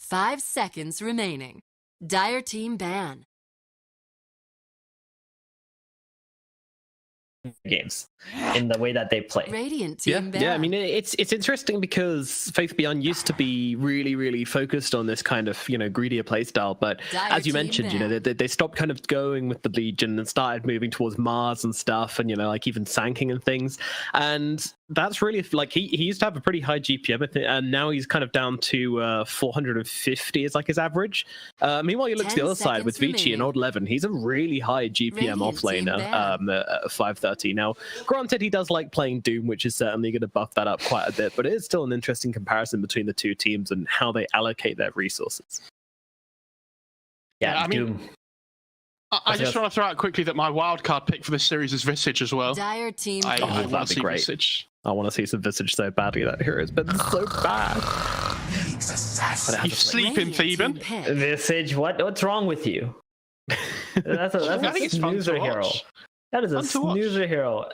5 seconds remaining. Dire team ban. Games in the way that they play. Radiant team ban. Yeah, I mean, it's interesting because Faith Beyond used to be really focused on this kind of, greedier playstyle, but Dire as you team mentioned, ban. they stopped kind of going with the Legion and started moving towards Mars and stuff, and like even Sanking and things, and that's really like he used to have a pretty high GPM, I think, and now he's kind of down to 450 is like his average. Meanwhile, you look to the 10 other side with seconds Vici and remaining. Old11, he's a really high GPM Radiant team offlaner at 530. Now, granted, he does like playing Doom, which is certainly going to buff that up quite a bit, but it is still an interesting comparison between the two teams and how they allocate their resources. Yeah, I mean, Doom. I just want to throw out quickly that my wildcard pick for this series is Visage as well. Dire team I ban. want that'd to be see great. Visage. I want to see some Visage so badly. That hero has been so bad. You sleeping, Radiant team Theben? pick. Visage, what's wrong with you? That's I a think it's fun to snoozer hero. watch. That is a Fun to watch. snoozer hero.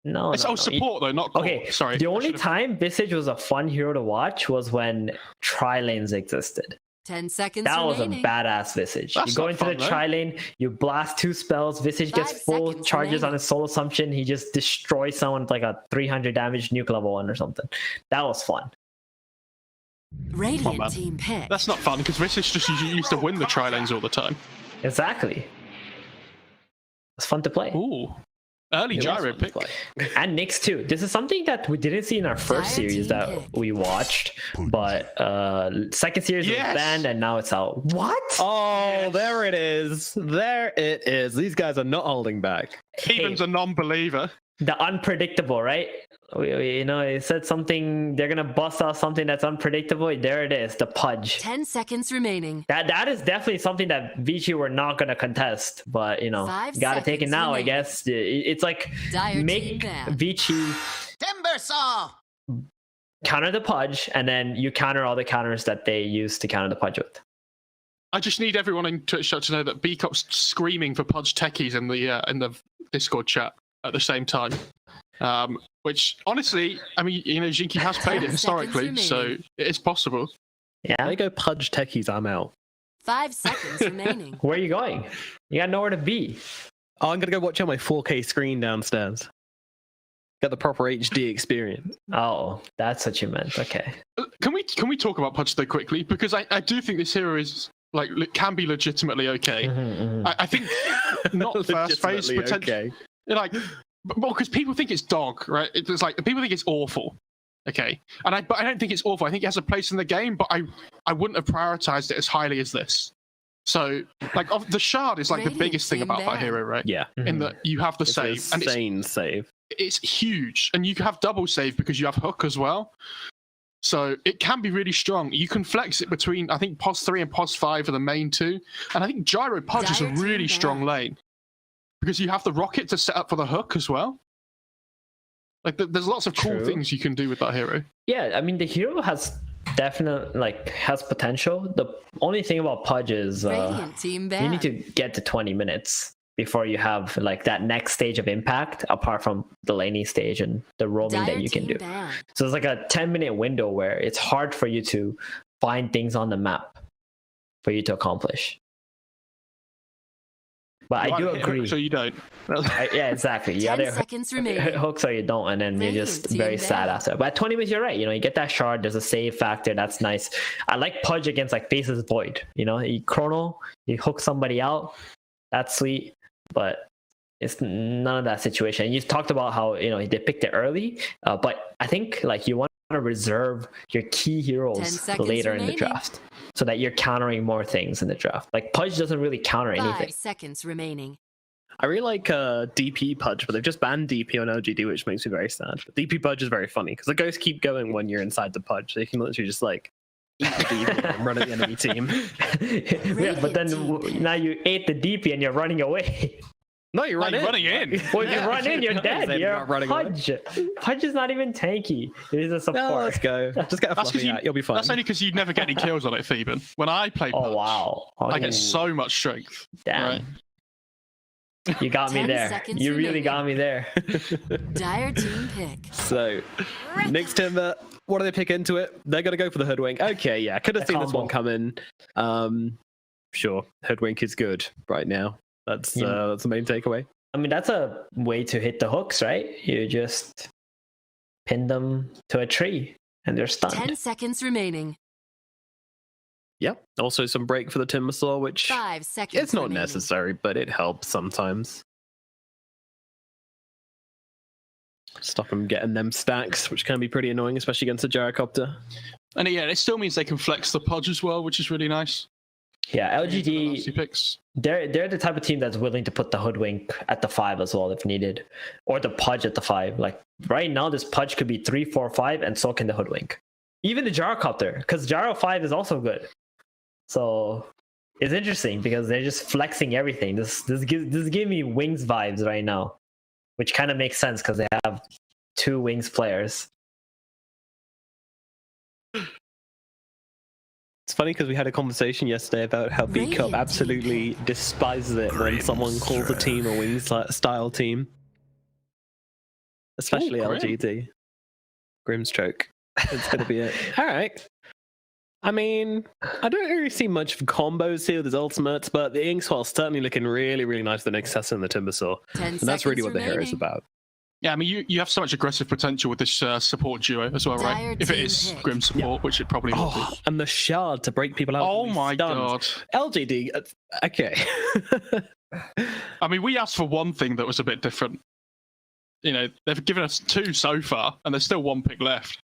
No, It's no, support though, not core. Okay, Sorry. the I only should've- time Visage was a fun hero to watch was when tri-lanes existed. 10 seconds That was a remaining. badass Visage. That's You go not into the fun, though. tri-lane, you blast 2 spells, Visage gets 5 full seconds charges on remaining. his soul assumption, he just destroys someone with like a 300 damage nuke level 1 or something. That was fun. Radiant man. team pick. That's not fun because Visage just used to win the tri-lanes all the time. Exactly. It's fun to play. Ooh. Early It was gyro fun to pick. play. And Nyx too. This is something that we didn't see in our first Dire series team that pick. we watched, but second series Yes! was banned and now it's out. What? Oh, there it is. There it is. These guys are not holding back. Theben's a non-believer. The unpredictable, right? It said something, they're gonna bust out something that's unpredictable. There it is, the Pudge. 10 seconds remaining. That is definitely something that Vici were not gonna contest, but 5 gotta take it seconds now, I remaining. guess. It's like Dire team make ban. Vici Timber saw. counter the Pudge, and then you counter all the counters that they use to counter the Pudge with. I just need everyone in Twitch chat to know that Bcop's screaming for Pudge techies in the Discord chat at the same time. Which honestly, I mean, Jinky has played it 10 historically, seconds so remaining. it is possible. Yeah. There you go, Pudge Techies, I'm out. 5 seconds remaining. Where are you going? You got nowhere to be. Oh, I'm going to go watch on my 4K screen downstairs. Get the proper HD experience. Oh, that's what you meant. Okay. Can we talk about Pudge though quickly? Because I do think this hero is can be legitimately okay. I think not first phase Legitimately potential. okay. Well, because people think it's dog, right? It's like people think it's awful. Okay, but I don't think it's awful. I think it has a place in the game, but I wouldn't have prioritized it as highly as this. So, the shard is like the Radiant biggest thing team about that ban. hero, right? Yeah. In that you have the It's save, an and insane save. it's huge, and you can have double save because you have hook as well. So it can be really strong. You can flex it between, I think, POS3 and POS5 are the main two, and I think Gyro Pudge is a Dire team really strong ban. lane because you have the rocket to set up for the hook as well. There's lots of cool True. things you can do with that hero. Yeah, I mean the hero has definitely has potential. The only thing about Pudge is Radiant team ban. you need to get to 20 minutes before you have that next stage of impact, apart from the laning stage and the roaming Dire that you can team do. ban. So it's like a 10-minute window where it's hard for you to find things on the map for you to accomplish. But I do Hit hook agree. So you don't. Yeah, exactly. You 10 either seconds remaining. hook so you don't, and then you're just Radiant very team sad ban. after. But at 20 minutes, you're right. You get that shard. There's a save factor. That's nice. I like Pudge against Faces Void. You chrono, you hook somebody out. That's sweet. But it's none of that situation. You talked about how they picked it early, but I think you want to reserve your key 10 heroes seconds later in the remaining. draft, so that you're countering more things in the draft. Pudge doesn't really counter 5 anything. seconds remaining. I really like DP Pudge, but they've just banned DP on LGD, which makes me very sad. But DP Pudge is very funny because the ghosts keep going when you're inside the Pudge. So you can literally just eat the DP and run at the enemy team. Yeah, but then Radiant team now you ate the DP and you're running away. No, you're Like, running in. When you run in, you're dead. They're You're not running away. Pudge. Pudge is not even tanky. It is a No, support. let's go. Just get a That's 'cause fluffy out. You'll be fine. That's only because you'd never get any kills on it, Theben. When I play Pudge, Oh wow! I get so much strength. Damn. Right? You got me 10 there. seconds You really remaining. got me there. Dire team pick. So, Nyx Timber what do they pick into it? They're going to go for the Hoodwink. Okay, yeah, could have seen this one coming. Sure, Hoodwink is good right now. That's the main takeaway. I mean, that's a way to hit the hooks, right? You just pin them to a tree and they're stunned. 10 seconds remaining. Yep. Also some break for the Timber Saw, which 5 seconds it's not remaining. necessary, but it helps sometimes. Stop them getting them stacks, which can be pretty annoying, especially against a gyrocopter. And yeah, it still means they can flex the Podge as well, which is really nice. Yeah, Last two LGD, picks. they're the type of team that's willing to put the Hoodwink at the 5 as well if needed, or the Pudge at the 5. Like right now, this Pudge could be 3, 4, 5, and so can the Hoodwink. Even the gyrocopter, because gyro 5 is also good. So it's interesting because they're just flexing everything. This gives me Wings vibes right now, which kind of makes sense because they have 2 Wings players. It's funny because we had a conversation yesterday about how B Cup absolutely despises it when someone calls a team a Wings style team. Especially LGD. Grimstroke. It's going to be it. Alright. I mean, I don't really see much of combos here with his ultimates, but the Inkswell's certainly looking really, really nice with the Nexus and the Timbersaw. 10 And that's really seconds what the hero is remaining. about. Yeah, I mean, you have so much aggressive potential with this support duo as well, Dire right? If it team is pick. Grim support, which it probably will Oh, be. and the shard to break people out. Oh with these my stuns. god. LGD, okay. I mean, we asked for one thing that was a bit different. You know, they've given us 2 so far, and there's still 1 pick left.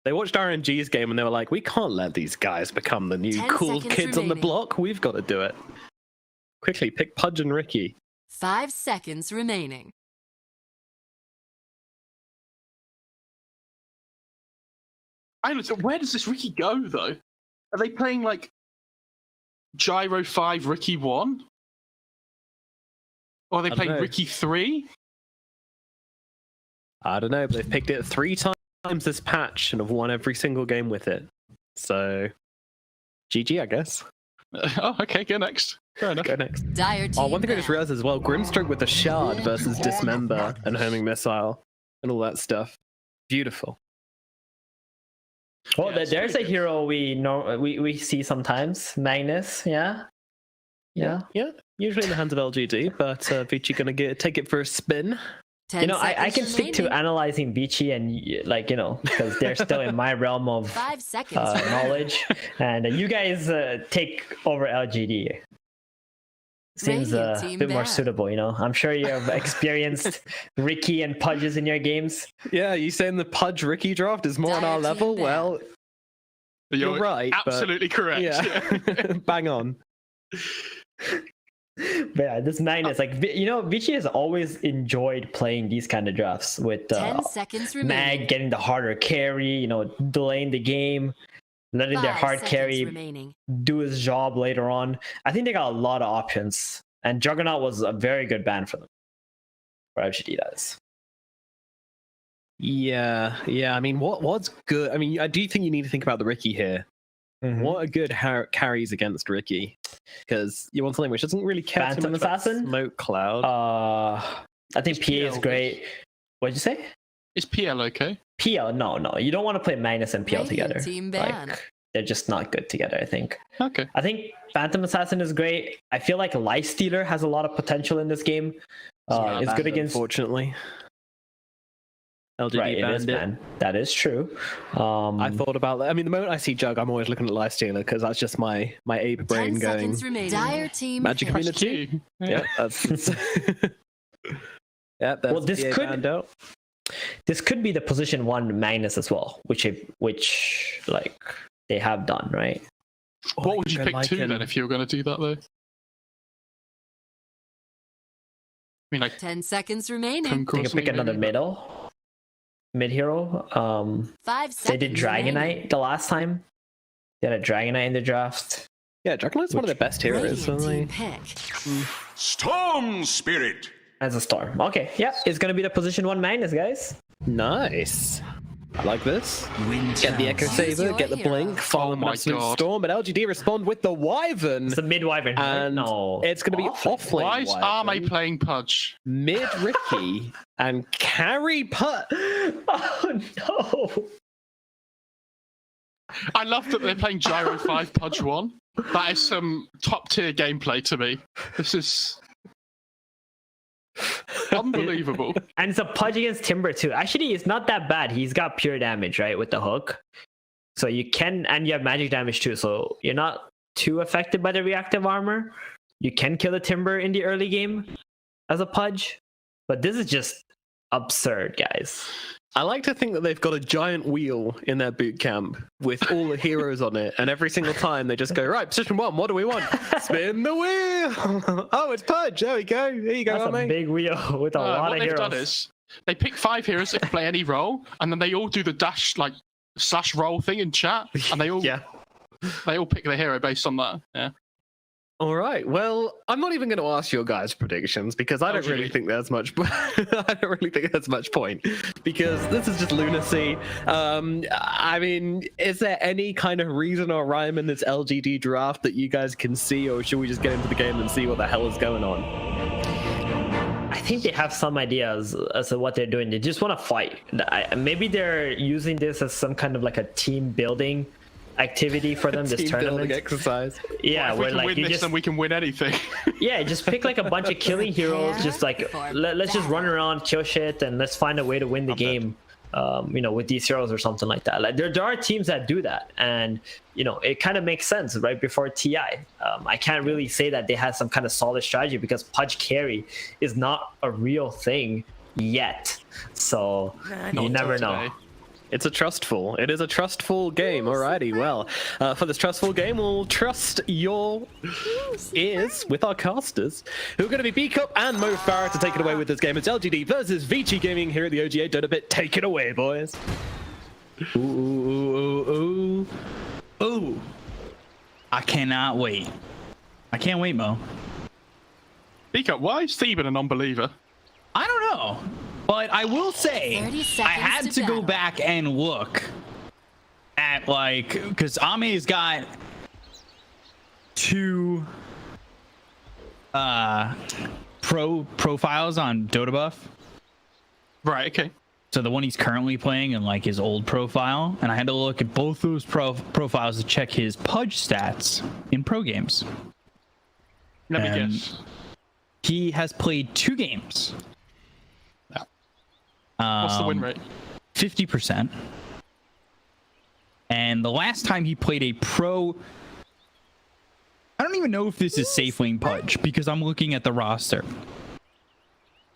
They watched RNG's game and they were like, we can't let these guys become the new 10 cool seconds kids on the remaining. block. We've got to do it. Quickly, pick Pudge and Ricky. 5 seconds remaining. I don't know, where does this Ricky go, though? Are they playing, like, Gyro 5, Ricky 1? Or are they I don't playing know. Ricky 3? I don't know, but they've picked it 3 times this patch and have won every single game with it. So, GG, I guess. Oh, okay, go next. Fair enough. Go next. Dire team Oh, one thing I just ban. realized as well, Grimstroke with the shard versus Dismember and Homing Missile and all that stuff. Beautiful. Well, Yeah, it's there's a pretty good. hero we see sometimes, Magnus. Yeah. Yeah, usually in the hands of LGD, but Vici gonna take it for a spin. 10 You know, I seconds can stick to remaining. analyzing Vici and, like, you know, because they're still in my realm of 5 seconds remaining. knowledge. And you guys take over LGD. Seems Radiant a team bit more ban. suitable, you know. I'm sure you have experienced Ricky and Pudges in your games. Yeah, you saying the Pudge Ricky draft is more on our Dire level? team ban. Well, you're right. but- Absolutely correct. Yeah, bang on. But yeah, this Magnus, like, you know, Vici has always enjoyed playing these kind of drafts with 10 seconds remaining. Mag getting the harder carry, you know, delaying the game, letting their 5 hard seconds carry remaining. do his job later on. I think they got a lot of options, and Juggernaut was a very good ban for them. For LGD, that is. Yeah. I mean, what's good? I mean, I do think you need to think about the Ricky here. Mhm. What are good carries against Ricky? Because you want something which doesn't really care too Phantom much about Assassin? Smoke Cloud. I think It's PA is PL. great. What'd you say? Is PL okay? PL? No. You don't want to play Magnus and PL Radiant together. team ban. Like, they're just not good together, I think. Okay. I think Phantom Assassin is great. I feel like Lifestealer has a lot of potential in this game. It's good against. Unfortunately. LGD Right, it is banned it. banned. That is true. I thought about that. I mean, the moment I see Jug, I'm always looking at Lifestealer because that's just my ape 10 brain going. seconds remaining. Dire team Magic pick. Community? Q. Yeah, that's. Yeah, that's Well, this PA could- banned out. This could be the position 1 Magnus as well, which like they have done, right? What would you pick 2 then if you were going to do that, though? I mean, like, 10 seconds remaining. They could pick another mid hero. 5 seconds. They did Dragonite remaining. the last time. They had a Dragonite in the draft Yeah, Dragonite's one of the best heroes. Radiant Isn't team he? pick. Storm Spirit. as a storm. Okay, yeah, it's gonna be the position 1 Magnus, guys. Nice. I like this. Get the Echo Choose Saber, your get the hero. Blink, follow Oh an my absolute God. storm, but LGD respond with the Wyvern. It's the mid Wyvern. right? And No, it's going to be offlane why is Arme Wyvern, playing Pudge? mid Ricky, and carry Put. Oh no! I love that they're playing Gyro 5 Pudge 1. That is some top tier gameplay to me. This is unbelievable. And it's a Pudge against Timber too. Actually, it's not that bad. He's got pure damage, right, with the hook. So you can, and you have magic damage too. So you're not too affected by the reactive armor. You can kill the Timber in the early game as a Pudge. But this is just absurd, guys. I like to think that they've got a giant wheel in their boot camp with all the heroes on it, and every single time they just go, right, position 1, what do we want? Spin the wheel! Oh, it's Pudge! There we go. Here you go, That's a big wheel with a lot of heroes. What they've done is, they pick 5 heroes that can play any role, and then they all do the dash, like, slash roll thing in chat, and they all they all pick their hero based on that. Yeah. All right. Well, I'm not even going to ask your guys' predictions because I don't really think there's much. I don't really think there's much point because this is just lunacy. I mean, is there any kind of reason or rhyme in this LGD draft that you guys can see, or should we just get into the game and see what the hell is going on? I think they have some ideas as to what they're doing. They just want to fight. Maybe they're using this as some kind of like a team building activity for them, this tournament exercise. Yeah, well, if we can win this, then we can win anything. Yeah, just pick like a bunch of killing heroes, just like let's just run around, kill shit, and let's find a way to win the game. You know, with these heroes or something like that. Like there are teams that do that, and you know, it kind of makes sense right before TI. I can't really say that they had some kind of solid strategy because Pudge carry is not a real thing yet, so you never know. It's a trustful. It is a trustful game. Alrighty, well, for this trustful game, we'll trust your ears with our casters, who are going to be B-Cup and Mo Farah to take it away with this game. It's LGD versus Vici Gaming here at the OGA DotaPit. Take it away, boys. Ooh, ooh, ooh, ooh, ooh. I cannot wait. I can't wait, Mo. B-Cup, why is Theban a non-believer? I don't know. But I will say, I had to go back and look at, like, because Ame's got 2 profiles on DotaBuff. Right, okay. So the one he's currently playing and like his old profile, and I had to look at both those profiles to check his Pudge stats in pro games. Let me guess. He has played 2 games. What's the win rate? 50%. And the last time he played a pro, I don't even know if this is safe lane Pudge because I'm looking at the roster.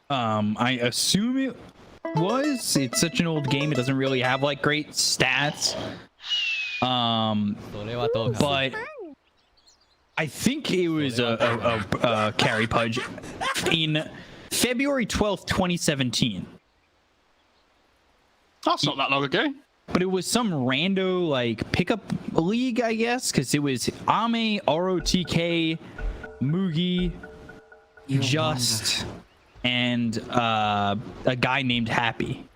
I assume it was. It's such an old game; it doesn't really have like great stats. But I think it was a carry Pudge in February 12th, 2017. That's not that long ago. But it was some rando like pickup league, I guess, because it was Ame, ROTK, Mugi, Just, and a guy named Happy.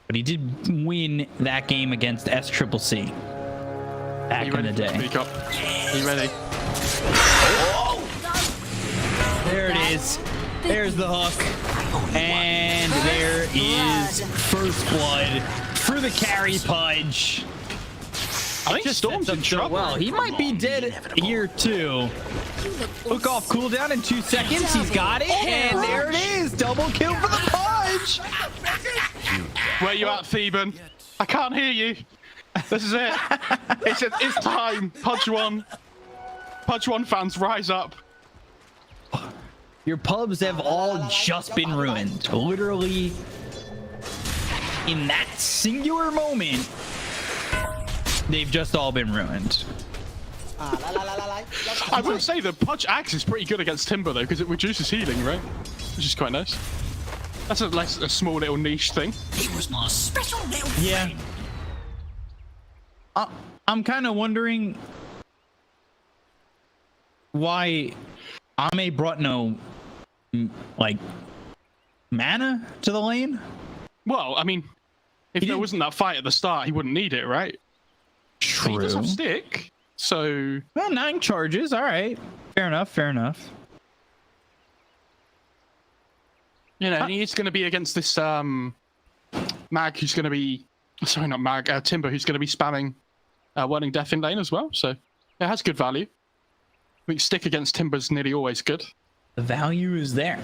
But he did win that game against SCCC back in the day. Are you ready? There it is. There's the hook. And there is first blood for the carry Pudge. I think Storm's in trouble. Well, he might be dead here too. Hook off cooldown in 2 seconds. He's got it. And there it is. Double kill for the Pudge. Where you at, Theban? I can't hear you. This is it. It's time. Pudge 1. Pudge 1 fans, rise up. Your pubs have all just been ruined. Literally, in that singular moment, they've just all been ruined. I will say the Pudge axe is pretty good against Timber, though, because it reduces healing, right? Which is quite nice. That's a small little niche thing. It was my special little thing. I'm kind of wondering why Ame brought no like mana to the lane. Well, I mean, if there wasn't that fight at the start, he wouldn't need it, right? True. He does have stick, so well, 9 charges. All right, fair enough. Fair enough. You know, he's going to be against this mag who's going to be Sorry, not Mag. Timber, who's going to be spamming Whirling Death in lane as well. So it has good value. I think stick against Timber's nearly always good. The value is there.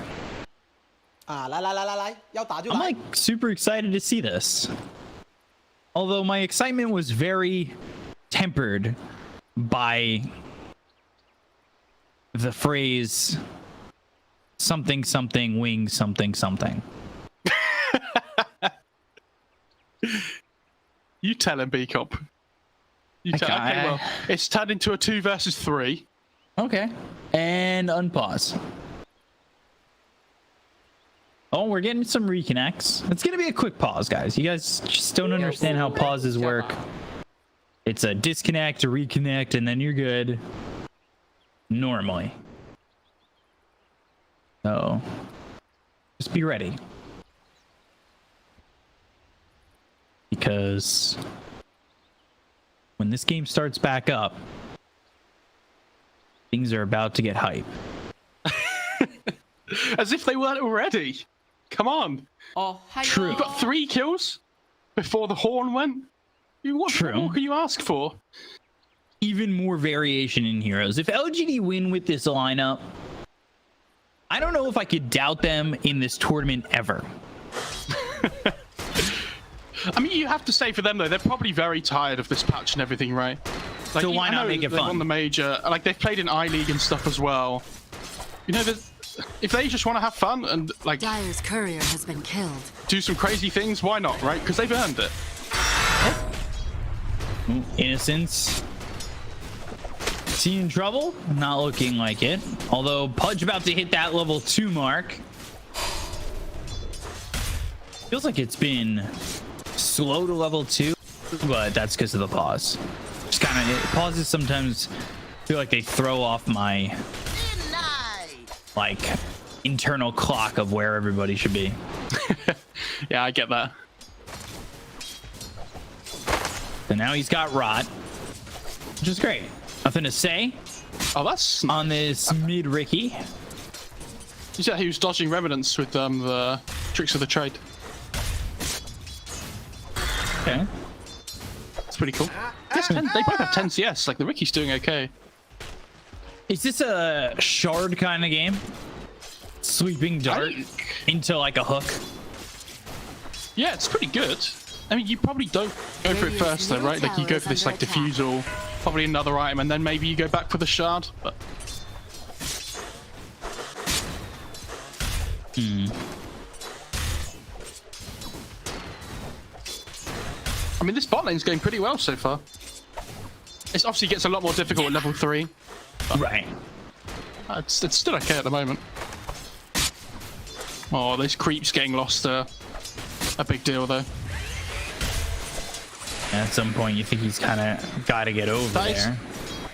啊，來，要打就 I'm 來。 like super excited to see this. Although my excitement was very tempered by the phrase something something wing something something. You tell him, B-Cop. You tell him. Okay, well, it's turned into a 2 versus 3. Okay. And unpause. Oh, we're getting some reconnects. It's gonna be a quick pause, guys. You guys just don't understand how pauses work. It's a disconnect, a reconnect, and then you're good. Normally. So just be ready. Because when this game starts back up, things are about to get hype. As if they weren't already. Come on. Oh, True. You got 3 kills before the horn went. What more can you ask for? Even more variation in heroes. If LGD win with this lineup, I don't know if I could doubt them in this tournament ever. I mean, you have to say for them though, they're probably very tired of this patch and everything, right? Like, So why not make it they fun? won the major, like they've played in I-League and stuff as well. You know, if they just want to have fun and like Dire's courier has been killed. do some crazy things, why not, right? Because they've earned it. Innocence. Is he in trouble? Not looking like it. Although Pudge about to hit that level 2 mark. Feels like it's been slow to level 2, but that's because of the pause. Just kind of pauses sometimes feel like they throw off my like internal clock of where everybody should be. Yeah, I get that. So now he's got Rot, which is great. Nothing to say Oh, that's on this mid Ricky. You said he was dodging remnants with the tricks of the trade. Okay. It's pretty cool. Yes, they both have 10 CS. Like the Ricky's doing okay. Is this a shard kind of game? Sweeping dart into like a hook? Yeah, it's pretty good. I mean, you probably don't go for it first though, right? Like you go for this like diffusal, probably another item, and then maybe you go back for the shard. But I mean, this bot lane's going pretty well so far. It obviously gets a lot more difficult at level 3. Right. It's still okay at the moment. Oh, those creeps getting lost are a big deal though. At some point, you think he's kind of got to get over That is there.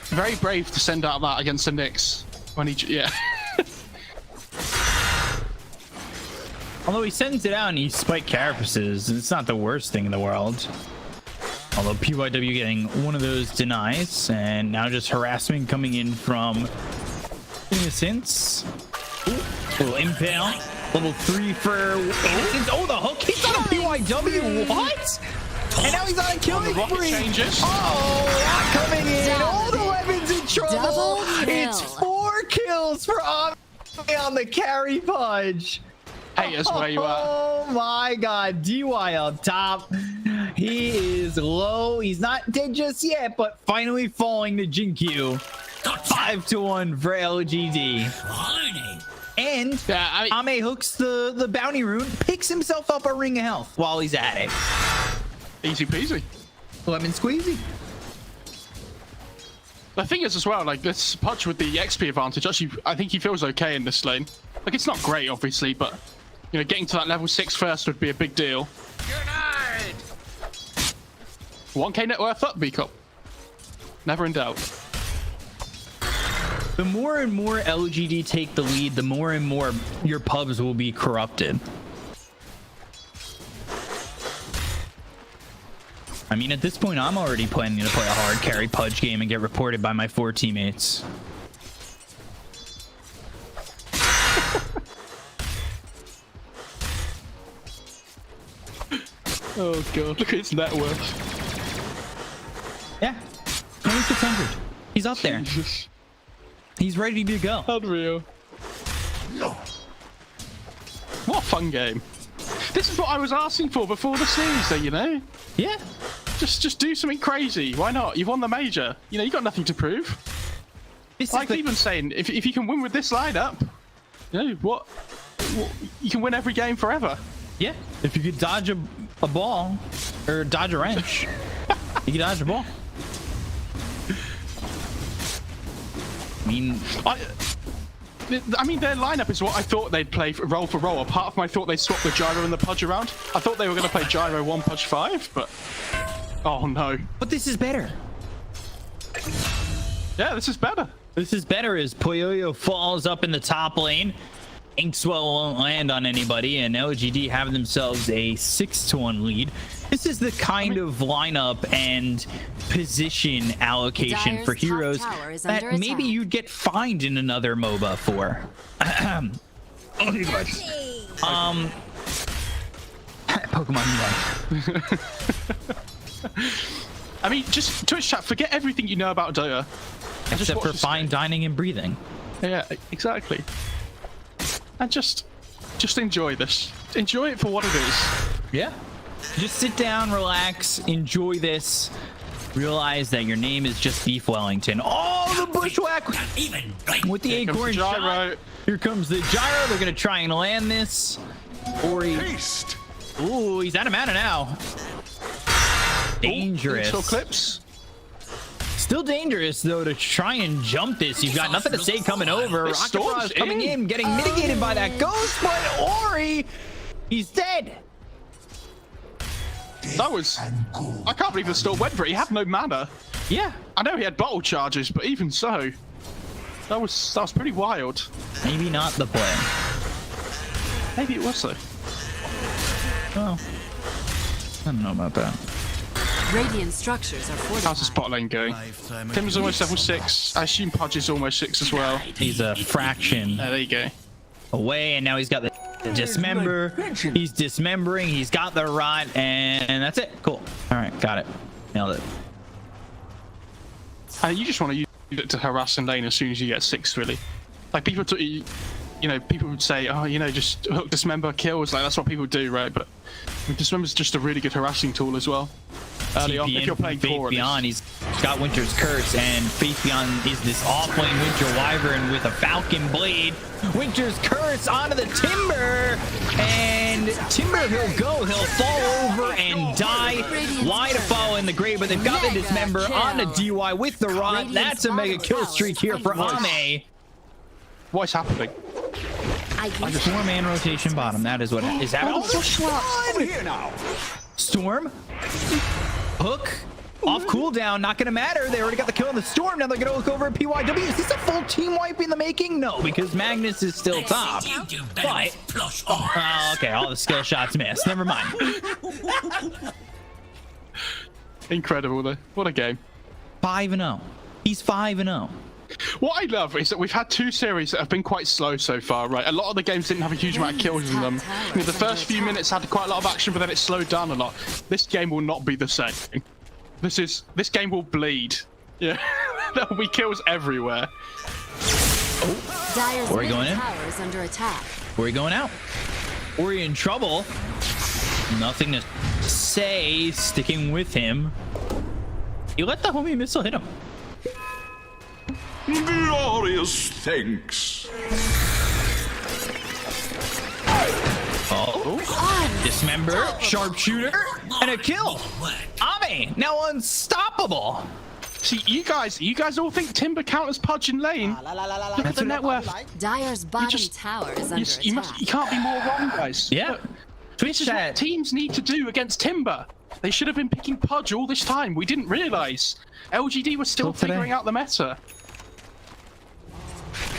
very brave to send out that against the Knicks when he, yeah. Although he sends it out and he spike carapaces, it's not the worst thing in the world. Although PYW getting one of those denies, and now just harassment coming in from Innocence. Little impale. Level 3 for Innocence. Oh, the hook. He's on a PYW. What? And now he's on a killing spree. Changes. Oh, coming in. All the weapons in trouble. Double kill. It's 4 kills for Ame on the carry punch. Hey, that's where you are. Oh my god, DY up top. He is low. He's not dead just yet, but finally falling to Jinkyu. 5-1 for LGD. And Yeah, Ame hooks the bounty rune, picks himself up a ring of health while he's at it. easy peasy. Lemon squeezy. The thing is as well, like this Pudge with the XP advantage, actually, I think he feels okay in this lane. Like it's not great, obviously, but you know, getting to that level 6 first would be a big deal. 1k net worth up, B-Cop. Never in doubt. The more and more LGD take the lead, the more and more your pubs will be corrupted. I mean, at this point, I'm already planning to play a hard carry Pudge game and get reported by my 4 teammates. Oh god, look at his net worth. Yeah, 2600. He's up there. Jesus. He's ready to go. Unreal. What a fun game. This is what I was asking for before the series, though, you know? Yeah. Just do something crazy. Why not? You've won the major. You know, you got nothing to prove. Like even saying, if you can win with this lineup, you know, what you can win every game forever. Yeah. If you could dodge a ball or dodge a wrench, you can dodge a ball. I mean, their lineup is what I thought they'd play roll for roll. Apart from I thought they'd swap the gyro and the pudge around. I thought they were going to play gyro 1, pudge 5, but oh no. But this is better. Yeah, this is better. This is better as Poyoyo falls up in the top lane. Inkswell won't land on anybody, and LGD have themselves a 6-1 lead. This is the kind of lineup and position allocation Dyer's for heroes top tower is that under maybe attack. you'd get fined in another MOBA for. Pokemon Unite. I mean, just Twitch chat, forget everything you know about Dota. And just Except watch for this fine game. dining and breathing. Yeah, exactly. And just enjoy this. Enjoy it for what it is. Yeah. Just sit down, relax, enjoy this. Realize that your name is just Beef Wellington. Oh, the bushwhack Even right. with the Comes the acorn gyro. shot. Here comes the gyro. They're gonna try and land this. Ori. Haste. Ooh, he's out of mana now. Dangerous. Still clips. Still dangerous though to try and jump this. You've got nothing to say coming over. This Rocket storm's Frost coming in. in, getting mitigated by that ghost, but Ori, he's dead. That was... I can't believe the storm went for it. He had no mana. Yeah. I know he had bottle charges, but even so, that was pretty wild. Maybe not the play. Maybe it was though. Well, I don't know about that. Radiant structures are How's the fortified. spot lane going? Tim's almost level 6. I assume Pudge is almost 6 as well. He's a fraction There you go. away, and now he's got the dismember. He's dismembering. He's got the rot, and that's it. Cool. All right, got it. Nailed it. You just want to use it to harass in lane as soon as you get 6, really. Like people, people would say, oh, you know, just hook dismember kills. Like that's what people do, right? But dismember's just a really good harassing tool as well. Early on, if you're playing Faith core, Beyond, he's got Winter's Curse, and Faith Beyond is this off-lane Winter Wyvern with a Falcon Blade. Winter's Curse onto the Timber, and Timber, he'll go, he'll fall over and die. Why to fall in the grave, but they've got the Dismember on the DY with the Rot. That's a mega kill streak here for Ame. what is happening? Four-man rotation bottom, that is what is happening. Storm. Hook. Off cooldown, not gonna matter. They already got the kill on the Storm. Now they're gonna look over at PYW. Is this a full team wipe in the making? No, because Magnus is still top. But oh, okay, all the skill shots missed. Never mind. Incredible though. What a game. 5-0. He's 5-0. What I love is that we've had 2 series that have been quite slow so far, right? A lot of the games didn't have a huge amount of kills in them. You know, the first few minutes had quite a lot of action, but then it slowed down a lot. This game will not be the same. This game will bleed. Yeah, there will be kills everywhere. Dyer's Ori going in? tower is under attack. Ori going out. Ori in trouble. Nothing to say. Sticking with him. You let the homie missile hit him. Glorious thanks. Oh. Dismember, sharpshooter, and a kill. Ame now unstoppable. See, you guys all think Timber counters Pudge in lane. Look at the net worth. Dyer's bottom just- tower is under You attack. can't be more wrong, guys. Yeah. Look, this is what teams need to do against Timber. They should have been picking Pudge all this time. We didn't realize. LGD was still Till today. figuring out the meta.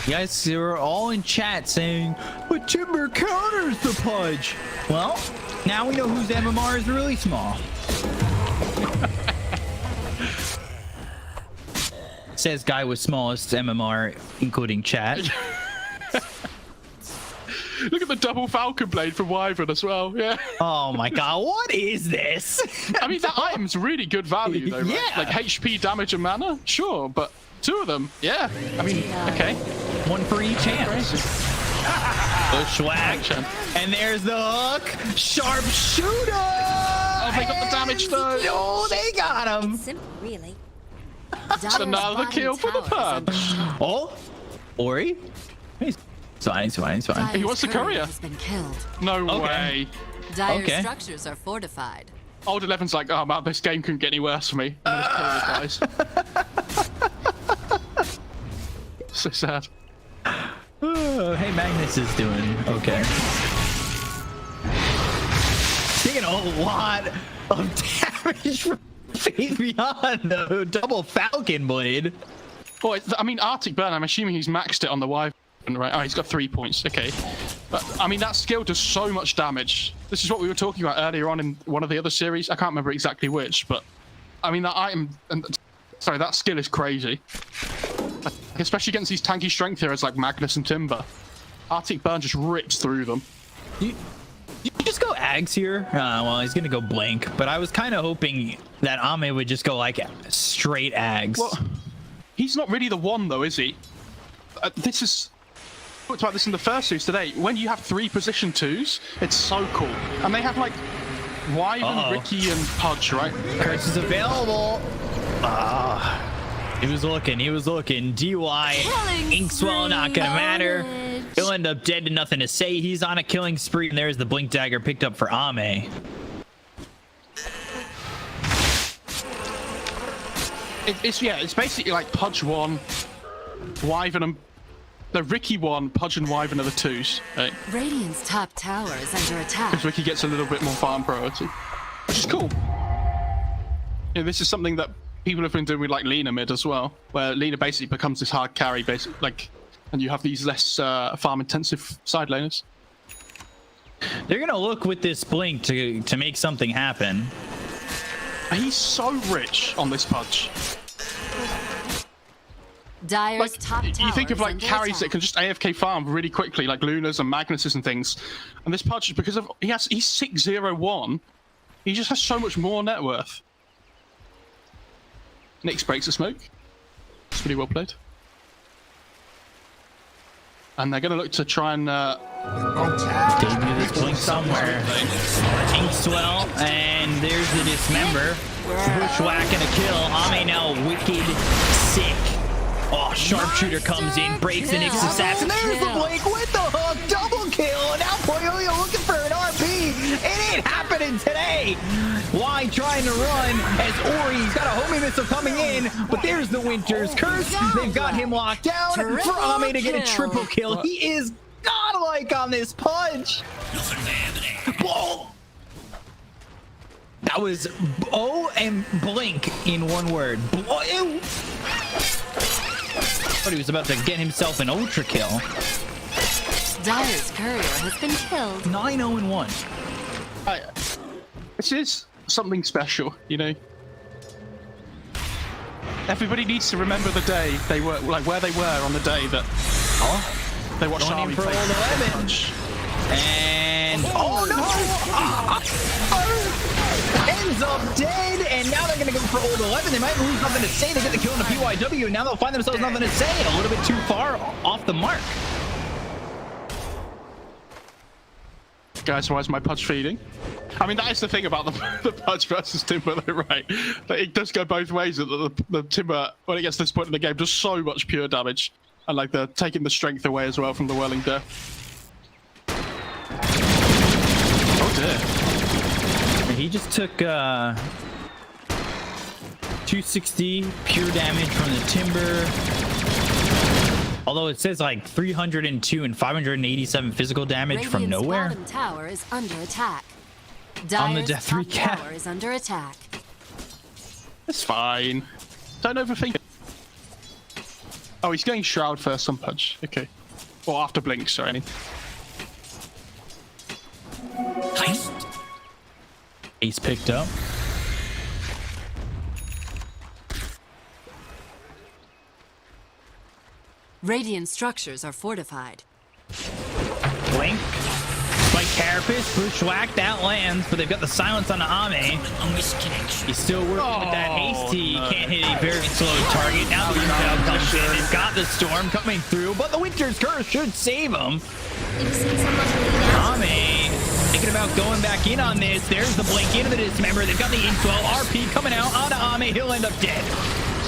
You guys were all in chat saying, but Timber counters the Pudge. Well, now we know whose MMR is really small. Says guy with smallest MMR, including chat. Look at the double Falcon Blade from Wyvern as well. Yeah. Oh my god, what is this? I mean, that item's really good value, though, right? Yeah. Like HP, damage, and mana? Sure, but 2 of them, yeah. I mean, okay. One for each hand. Bushwhack. And there's the hook. Sharpshooter! Oh, they got the damage, though. No, they got him. Simple, really. It's another kill for the punch. Oh, Ori? He's fine, he's fine, he's fine. He wants the courier. Has been killed. No Okay. way. Dire Okay. structures are fortified. Old 11's like, oh man, this game couldn't get any worse for me. I'm gonna kill these guys. So sad. Oh, hey, Magnus is doing okay. Taking a lot of damage from Fabian, though. Double Falcon Blade. Well, I mean, Arctic Burn, I'm assuming he's maxed it on the Wyvern, right? Oh, he's got 3 points. Okay. But, I mean, that skill does so much damage. This is what we were talking about earlier on in one of the other series. I can't remember exactly which, but, I mean, that item... Sorry, that skill is crazy. Especially against these tanky strength heroes like Magnus and Timber. Arctic Burn just rips through them. You just go Ags here. Well, he's gonna go Blink, but I was kind of hoping that Ame would just go like straight Ags. Well, he's not really the one, though, is he? This is... I talked about this in the first series today. When you have 3 position 2s, it's so cool. And they have, like, Wyvern, Ricky, and Pudge, right? Curse is available. He was looking. DY, Inkswell, not gonna matter. He'll end up dead to nothing to say. He's on a killing spree, and there's the Blink Dagger picked up for Ame. It's basically like Pudge 1, Wyvern, and the Ricky 1, Pudge and Wyvern are the 2s, right? Radiant's top tower is under attack. Because Ricky gets a little bit more farm priority, which is cool. Yeah, this is something that people have been doing with like Lina mid as well, where Lina basically becomes this hard carry, basically, like, and you have these less farm intensive side laners. They're gonna look with this Blink to make something happen. He's so rich on this Pudge. Dire's Like, top tower you think of is like under carries that attack. can just AFK farm really quickly, like Lunas and Magnuses and things. And this Pudge, because of he's 601, he just has so much more net worth. Nyx breaks the smoke. It's pretty well played. And they're going to look to try and Debut this Blink somewhere. Inkswell, and there's the Dismember. Bushwhack and a kill. Ame now wicked sick. Oh, Sharpshooter comes in, breaks the Nyx assassin. There's the Blink with the hook, double kill. And now Poyoyo looking for an RP. It ain't happening today. Y trying to run as Ori's got a homing missile coming in, but there's the Winter's Curse. They've got him locked down for Ame to get a triple kill. He is godlike on this Pudge. Whoa. That was O and Blink in one word. But he was about to get himself an ultra kill. Dire's courier has been killed. 9-0-1. This is something special, you know. Everybody needs to remember the day they were, like where they were on the day that they watched Going in Army for play old 11. Pudge. And oh no! Ends up dead, and now they're gonna go for old 11. They might lose nothing to say. They get the kill on the PYW, and now they'll find themselves nothing to say. A little bit too far off the mark. Guys, why is my Pudge feeding? I mean, that is the thing about the Pudge versus Timber, though, right? That it does go both ways. That the Timber, when it gets to this point in the game, does so much pure damage, and like they're taking the strength away as well from the Whirling Death. Oh dear. He just took 260 pure damage from the Timber. Although it says like 302 and 587 physical damage from Radiant's nowhere. bottom tower is under attack. On the Dire's death top recap. tower is under attack. It's fine. Don't overthink it. Oh, he's going Shroud first on Pudge. Okay. Or after Blink, sorry. Ace picked up. Radiant structures are fortified. Blink. Carapace, Bushwhack, that lands, but they've got the silence on the Ame. He's still working with that haste. He can't hit a very slow target. Now the Intel comes in. He's got the storm coming through, but the Winter's Curse should save him. Ame thinking about going back in on this. There's the blink into the dismember. They've got the Inkwell RP coming out onto Ame. He'll end up dead.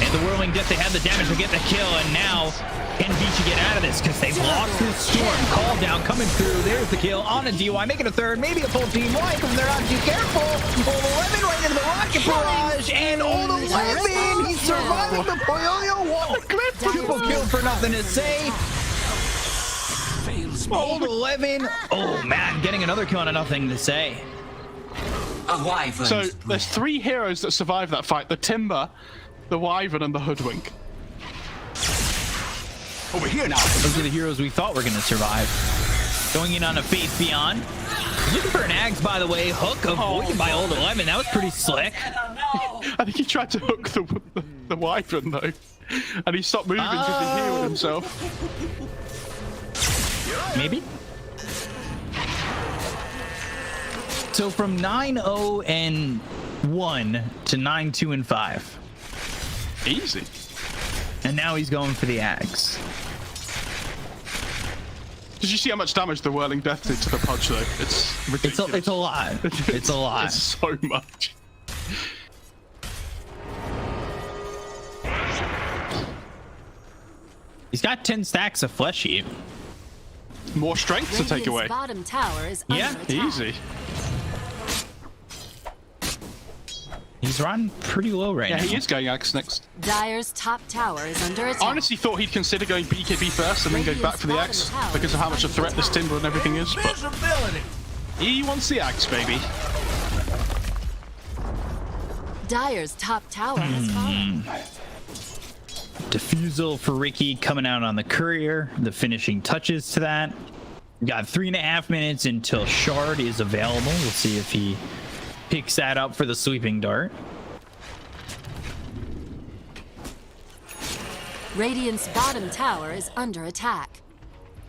And the Whirling Death, they had the damage to get the kill, and now can Vici get out of this because they've lost this storm. Call down coming through. There's the kill on a DY, making a third, maybe a full team wipe if they're not too careful. Old 11 right into the rocket barrage, and Old 11, he's surviving the Poyo wall. Triple kill for nothing to say. Old 11, oh man, getting another kill on a nothing to say. So there's 3 heroes that survived that fight: the Timber, the Wyvern, and the Hoodwink. Over here now. Those are the heroes we thought were going to survive. Going in on a Faith Beyond. Looking for an Axe, by the way. Hook avoided by Old 11. That was pretty slick. I think he tried to hook the Wyvern, though. And he stopped moving because he healed himself. Maybe. So from 9-0 and 1 to 9-2 and 5. Easy. And now he's going for the Axe. Did you see how much damage the Whirling Death did to the Pudge, though? It's ridiculous. It's a lot. It's a lot. It's so much. He's got 10 stacks of Flesh Heap. More strength to take away. Bottom tower is Yeah, under attack. Easy. He's running pretty low right now. Yeah, he is going Axe next. Dire's top tower is under attack. I honestly thought he'd consider going BKB first and then go back for the Axe because of how much a threat this Timber and everything is. But he wants the Axe, baby. Dire's top tower has fallen. Diffusal for Ricky coming out on the Courier. The finishing touches to that. We've got 3.5 minutes until Shard is available. We'll see if he picks that up for the Sweeping Dart. Radiant's bottom tower is under attack.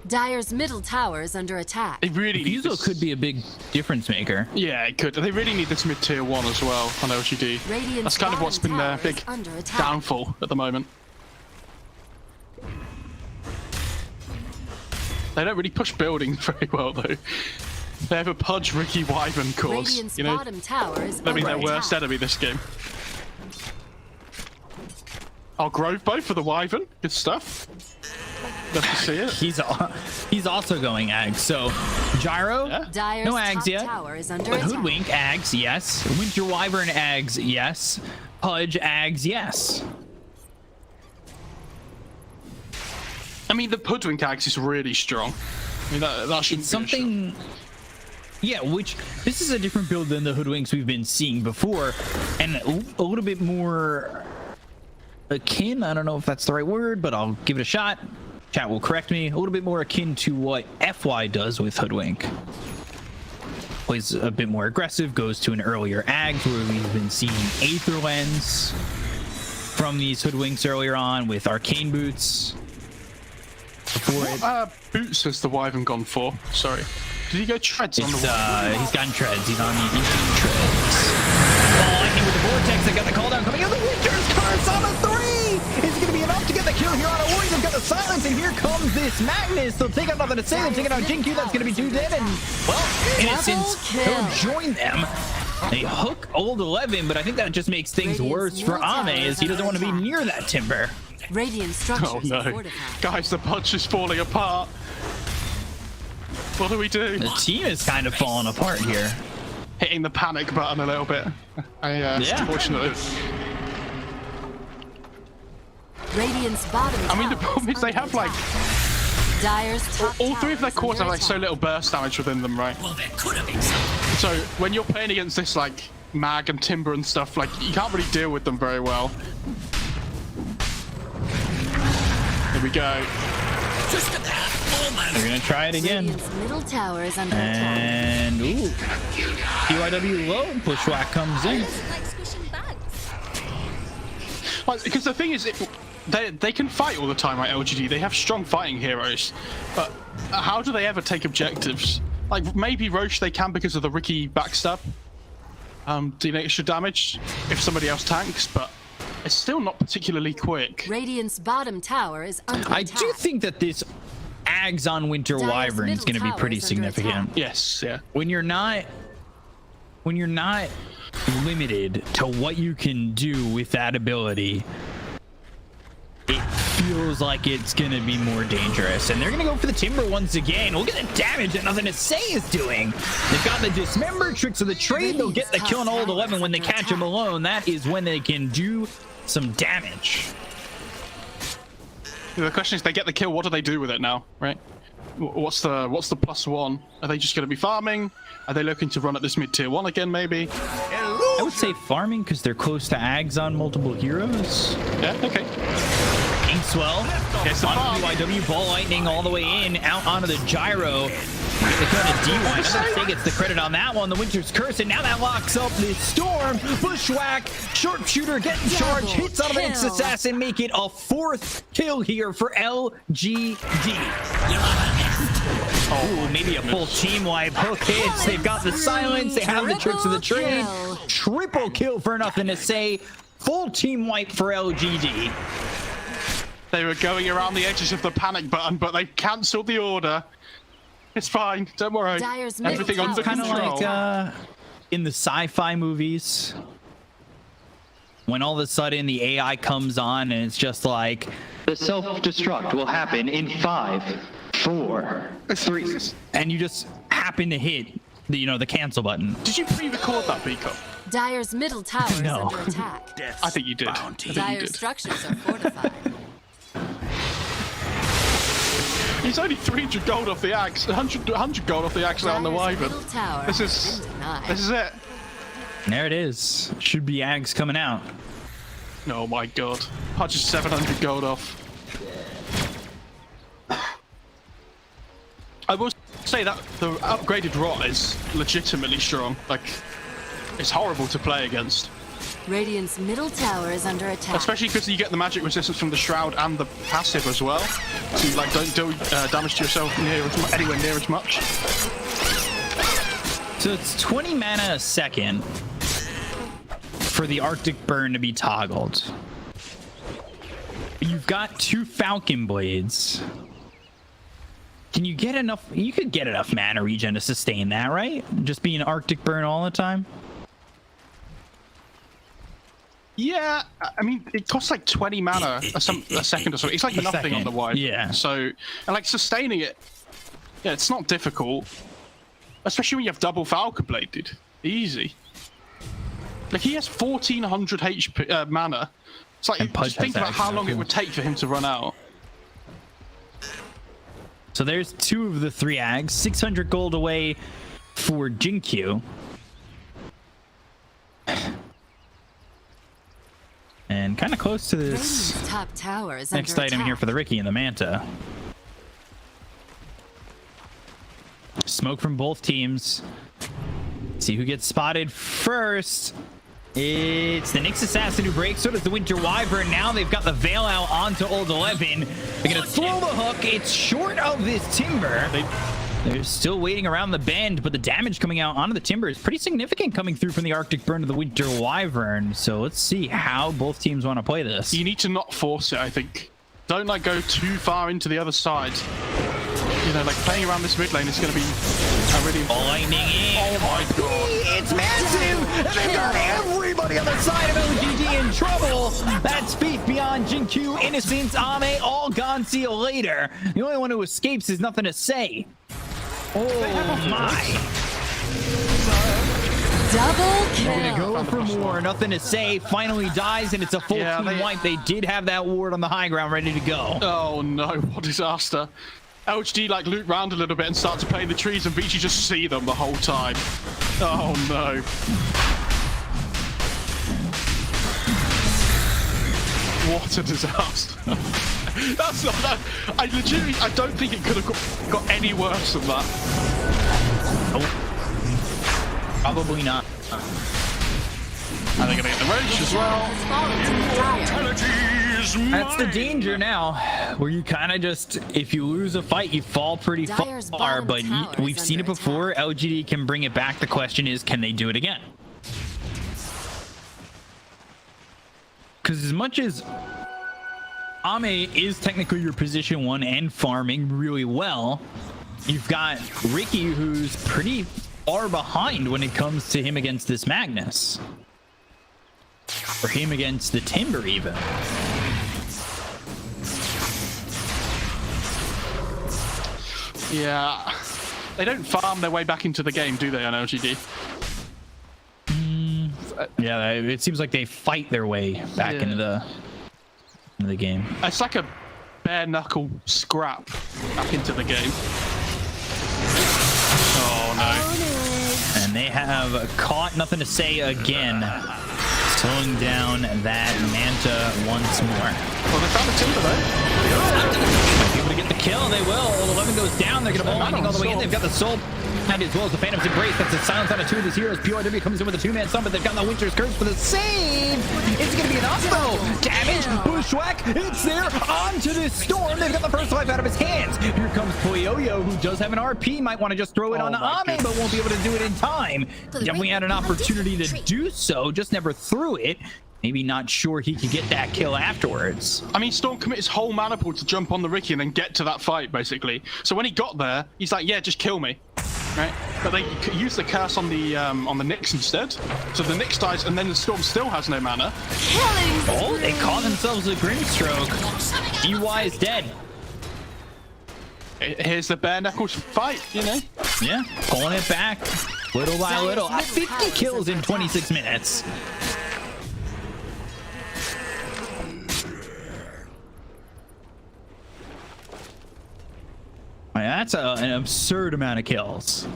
Dire's middle tower is under attack. They really need Diffusal this. could be a big difference maker. Yeah, it could. They really need this mid-tier 1 as well on LGD. Radiant's That's kind of what's been their bottom big tower is under attack. downfall at the moment. They don't really push buildings very well, though. They have a Pudge, Ricky, Wyvern course. Radiant's You know, bottom tower is that'd be under their worst attack. enemy this game. Oh, Grove Bow for the Wyvern. Good stuff. Love to see it. He's also going Ags. So Gyro, Yeah. Dire's no Ags top yet. tower is under But attack. Hoodwink Ags, yes. Winter Wyvern Ags, yes. Pudge Ags, yes. I mean, the Hoodwink Axe is really strong. I mean, that shouldn't It's be an issue. something. Yeah, which this is a different build than the Hoodwinks we've been seeing before, and a little bit more akin. I don't know if that's the right word, but I'll give it a shot. Chat will correct me. A little bit more akin to what FY does with Hoodwink. Plays a bit more aggressive, goes to an earlier Ags where we've been seeing Aether Lens from these Hoodwinks earlier on with Arcane Boots. Before it, What boots has the Wyvern gone for? Sorry. Did he go treads on the Wyvern? he's gotten treads. He's on treads. Ball lightning with the vortex. They got the call down coming out. The Winter's Curse on a 3. Is it going to be enough to get the kill here on a Warrior? They've got the silence, and here comes this Magnus. They'll take out nothing to say. They're taking out Jinku. That's going to be 2 dead. And, well, Innocence, he'll join them. They hook Old 11, but I think that just makes things worse for Ame, as he doesn't want to be near that Timber. Radiant structures Oh are no. fortified. Guys, the Pudge is falling apart. What do we do? The team is kind of falling apart here. Hitting the panic button a little bit. Unfortunately. Radiant's bottom I mean, the tower problem is they under have like attack. Dire's top all 3 of their tower cores is have under like so attack. little burst damage within them, right? Well, there could have been something. So when you're playing against this like Mag and Timber and stuff, like you can't really deal with them very well. Here we go. Just about They're almost. going to try it again. Radiant's middle tower is under attack. And, ooh. PYW low. Bushwhack comes in. Like, because the thing is, they can fight all the time, right? LGD. They have strong fighting heroes, but how do they ever take objectives? Like maybe Roche they can because of the Ricky backstab. Dealing extra damage if somebody else tanks, but it's still not particularly quick. Radiant's bottom tower is under I attack. do think that this Ags on Winter Dire's Wyvern is middle going to be tower pretty is under significant. attack. Yes, yeah. When you're not limited to what you can do with that ability, it feels like it's gonna be more dangerous. And they're gonna go for the Timber once again. Look at the damage that Nothing to Say is doing. They've got the Dismember, Tricks of the Trade. They'll get the kill on Old 11 when they catch him alone. That is when they can do some damage. The question is, they get the kill. What do they do with it now, right? What's the +1? Are they just going to be farming? Are they looking to run at this mid tier 1 again, maybe? I would say farming because they're close to Ags on multiple heroes. Yeah, okay. Inkswell Gets the farm. onto BYW, Ball Lightning all the way in, out onto the Gyro. The kind of D1. Say gets the credit on that one. The Winter's Curse, and now that locks up the Storm. Bushwhack, Sharpshooter getting charged, hits out of the Nyx Assassin, make it a 4th kill here for LGD. Oh, maybe a full team wipe. Hook hits. They've got the silence. They have the Tricks of the Trade. Triple kill for Nothing to Say. Full team wipe for LGD. They were going around the edges of the panic button, but they cancelled the order. It's fine. Don't worry. Dire's middle Everything under tower is Kind of control. like in the sci-fi movies, when all of a sudden the AI comes on and it's just like, the self-destruct will happen in 5, 4, 3, and you just happen to hit the the cancel button. Did you pre-record that, Beacon? Dire's middle tower is No. under attack. I think you did. I think you Dire's did. structures are fortified. He's only 300 gold off the axe. 100 gold off the axe now on the Dire's Wyvern. middle tower This has is been denied. this is it. There it is. Should be Ags coming out. Oh my god. Pudge is 700 gold off. I will say that the upgraded Rot is legitimately strong. Like, it's horrible to play against. Radiant's middle tower is under attack. Especially because you get the magic resistance from the Shroud and the passive as well. So you like don't do damage to yourself anywhere near as much. So it's 20 mana a second for the Arctic Burn to be toggled. You've got 2 Falcon Blades. Can you get enough? You could get enough mana regen to sustain that, right? Just be an Arctic Burn all the time? Yeah, I mean, it costs like 20 mana a second or so. It's like nothing on the Wyvern. Yeah. So, and like sustaining it, yeah, it's not difficult. Especially when you have double Falcon Bladed. Easy. Like, he has 1400 HP mana. It's like, And Pudge just think has about how that, long it too. would take for him to run out. So there's 2 of the 3 Ags. 600 gold away for Jinkyu. And kind of close to this Radiant's top tower is next under item attack. here for the Ricky and the Manta. Smoke from both teams. See who gets spotted first. It's the Nyx Assassin who breaks. So does the Winter Wyvern. Now they've got the Veil out onto Old 11. They're going to throw the hook. It's short of this Timber. They're still waiting around the bend, but the damage coming out onto the Timber is pretty significant coming through from the Arctic Burn to the Winter Wyvern. So let's see how both teams want to play this. You need to not force it, I think. Don't like go too far into the other side. You know, like playing around this mid lane is going to be a really... Lightning in. Oh my god. It's massive! And they've got everybody on the side of LGD in trouble! That's Faith Beyond, Jinkyu, Innocence, Ame, all gone. See you later. The only one who escapes is Nothing to Say. Oh my! Double Gonna kill. go for more. Nothing to Say finally dies, and it's a full team wipe. They did have that ward on the high ground ready to go. Oh no, what disaster. LGD like loop round a little bit and start to play the trees, and Vici just see them the whole time. Oh no. What a disaster. That's not that. I legitimately, I don't think it could have got any worse than that. Nope. Probably not. And they're gonna get the Roach as well. That's the danger now, where you kind of just, if you lose a fight, you fall pretty Dyer's far. bottom But tower we've is seen it under before. LGD can bring it back. The question is, can they do it again? Because as much as Ame is technically your position 1 and farming really well, you've got Ricky, who's pretty far behind when it comes to him against this Magnus. Or him against the Timber, even. Yeah. They don't farm their way back into the game, do they, on LGD? Yeah, it seems like they fight their way back into the game. It's like a bare knuckle scrap back into the game. Oh no. And they have caught Nothing to Say again, slowing down that Manta once more. Well, they found the Timber though. Might be able to get the kill. They will. 11 goes down. They're going to ball lightning all the way in. They've got the Soul and as well as the Phantom's Embrace. That's a silence on 2 of these heroes. POW comes in with a 2-man summon. They've got the Winter's Curse for the save. It's going to be enough though. Damage. Bushwhack. It's there. Onto this Storm. They've got the first life out of his hands. Here comes Poyoyo, who does have an RP. Might want to just throw it on Ame, but won't be able to do it in time. Definitely had an opportunity to do so. Just never threw it. Maybe not sure he could get that kill afterwards. I mean, Storm commit his whole mana pool to jump on the Ricky and then get to that fight, basically. So when he got there, he's like, yeah, just kill me. Right? But they use the curse on the Nyx instead. So the Nyx dies and then the Storm still has no mana. Oh, they caught themselves a Grimstroke. EY is dead. Here's the bare knuckles fight, you know? Yeah, pulling it back little by little. 50 kills in 26 minutes. That's an absurd amount of kills.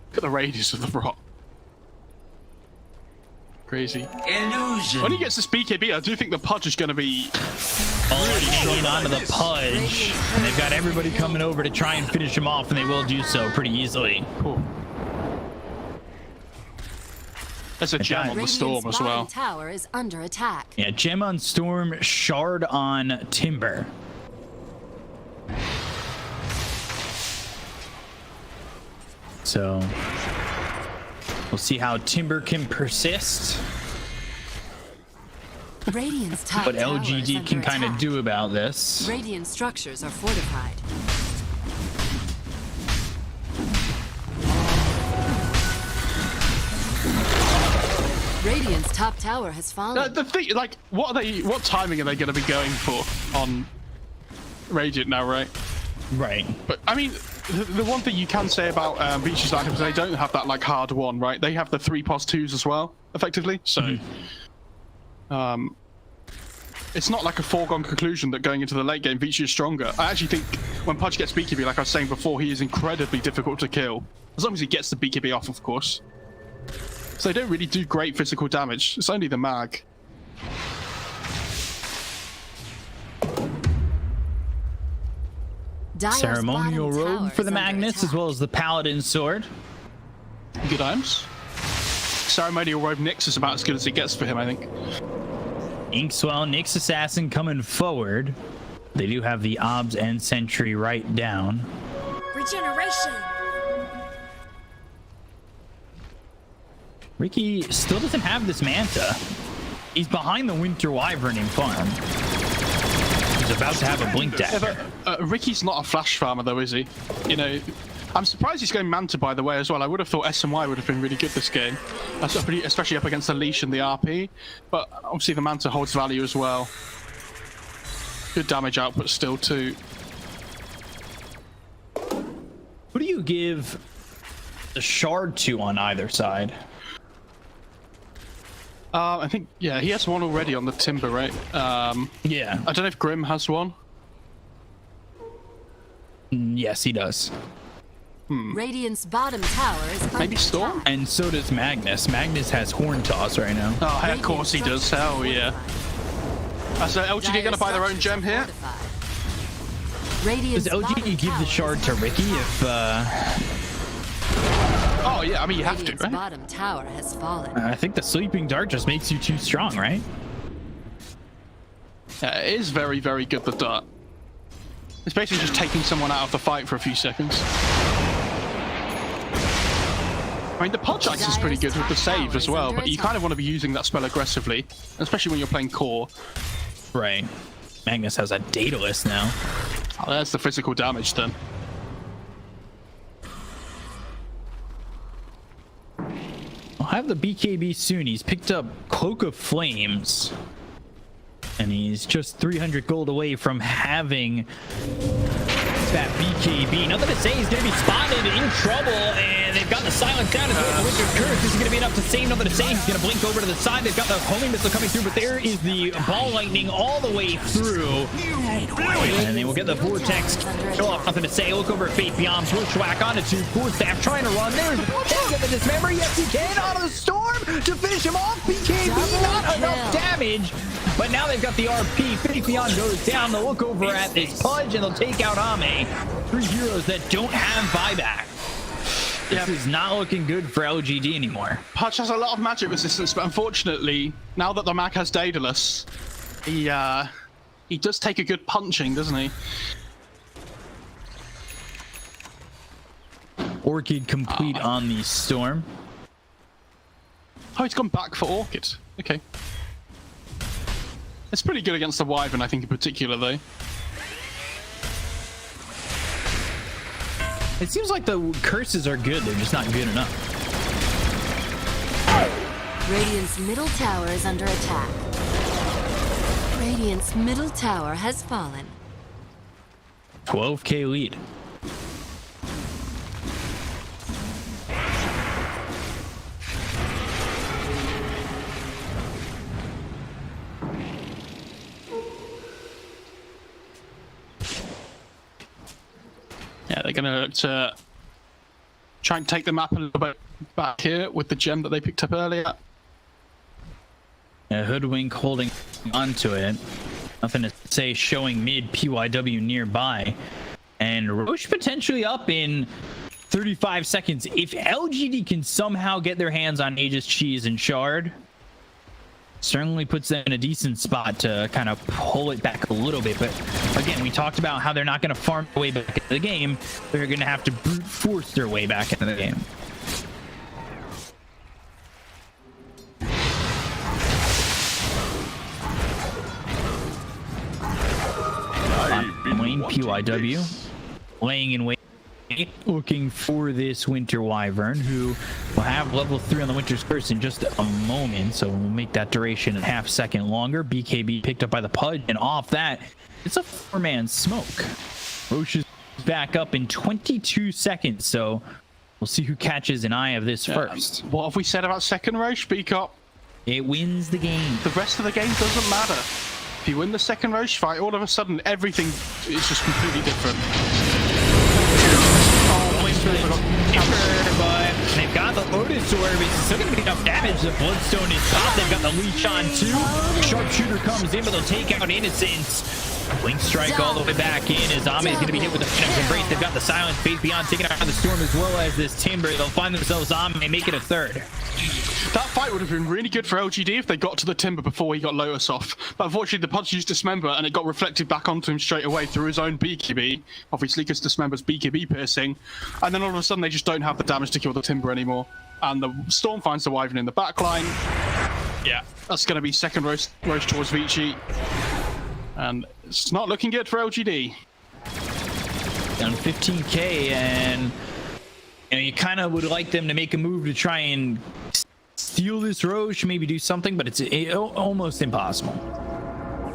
Look at the radius of the rock. Crazy. Illusion. When he gets this BKB, I do think the Pudge is going to be Really hanging onto the Pudge. And they've got everybody coming over to try and finish him off, and they will do so pretty easily. cool. There's a gem on the Storm as well. Tower is under attack. Yeah, gem on Storm, shard on Timber. So we'll see how Timber can persist. Radiant's top What tower is LGD under can kind of attack. do about this. Radiant structures are fortified. Radiant's top tower has fallen. The thing, like, what timing are they going to be going for on Radiant now, right? Right. But I mean, the one thing you can say about Vici's items, they don't have that like hard one, right? They have the 3+2s as well, effectively. So, it's not like a foregone conclusion that going into the late game, Vici is stronger. I actually think when Pudge gets BKB, like I was saying before, he is incredibly difficult to kill. As long as he gets the BKB off, of course. So they don't really do great physical damage. It's only the mag. Dyer's Ceremonial bottom tower robe for the is under Magnus, as attack. well as the Paladin sword. Good items. Ceremonial robe Nyx is about as good as it gets for him, I think. Inkswell, Nyx Assassin coming forward. They do have the Obs and Sentry right down. Regeneration. Ricky still doesn't have this Manta. He's behind the Winter Wyvern in farm. He's about to have a Blink Dagger. Yeah, but Ricky's not a flash farmer though, is he? You know, I'm surprised he's going Manta, by the way, as well. I would have thought SMY would have been really good this game, especially up against the Leash and the RP. But obviously the Manta holds value as well. Good damage output still too. Who do you give the Shard to on either side? I think, yeah, he has one already on the Timber, right? Yeah. I don't know if Grim has one. Yes, he does. Radiant's bottom tower is under Maybe Storm? attack. And so does Magnus. Magnus has Horn Toss right now. Oh, of course he does. Hell yeah. So LGD going to buy their own gem here? Does LGD give the Shard to Ricky if... Oh yeah, I mean, you have to, Radiant's right? bottom tower has fallen. I think the sleeping dart just makes you too strong, right? Yeah, it is very, very good, the dart. It's basically just taking someone out of the fight for a few seconds. I mean, the Podge Axe is pretty good with the save as well, but you kind of want to be using that spell aggressively, especially when you're playing core. Right. Magnus has a Daedalus now. Oh, there's the physical damage then. I'll have the BKB soon. He's picked up Cloak of Flames. And he's just 300 gold away from having that BKB. Nothing to say, he's going to be spotted in trouble, and they've got the silence down as well. Winter's Curse. This is going to be enough to save. Nothing to say. He's going to blink over to the side. They've got the homing missile coming through, but there is the ball lightning all the way through. And they will get the vortex kill off. Nothing to say. Look over at Fate Beyond. Bushwhack onto two. Staff trying to run. There's the vortex. Get the dismember. Yes, he can. Out of the storm to finish him off. BKB, not enough damage. But now they've got the RP. Fate Beyond goes down. They'll look over at this Pudge and they'll take out Ame. 3 heroes that don't have buyback. This is not looking good for LGD anymore. Pudge has a lot of magic resistance, but unfortunately, now that the Mag has Daedalus, he does take a good punching, doesn't he? Orchid complete on the storm. Oh, he's gone back for Orchid. Okay. It's pretty good against the Wyvern, I think, in particular, though. It seems like the curses are good, they're just not good enough. Radiant's middle tower is under attack. Radiant's middle tower has fallen. 12k lead. Yeah, they're going to look to try and take the map a little bit back here with the gem that they picked up earlier. Hoodwink holding onto it. Nothing to say, showing mid PYW nearby. And Roche potentially up in 35 seconds. If LGD can somehow get their hands on Aegis Cheese and Shard, certainly puts them in a decent spot to kind of pull it back a little bit. But again, we talked about how they're not going to farm their way back into the game. They're going to have to brute force their way back into the game. Lane PYW laying in wait, looking for this Winter Wyvern, who will have level 3 on the Winter's Curse in just a moment, so we'll make that duration a half second longer. BKB picked up by the Pudge, and off that, it's a 4-man smoke. Roche is back up in 22 seconds, so we'll see who catches an eye of this first. What have we said about second Roche? Speak up. It wins the game. The rest of the game doesn't matter. If you win the second Roche fight, all of a sudden everything is just completely different. But they've got the Lotus Orb. It's still going to be enough damage. The Bloodstone is top. They've got the Leech on too. Sharpshooter comes in, but they'll take out Innocence. Blink Strike all the way back in as Ame is going to be hit with the Phoenix Embrace. They've got the Silence Fate Beyond taking out the Storm as well as this Timber. They'll find themselves Ame, make it a third. That fight would have been really good for LGD if they got to the Timber before he got Lotus off. But unfortunately, the Pudge used Dismember and it got reflected back onto him straight away through his own BKB. Obviously, because Dismember's BKB piercing. And then all of a sudden, they just don't have the damage to kill the Timber anymore. And the Storm finds the Wyvern in the backline. Yeah, that's going to be second Roche towards Vici. And it's not looking good for LGD. Down 15k, and you know, you kind of would like them to make a move to try and steal this Roche, maybe do something, but it's almost impossible.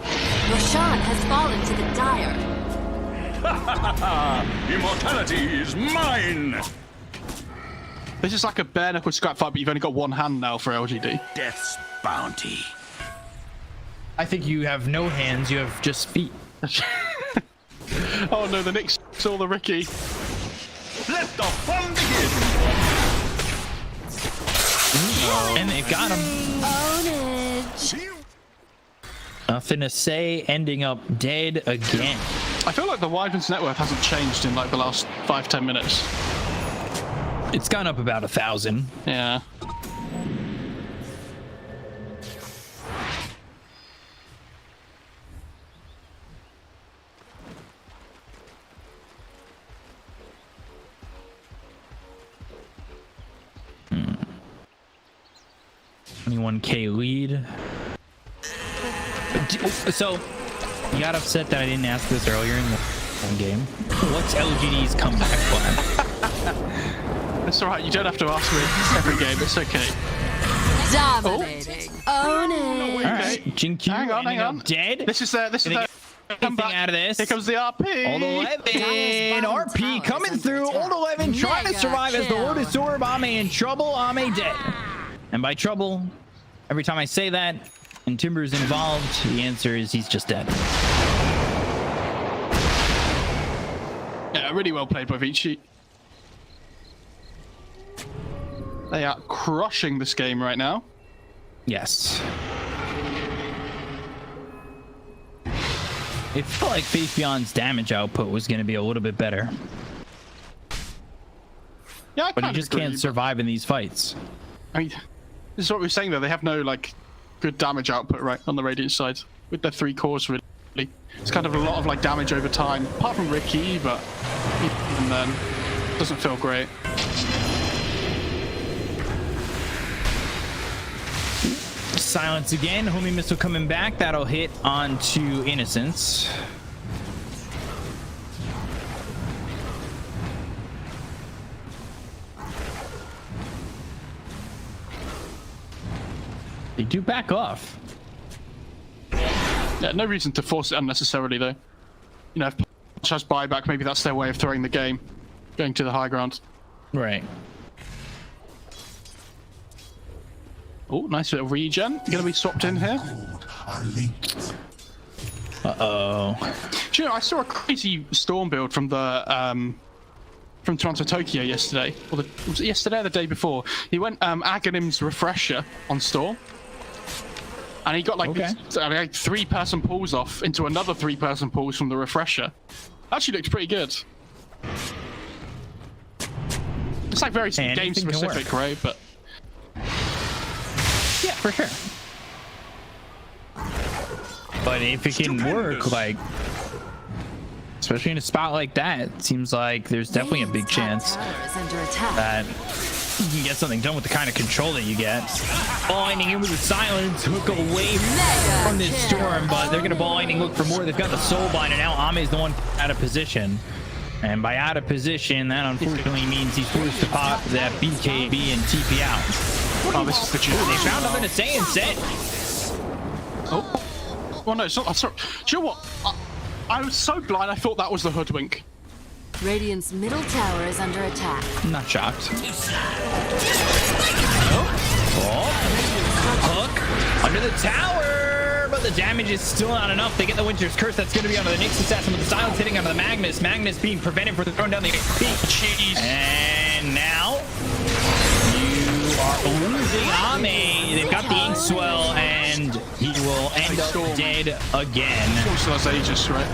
Roshan has fallen to the Dire. Immortality is mine! This is like a bare knuckle scrap fight, but you've only got one hand now for LGD. Death's bounty. I think you have no hands, you have just feet. Oh no, the Knicks saw the Ricky. Let the fun begin! And they've got him. Ownage. Nothing to say, ending up dead again. I feel like the Wyvern's net worth hasn't changed in like the last 5-10 minutes. It's gone up about 1,000. Yeah. Hmm. 21K lead. So, you got upset that I didn't ask this earlier in the game. What's LGD's comeback plan? It's alright, you don't have to ask me every game, it's okay. Dominating. Own it. Alright, Jinq Hang on. dead. This is their comeback. Out of this. Here comes the RP. Old 11, RP coming through. Old 11 trying to survive as the Lotus Orb. Ame in trouble. Ame dead. And by trouble, every time I say that and Timber's involved, the answer is he's just dead. Yeah, really well played by Vici. They are crushing this game right now. Yes. It felt like Faith Beyond's damage output was going to be a little bit better. Yeah, but he just can't survive in these fights. I mean, this is what we were saying though. They have no like good damage output right on the Radiant side with their 3 cores. Really, it's kind of a lot of like damage over time. Apart from Ricky, but even then, doesn't feel great. Silence again. Homing missile coming back. That'll hit onto Innocence. They do back off. Yeah, no reason to force it unnecessarily though. You know, if Punch has buyback, maybe that's their way of throwing the game, going to the high ground. Right. Oh, nice bit of regen. Gonna be swapped in here. Uh-oh. Do you know, I saw a crazy Storm build from the from Toronto Tokyo yesterday. Or was it yesterday or the day before? He went Aghanim's Refresher on Storm. And he got like, okay. like 3-person pulls off into another 3-person pulls from the Refresher. Actually looked pretty good. It's like very game specific, right? But yeah, for sure. But if it can work, like, especially in a spot like that, it seems like there's definitely a big chance that you can get something done with the kind of control that you get. Ball lightning in with the silence, hook away from this storm, but they're gonna ball lightning look for more. They've got the soul bind, and now Ame is the one out of position. And by out of position, that unfortunately means he's forced to pop that BKB and TP out. Oh, this is the juice. They found him in a Saiyan set. Oh. Well, no, it's not. Sorry. Do you know what? I was so blind, I thought that was the hoodwink. Radiant's middle tower is under attack. I'm not shocked. Oh. Hook under the tower, but the damage is still not enough. They get the Winter's Curse. That's going to be onto the Nyx Assassin with the silence hitting onto the Magnus. Magnus being prevented from throwing down the HP. And now you are losing Ame. They've got the Ink Swell, and he will end up dead again. Also has Aegis, right?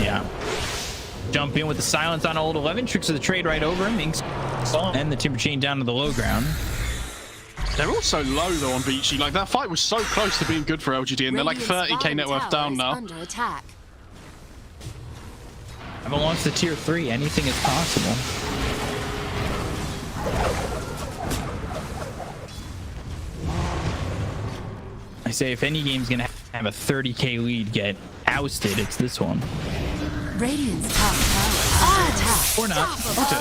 Yeah. Jump in with the silence on old 11. Tricks of the trade right over him. Ink Swell and the Timber Chain down to the low ground. They're all so low though on Vici. Like that fight was so close to being good for LGD, and they're like 30k net worth down now. Under attack. Haven't launched the tier 3. Anything is possible. I say if any game's gonna have a 30k lead get ousted, it's this one. Radiant's top tower on attack. Or not.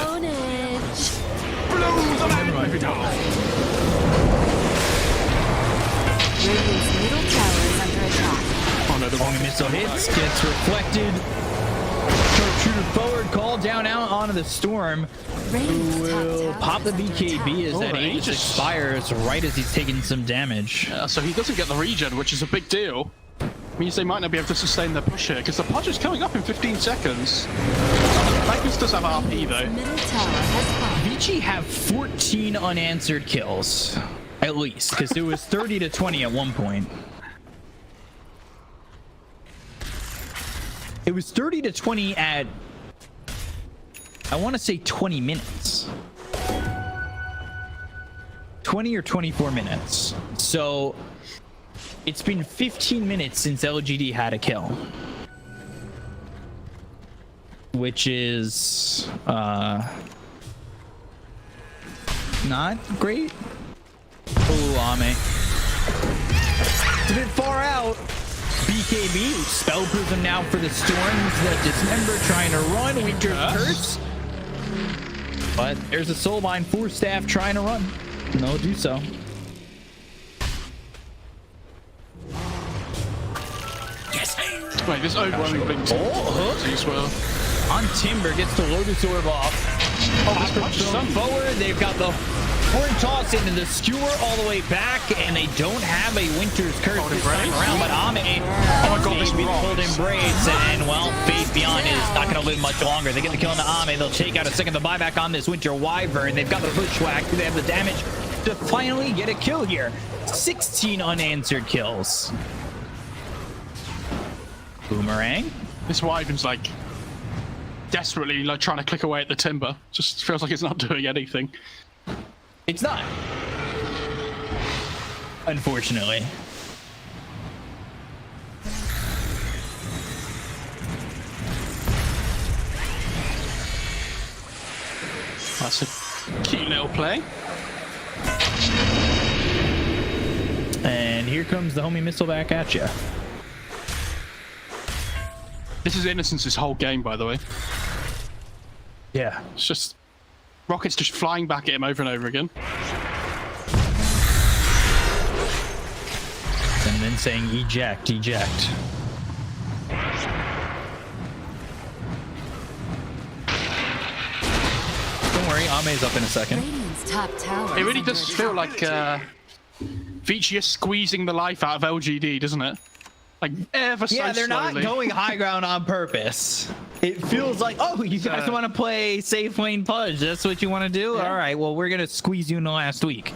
Ownage. Radiant's middle tower is under attack. Oh no, the Long missile hits, gets reflected. Sharpshooter forward, call down out onto the storm. Who will pop the BKB as that Aegis expires right as he's taking some damage. Yeah, so he doesn't get the regen, which is a big deal. Means they might not be able to sustain their push here, because the Podge is coming up in 15 seconds. Magnus does have RP though. Middle tower has fallen. Vici have 14 unanswered kills, at least, because it was 30 to 20 at one point. It was 30 to 20 at, I want to say 20 minutes. 20 or 24 minutes. So it's been 15 minutes since LGD had a kill. Which is not great. Oh, Ame. It's a bit far out. BKB, spellproofing now for the Storms. The Dismember trying to run. Winter's Curse. But there's a Soulbind for Staff trying to run. No, do so. Yes. Wait, this overwhelming blink as well. On Timber, gets the Lotus Orb off. Oh, this punch Thrown forward. They've got the forward toss into the skewer all the way back, and they don't have a Winter's Curse this time around. But Ame, oh my God, this pulled Embrace, and well, Faith Beyond is not going to live much longer. They get the kill into Ame. They'll take out a second the buyback on this Winter Wyvern. They've got the Bushwhack. They have the damage to finally get a kill here. 16 unanswered kills. Boomerang. This Wyvern's like desperately like trying to click away at the timber. Just feels like it's not doing anything. It's not. Unfortunately. That's a cute little play. And here comes the homie missile back at you. This is Innocence's whole game, by the way. Yeah. It's just rockets just flying back at him over and over again. And then saying eject, eject. Don't worry, Ame's up in a second. Radiant's top tower. It really is does under feel attack. like Vici is squeezing the life out of LGD, doesn't it? Like ever so Yeah, they're slowly. not going high ground on purpose. It feels like, oh, you guys want to play safe lane Pudge. That's what you want to do? Yeah. All right, well, we're going to squeeze you in the last week.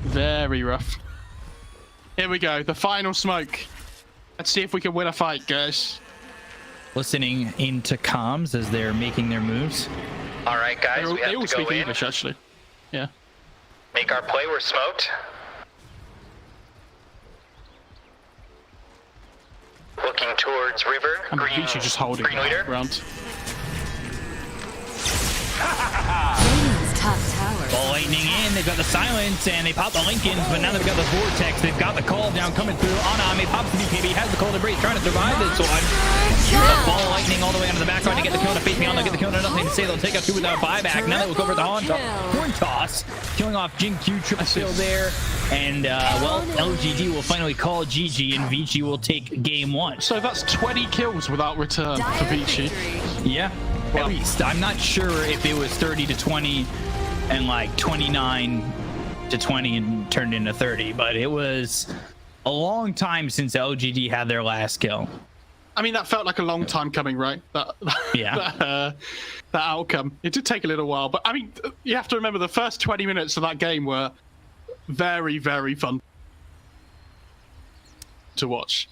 Very rough. Here we go, the final smoke. Let's see if we can win a fight, guys. Listening into comms as they're making their moves. All right, guys, we They have all to go speak in, English, actually. Yeah. make our play. We're smoked. Looking towards river. And Green, Vici just holding green leader. around. Radiant's top tower. Ball lightning in, they've got the silence, and they pop the Lincolns, but now they've got the vortex, they've got the call down coming through on Ame, pops the BKB, has the cold embrace, trying to survive this one. The ball lightning all the way onto the background to get the kill to face beyond, they'll get the kill to nothing to say, they'll take out two without buyback. Now they look over at the horn toss, killing off Jin Q, triple kill there, and well, LGD will finally call GG, and Vici will take game one. So that's 20 kills without return for Vici. Yeah, at least. I'm not sure if it was 30 to 20 and like 29 to 20 and turned into 30, but it was a long time since LGD had their last kill. I mean, that felt like a long time coming, right? Yeah. That outcome. It did take a little while, but I mean, you have to remember the first 20 minutes of that game were very, very fun to watch.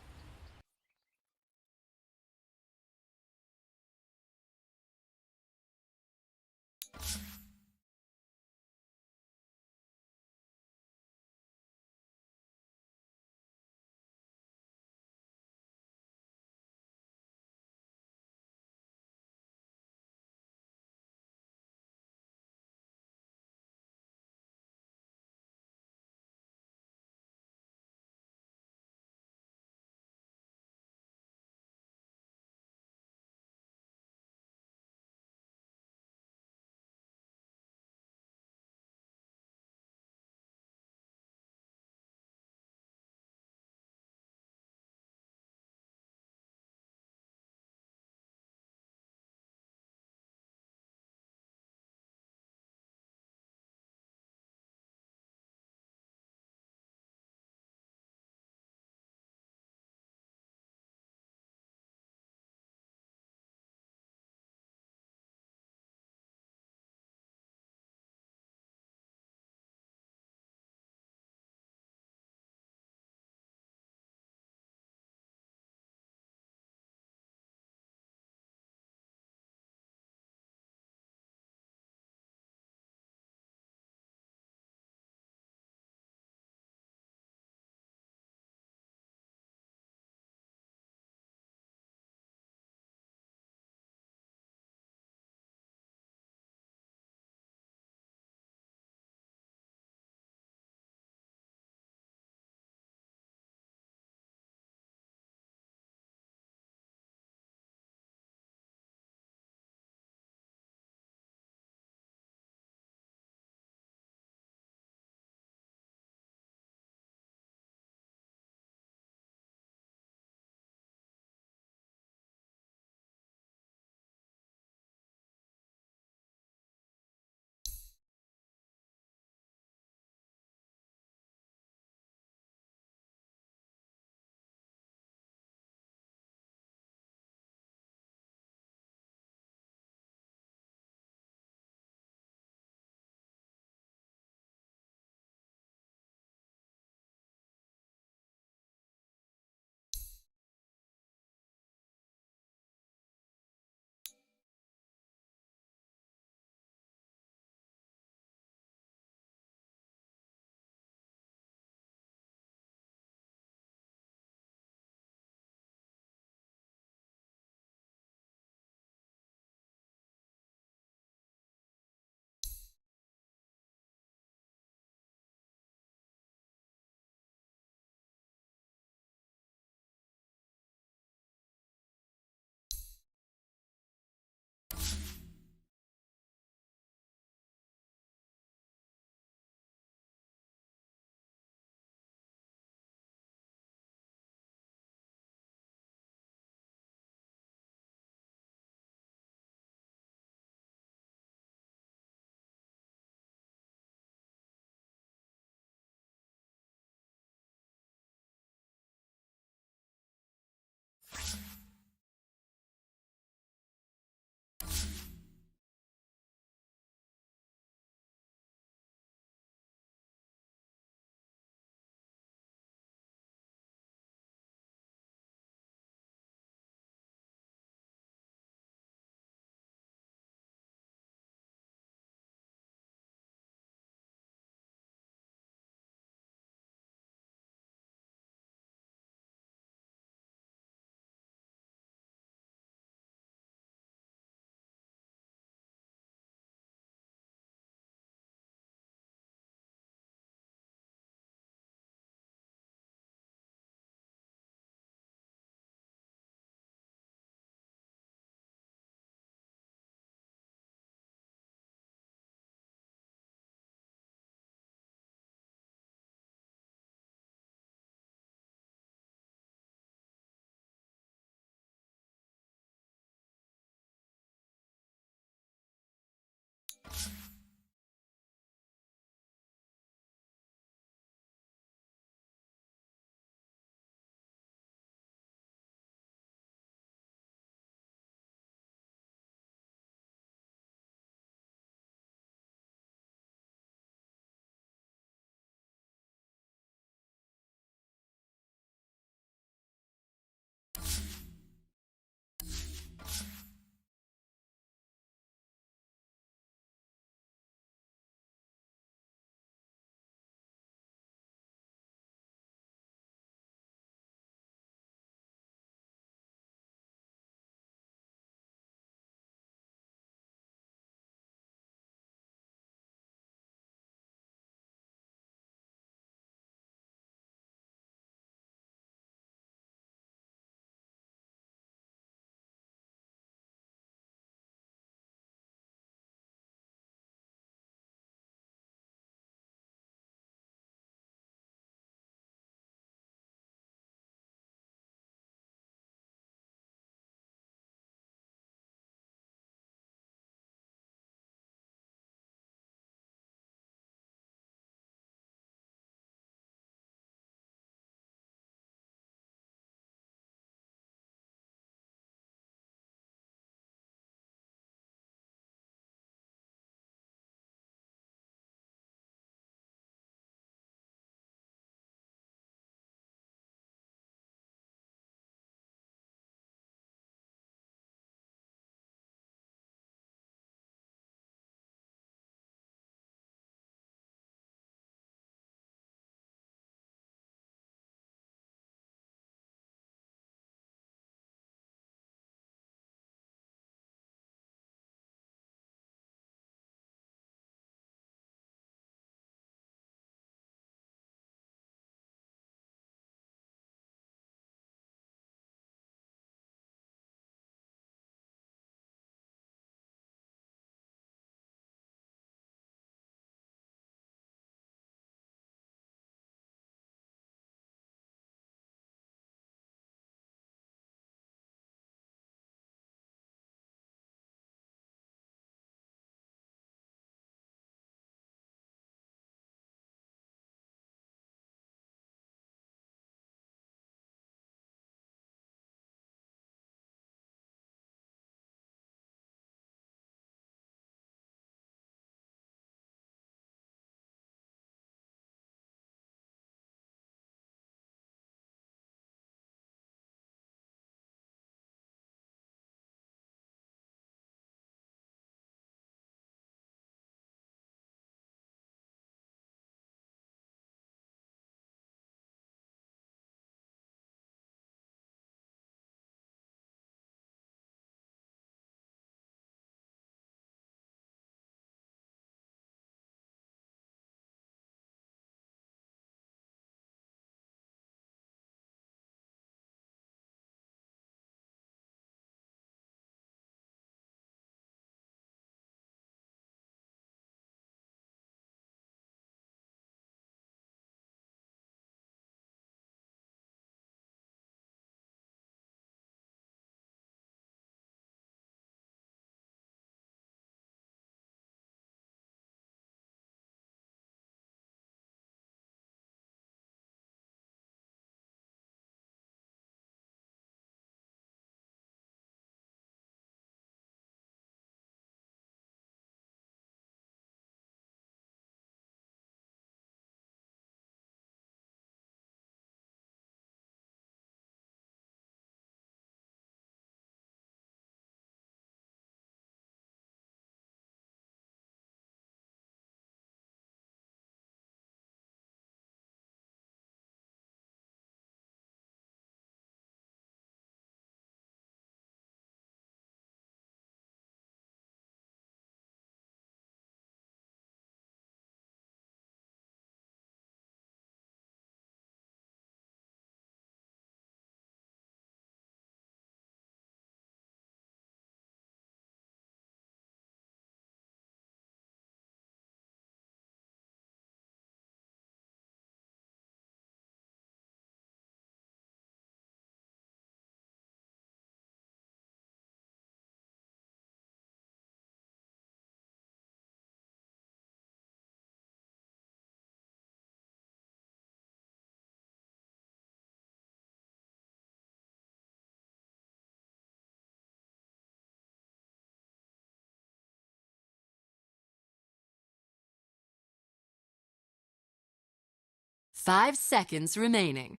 5 seconds remaining.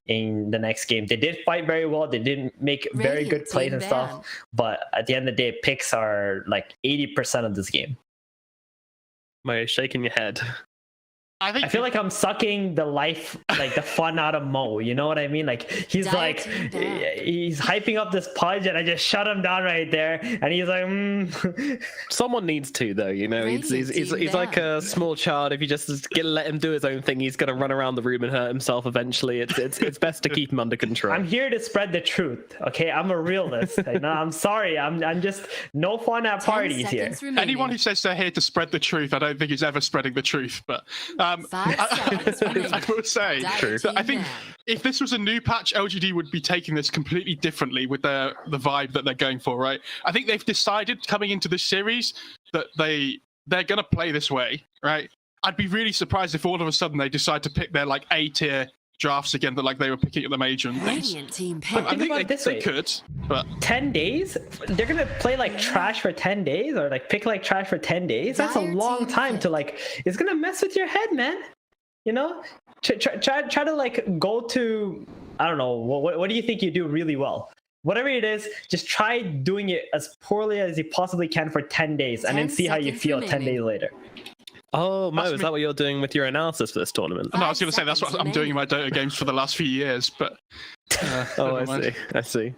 In the next game, they did fight very well. They didn't make very Radiant good plays team and stuff. ban. But at the end of the day, picks are like 80% of this game. You're shaking your head. I feel like I'm sucking the life, like the fun out of Mo. You know what I mean? Like he's Dire like, team ban. he's hyping up this Pudge, and I just shut him down right there. And he's like, Someone needs to, though. You know, he's Radiant team like ban. a small child. If you just let him do his own thing, he's gonna run around the room and hurt himself eventually. It's best to keep him under control. I'm here to spread the truth. Okay, I'm a realist. Like, no, I'm sorry. I'm just no fun at 10 parties here. seconds remaining. Anyone who says they're here to spread the truth, I don't think is ever spreading the truth. But 5 seconds remaining. I will say, Dire that I team think ban. if this was a new patch, LGD would be taking this completely differently with the vibe that they're going for, right? I think they've decided coming into this series that they're going to play this way, right? I'd be really surprised if all of a sudden they decide to pick their like A-tier drafts again, that like they were picking at the major and things. Radiant team But I pick. think think about it this they way. could, but 10 days? They're gonna play like trash for 10 days, or like pick like trash for 10 days? That's a Dire long team time pick. to like. It's gonna mess with your head, man. You know, try to like go to, I don't know, what do you think you do really well? Whatever it is, just try doing it as poorly as you possibly can for 10 days, and then 10 see how you seconds feel 10 remaining. days later. Oh, Mo, That's is me. that what you're doing with your analysis for this tournament? no, I was going to say that's what seconds I'm doing in my Dota games for the last few years, but Oh, never I mind. see.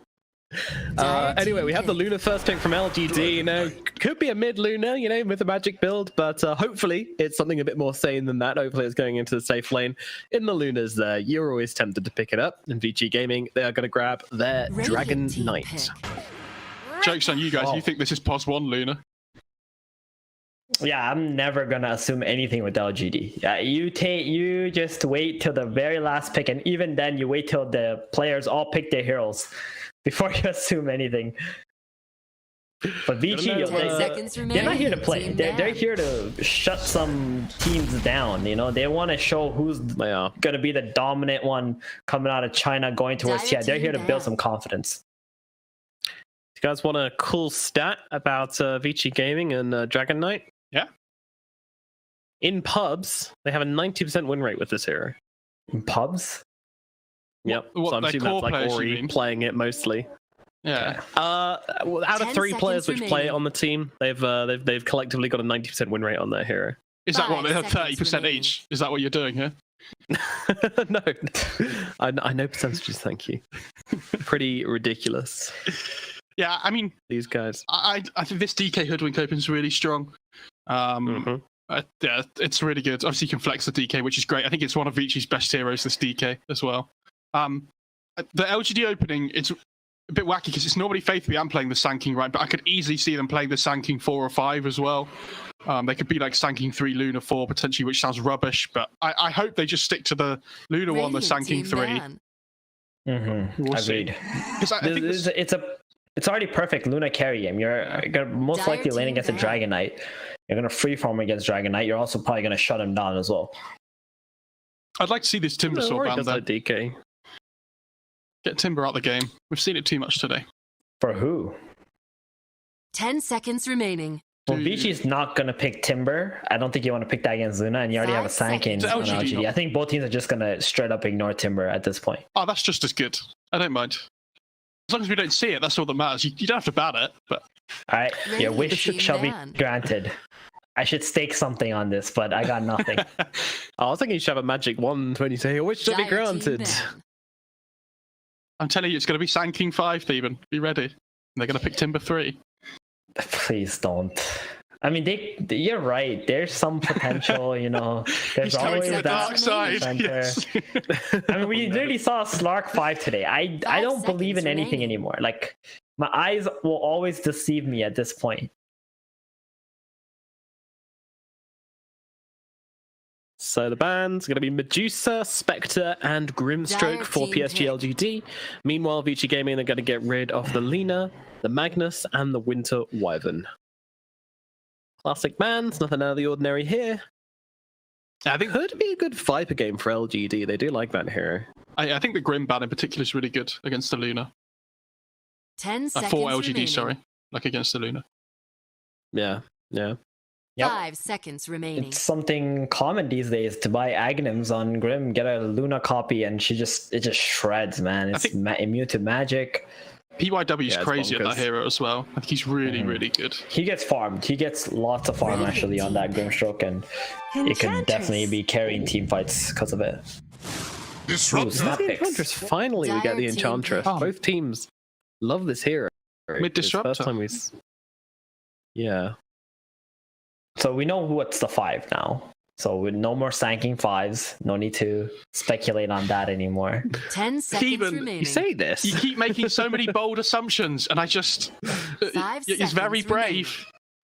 Dire Anyway, team we have the pick. Luna first pick from LGD. You know, could be a mid Luna, you know, with a magic build, but hopefully it's something a bit more sane than that. Hopefully it's going into the safe lane. In the Lunas, there, you're always tempted to pick it up. In Vici Gaming, they are going to grab their Radiant Dragon team Knight. pick. joke's on you guys. Oh. You think this is POS 1, Luna? Yeah, I'm never gonna assume anything with LGD. Yeah, you just wait till the very last pick, and even then, you wait till the players all pick their heroes before you assume anything. But Vici, know, 10 seconds they're remaining. not here to play. Team They're ban. here to shut some teams down. You know, they want to show who's They are. gonna be the dominant one coming out of China, going towards Dire TI. They're here to team build ban. some confidence. You guys want a cool stat about Vici Gaming and Dragon Knight? Yeah. In pubs, they have a 90% win rate with this hero. In pubs, Yep. What, so I'm their assuming core that's like players, you Ori mean? playing it mostly. Yeah. Well, out of 10 3 players seconds which play it remaining. on the team, they've collectively got a 90% win rate on their hero. Is that what 5 they have seconds 30% remaining. each? Is that what you're doing here? No, I know percentages. Thank you. Pretty ridiculous. Yeah, I mean, These guys. I think this DK Hoodwink Open is really strong. Mhm. Yeah, it's really good. Obviously, you can flex the DK, which is great. I think it's one of Vici's best heroes, this DK, as well. The LGD opening, it's a bit wacky because it's normally faithfully I'm playing the Sanking, right? But I could easily see them playing the Sanking 4 or 5 as well. They could be like Sanking 3, Luna 4, potentially, which sounds rubbish. But I hope they just stick to the Luna 1, the Radiant Sanking team 3. ban. We'll see. agreed. 'Cause I think this, It's already perfect Luna carry game. You're gonna most Dire likely lane team against a ban. Dragon Knight. You're gonna freeform against Dragon Knight. You're also probably gonna shut him down as well. I'd like to see this Timber Sword Ori ban does though. like DK. Get Timber out the game. We've seen it too much today. For who? 10 seconds remaining. Well, Do- Vici's not gonna pick Timber. I don't think you want to pick that against Luna, and you already have a 5 Sankin seconds. on LGD, LGD. no. I think both teams are just gonna straight up ignore Timber at this point. Oh, that's just as good. I don't mind. As long as we don't see it, that's all that matters. You don't have to ban it, but All right, your Radiant wish team shall be ban. granted. I should stake something on this, but I got nothing. I was thinking you should have a magic wand when you say, which should be Dire team granted. ban. I'm telling you, it's going to be Sanking 5, Theben. Be ready. And they're going to pick Timber 3. Please don't. I mean, you're right. There's some potential, you know. There's He's going always to the that dark side. center. Yes. I mean, we literally saw Slark 5 today. I 5 don't believe in seconds anything remaining. anymore. Like, my eyes will always deceive me at this point. So the band's going to be Medusa, Spectre, and Grimstroke Dire for team PSG.LGD. Meanwhile, Vici Gaming are going to get rid of the Lena, the Magnus, and the Winter Wyvern. Classic bands, nothing out of the ordinary here. I think Could be a good Viper game for LGD. They do like that hero. I think the Grim ban in particular is really good against the Luna. 10 seconds For LGD, remaining. sorry. Like against the Luna. Yeah, yeah. Yep. 5 seconds remaining. It's something common these days to buy Aghanims on Grim, get a Luna copy, and it just shreds, man. It's immune to magic. PYW's crazy at that hero as well. I think he's really, really good. He gets farmed. He gets lots of farm actually on that Grimstroke, and it can definitely be carrying team fights because of it. Enchantress, finally we get the Enchantress. Both teams love this hero. Mid Disruptor. First time yeah. So we know what's the 5 now. So with no more sanking 5s, no need to speculate on that anymore. 10 seconds Steven, remaining. You say this. You keep making so many bold assumptions, and I just... 5 He's very seconds brave. remaining.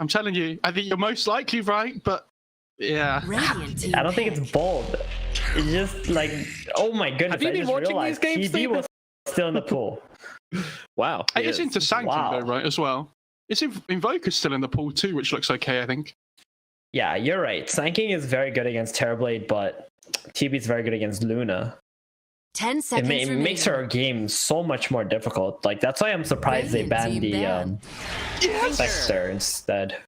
I'm telling you. I think you're most likely right, but yeah. Radiant team I don't think pick. it's bold. It's just like, oh my goodness, Have you I been just watching realized these games, TD Steven? was still in the pool. Wow. It's into Sanking, Wow. though, right, as well. It's Invoker's still in the pool, too, which looks okay, I think. Yeah, you're right. Sanking is very good against Terrorblade, but TB is very good against Luna. 10 It, seconds it remaining. makes her game so much more difficult. Like that's why I'm surprised they Radiant banned team the Spectre instead.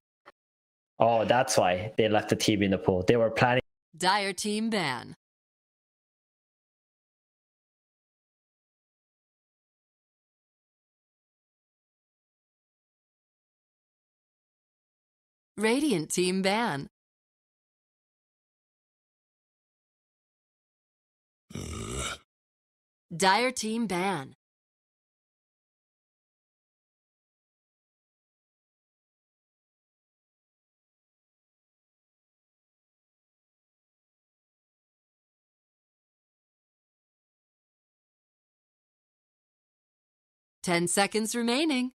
Oh, that's why they left the TB in the pool. They were planning. Dire team ban. Radiant team ban. Dire team ban. Ten seconds remaining.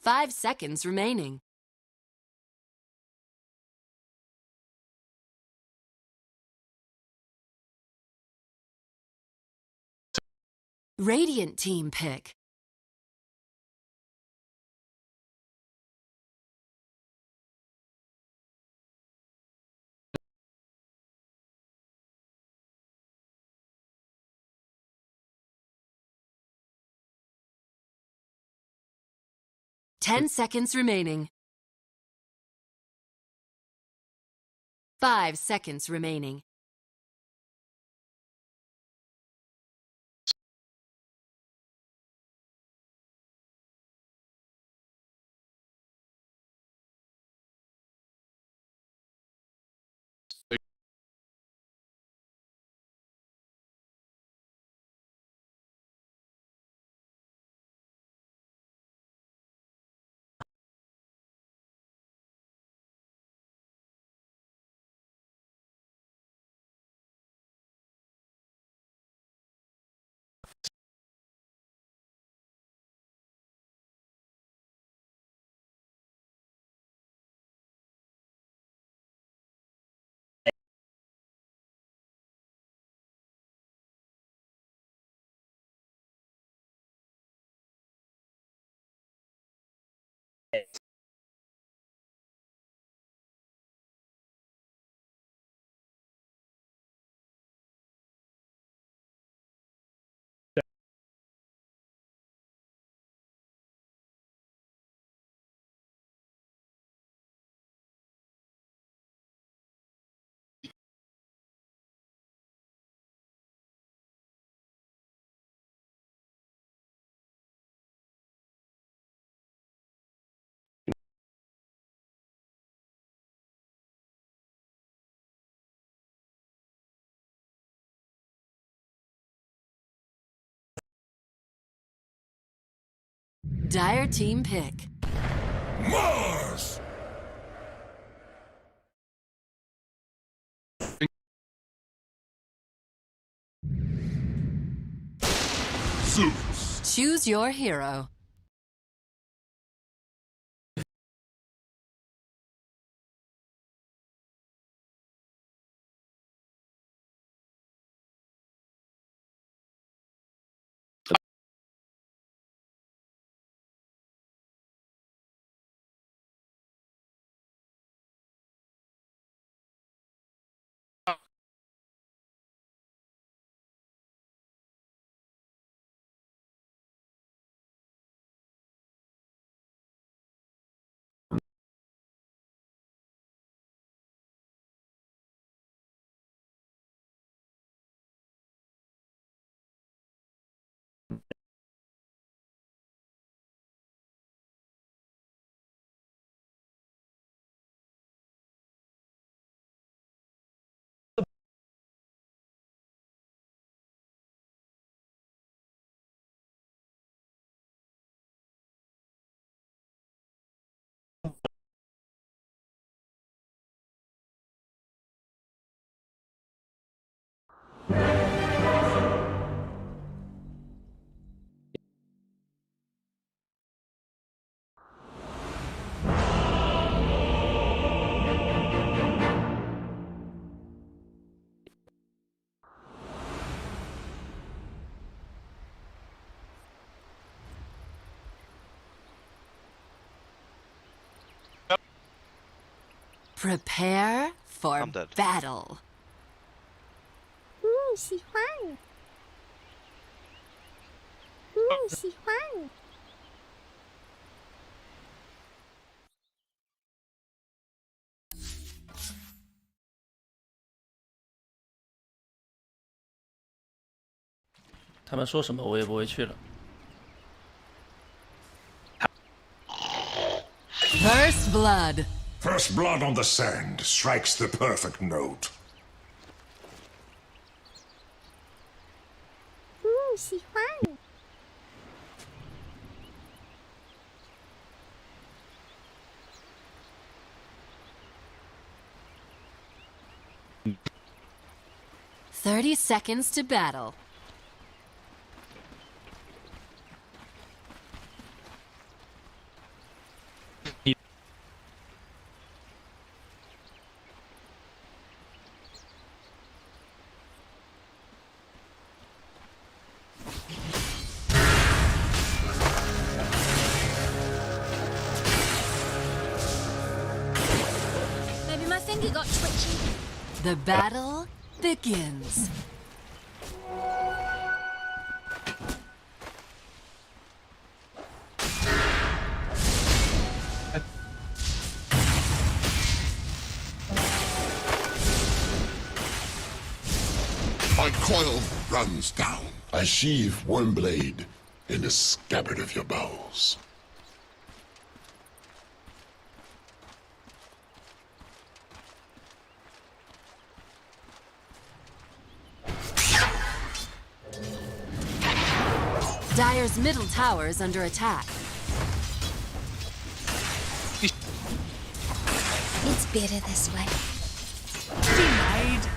5 seconds remaining. Radiant team pick. Ten seconds remaining. 5 seconds remaining. Dire team pick. Mars! Zeus! Choose your hero. Prepare for I'm dead. battle. 喜欢。喜欢。他们说什么我也不会去了。 First blood. First blood on the sand strikes the perfect note. 喜欢。 30 seconds to battle. Maybe my finger got twitchy. The battle begins. My coil runs down. I sheathe one blade in the scabbard of your bows. Dire's middle tower is under attack. It's better this way. Denied.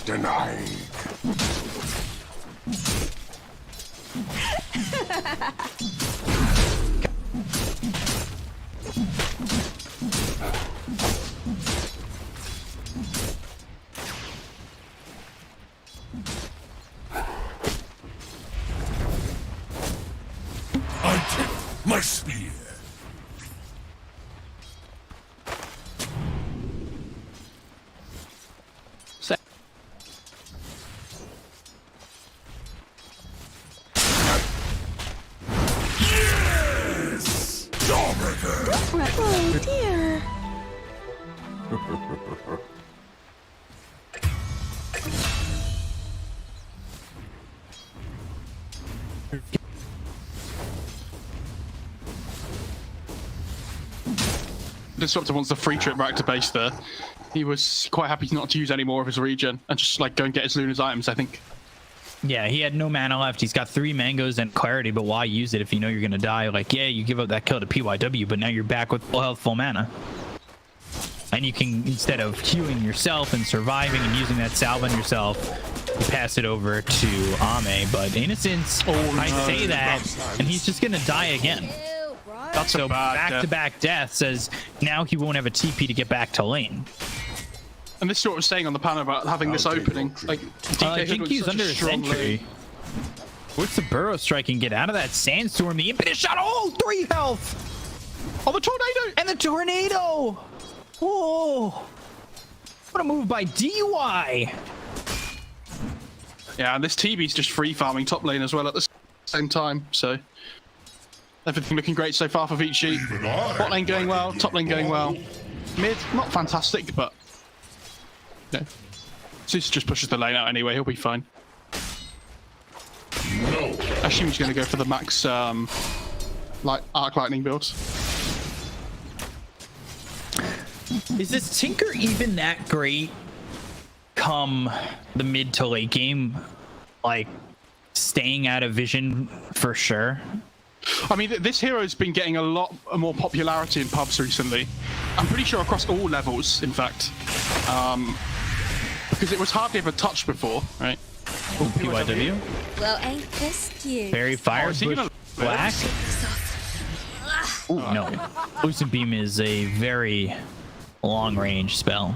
Denied. I tip my spear. Yes! Jawbreaker! Oh dear. Disruptor wants the free trip back to base there. He was quite happy not to use any more of his regen and just like go and get his Luna's items, I think. Yeah, he had no mana left. He's got 3 mangoes and clarity, but why use it if you know you're gonna die? Like, yeah, you give up that kill to PYW, but now you're back with full health, full mana. And you can, instead of healing yourself and surviving and using that salve on yourself, you pass it over to Ame. But Innocence, I say that, and he's just gonna die again. That's So a bad back-to-back deaths as now he won't have a TP to get back to lane. And this is what I was saying on the panel about having this opening. Like, Jinky's under a sentry. What's the burrow strike and get out of that sandstorm? The impetus shot. Oh, 3 health. Oh, the tornado! And the tornado. Oh, what a move by DY. Yeah, and this TB's just free farming top lane as well at the same time. So everything looking great so far for Vici. Bot lane going well, top lane going well. Mid, not fantastic, but no. Zeus just pushes the lane out anyway. He'll be fine. I assume he's going to go for the max like arc lightning builds. Is this Tinker even that great come the mid to late game? Like, staying out of vision for sure? I mean, this hero's been getting a lot more popularity in pubs recently. I'm pretty sure across all levels, in fact. Because it was hardly ever touched before, right? PYW? Well, ain't this cute? Fairy Fire, Bush Black. Ooh, no. Lucent Beam is a very long range spell.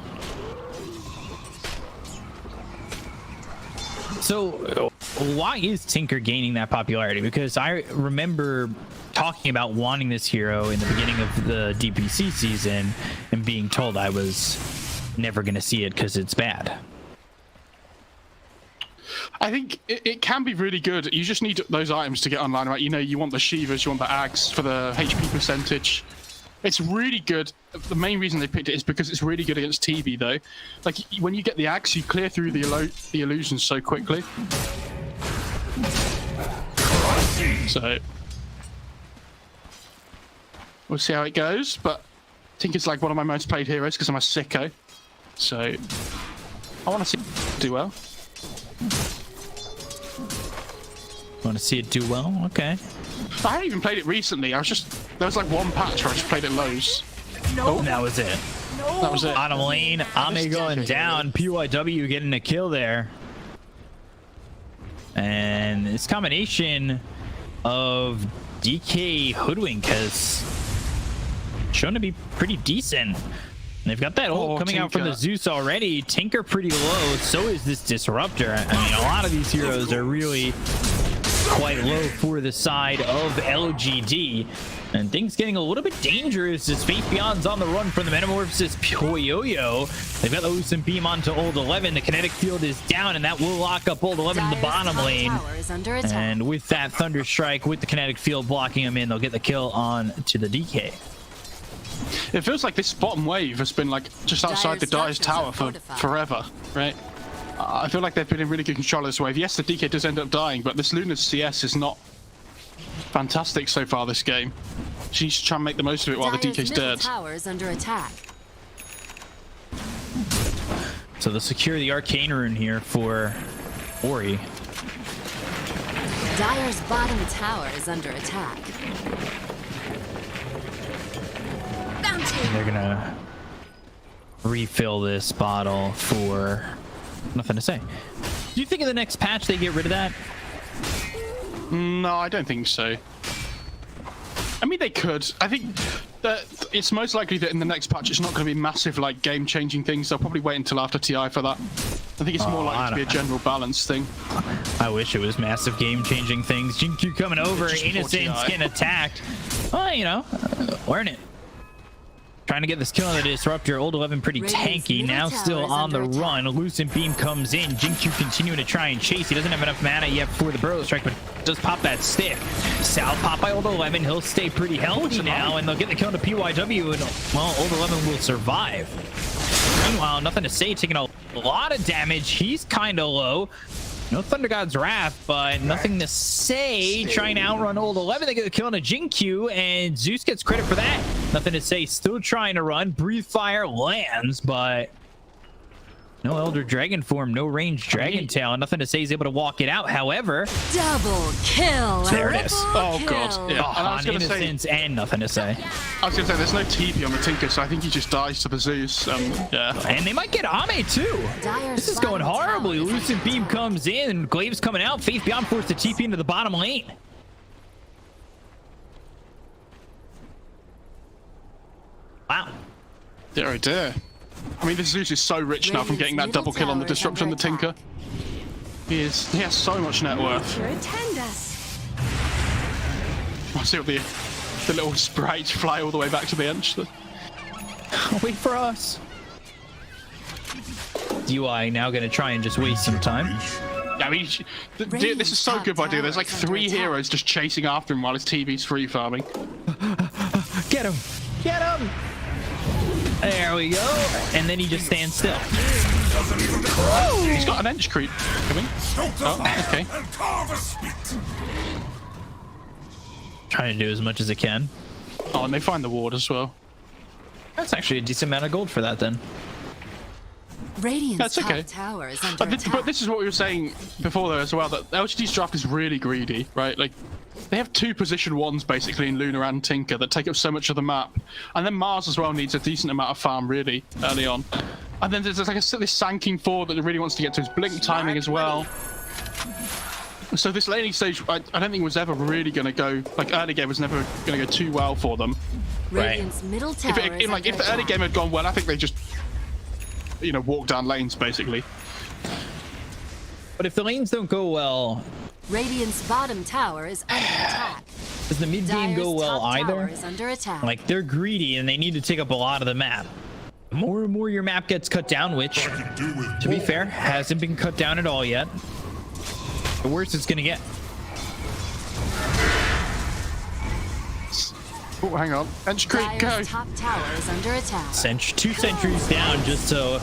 So why is Tinker gaining that popularity? Because I remember talking about wanting this hero in the beginning of the DPC season and being told I was never going to see it because it's bad. I think it can be really good. You just need those items to get online, right? You know, you want the Shivas, you want the Ags for the HP percentage. It's really good. The main reason they picked it is because it's really good against TV, though. Like, when you get the Axe, you clear through the illusions so quickly. So, we'll see how it goes, but I think it's like one of my most played heroes because I'm a sicko. So, I want to see it do well. Want to see it do well? Okay. I haven't even played it recently. There was like one patch where I just played it lows. Oh, that was it. That was it. Bottom lane, Ame going down. PYW getting a kill there. And this combination of DK Hoodwink has shown to be pretty decent. And they've got that ult coming out from the Zeus already. Tinker pretty low. So is this Disruptor. I mean, a lot of these heroes are really quite low for the side of LGD, and things getting a little bit dangerous as Faith Beyond's on the run from the Metamorphosis Poyoyo. They've got the Lucent Beam onto Old 11. The kinetic field is down, and that will lock up Old 11 in the bottom lane. And with that Thunder Strike, with the kinetic field blocking him in, they'll get the kill on to the DK. It feels like this bottom wave has been like just outside the Dyer's tower for forever, right? I feel like they've been in really good control of this wave. Yes, the DK does end up dying, but this Luna's CS is not fantastic so far this game. She needs to try and make the most of it while the DK's dead. Tower's under attack. So they'll secure the Arcane Rune here for Ori. Dyer's bottom tower is under attack. And they're gonna refill this bottle for nothing to say. Do you think in the next patch they get rid of that? No, I don't think so. I mean, they could. I think that it's most likely that in the next patch it's not going to be massive, like, game-changing things. They'll probably wait until after TI for that. I think it's more likely to be a general balance thing. I wish it was massive game-changing things. Jinku coming over, Innocence getting attacked. Well, you know, learn it. Trying to get this kill on the Disruptor. Old 11 pretty tanky. Now still on the run. Lucent Beam comes in. Jinku continuing to try and chase. He doesn't have enough mana yet for the Burrow Strike, but does pop that stick. South pop by Old 11. He'll stay pretty healthy now, and they'll get the kill to PYW, and, well, Old 11 will survive. Meanwhile, nothing to say. Taking a lot of damage. He's kind of low. No Thunder God's Wrath, but nothing to say. Trying to outrun Old 11. They get the kill on a Jinku, and Zeus gets credit for that. Nothing to say. Still trying to run. Breathe Fire lands, but no Elder Dragon form, no ranged Dragon Tail. Nothing to say. He's able to walk it out. However, double kill. There it is. Oh, God. Yeah. Oh, on Innocence and nothing to say. I was going to say, there's no TP on the Tinker, so I think he just dies to the Zeus. Yeah. And they might get Ame, too. This is going horribly. Lucent Beam comes in. Glaive's coming out. Faith Beyond forced to TP into the bottom lane. Wow. Dear, oh dear. I mean, this Zeus is so rich now from getting that double kill on the Disruptor and the Tinker. He has so much net worth. I see what the little sprites fly all the way back to the edge. Wait for us. UI now going to try and just waste some time. Yeah, I mean, this is so good by Deer. There's like 3 heroes just chasing after him while his TV's free farming. Get him! Get him! There we go. And then he just stands still. He's got an edge creep coming. Oh, okay. Trying to do as much as it can. Oh, and they find the ward as well. That's actually a decent amount of gold for that then. Radiant's That's okay. top tower is under attack. But this is what we were saying before though as well, that LGD's draft is really greedy, right? Like, they have 2 position 1s basically in Luna and Tinker that take up so much of the map. And then Mars as well needs a decent amount of farm really early on. And then there's like this sanking forward that really wants to get to his blink timing as well. So this laning stage, I don't think was ever really going to go, like early game was never going to go too well for them. Radiant's middle tower is If under the early attack. game had gone well, I think they just, you know, walk down lanes basically. But if the lanes don't go well, Radiant's bottom tower is under attack. does the mid game go Dire's well top tower either? is under attack. Like, they're greedy and they need to take up a lot of the map. The more and more your map gets cut down, which, to be fair, hasn't been cut down at all yet, the worse it's gonna get. Oh, hang on. Ench Creek, go! Dire's top tower is under attack. 2 sentries down just to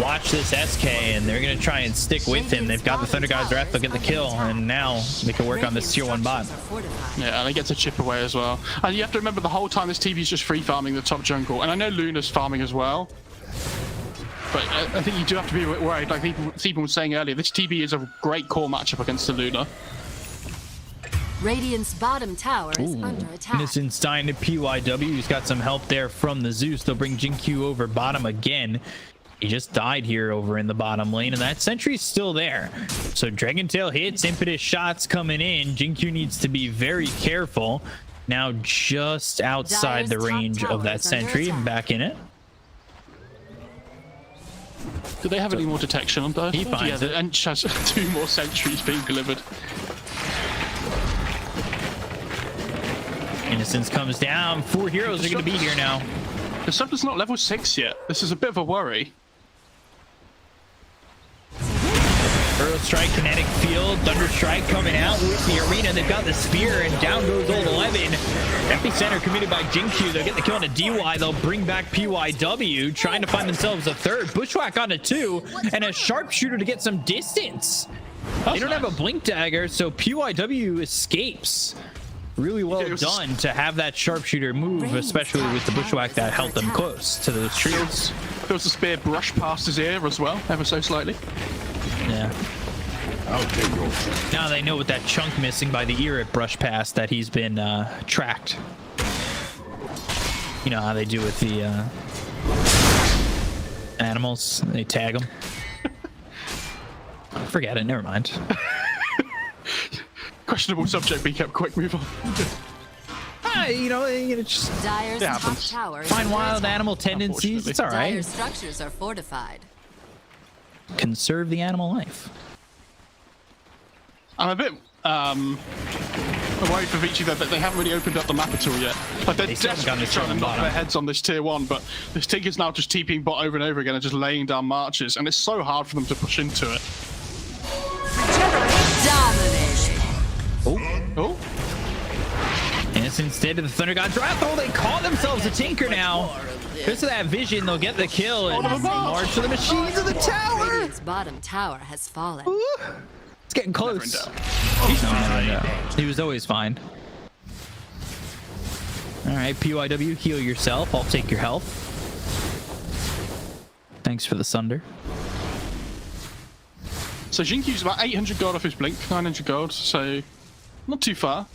watch this SK, and they're gonna try and stick with him. They've got the Thunder God's Wrath, they'll get the kill, and now they can work on this tier 1 bot. Yeah, and they get to chip away as well. And you have to remember the whole time this TV is just free farming the top jungle. And I know Luna's farming as well. But I think you do have to be worried. Like Stephen was saying earlier, this TB is a great core matchup against the Luna. Radiant's bottom tower is under attack. Innocent Stein to PYW. He's got some help there from the Zeus. They'll bring Jin-Q over bottom again. He just died here over in the bottom lane, and that sentry's still there. So Dragon Tail hits, impetus shots coming in. Jin-Q needs to be very careful. Now just outside the Dire's top range tower of that is under sentry and attack. back in it. Do they have any more detection on those? He finds yeah, it. And has 2 more sentries being delivered. Innocence comes down. 4 heroes are going to be here now. The Sub's not level 6 yet. This is a bit of a worry. Earl Strike, Kinetic Field, Thunder Strike coming out with the arena. They've got the spear, and down goes Old 11. Epicenter committed by Jin-Q. They'll get the kill on a DY. They'll bring back PYW, trying to find themselves a 3rd. Bushwhack on a 2, and a Sharpshooter to get some distance. They don't have a Blink Dagger, so PYW escapes. Really well done to have that Sharpshooter move, especially with the Bushwhack that held them close to those trees. There was a spear brush past his ear as well, ever so slightly. Yeah. Now they know with that chunk missing by the ear it brushed past that he's been tracked. You know how they do with the animals. They tag them. Forget it. Never mind. Questionable subject, be kept quick, move on. You know, just Dire's top happens. tower is find under wild attack. animal tendencies. It's all right. Dire's structures are fortified. Conserve the animal life. I'm a bit worried for Vici that they haven't really opened up the map at all yet. Like they're still haven't gotten desperately this trying to on knock bottom. their heads on this tier 1, but this Tinker's now just TPing bot over and over again and just laying down marches, and it's so hard for them to push into it. Dominating. Oh, And it's instead of the Thunder God's Wrath. Oh, they call themselves a Tinker now. Because of that vision, they'll get the kill and march to the machines of the tower. Radiant's bottom tower has fallen. Ooh, it's getting close. No. He was always fine. All right, PYW, heal yourself. I'll take your health. Thanks for the Sunder. so Jin-Q's about 800 gold off his blink, 900 gold, so not too far.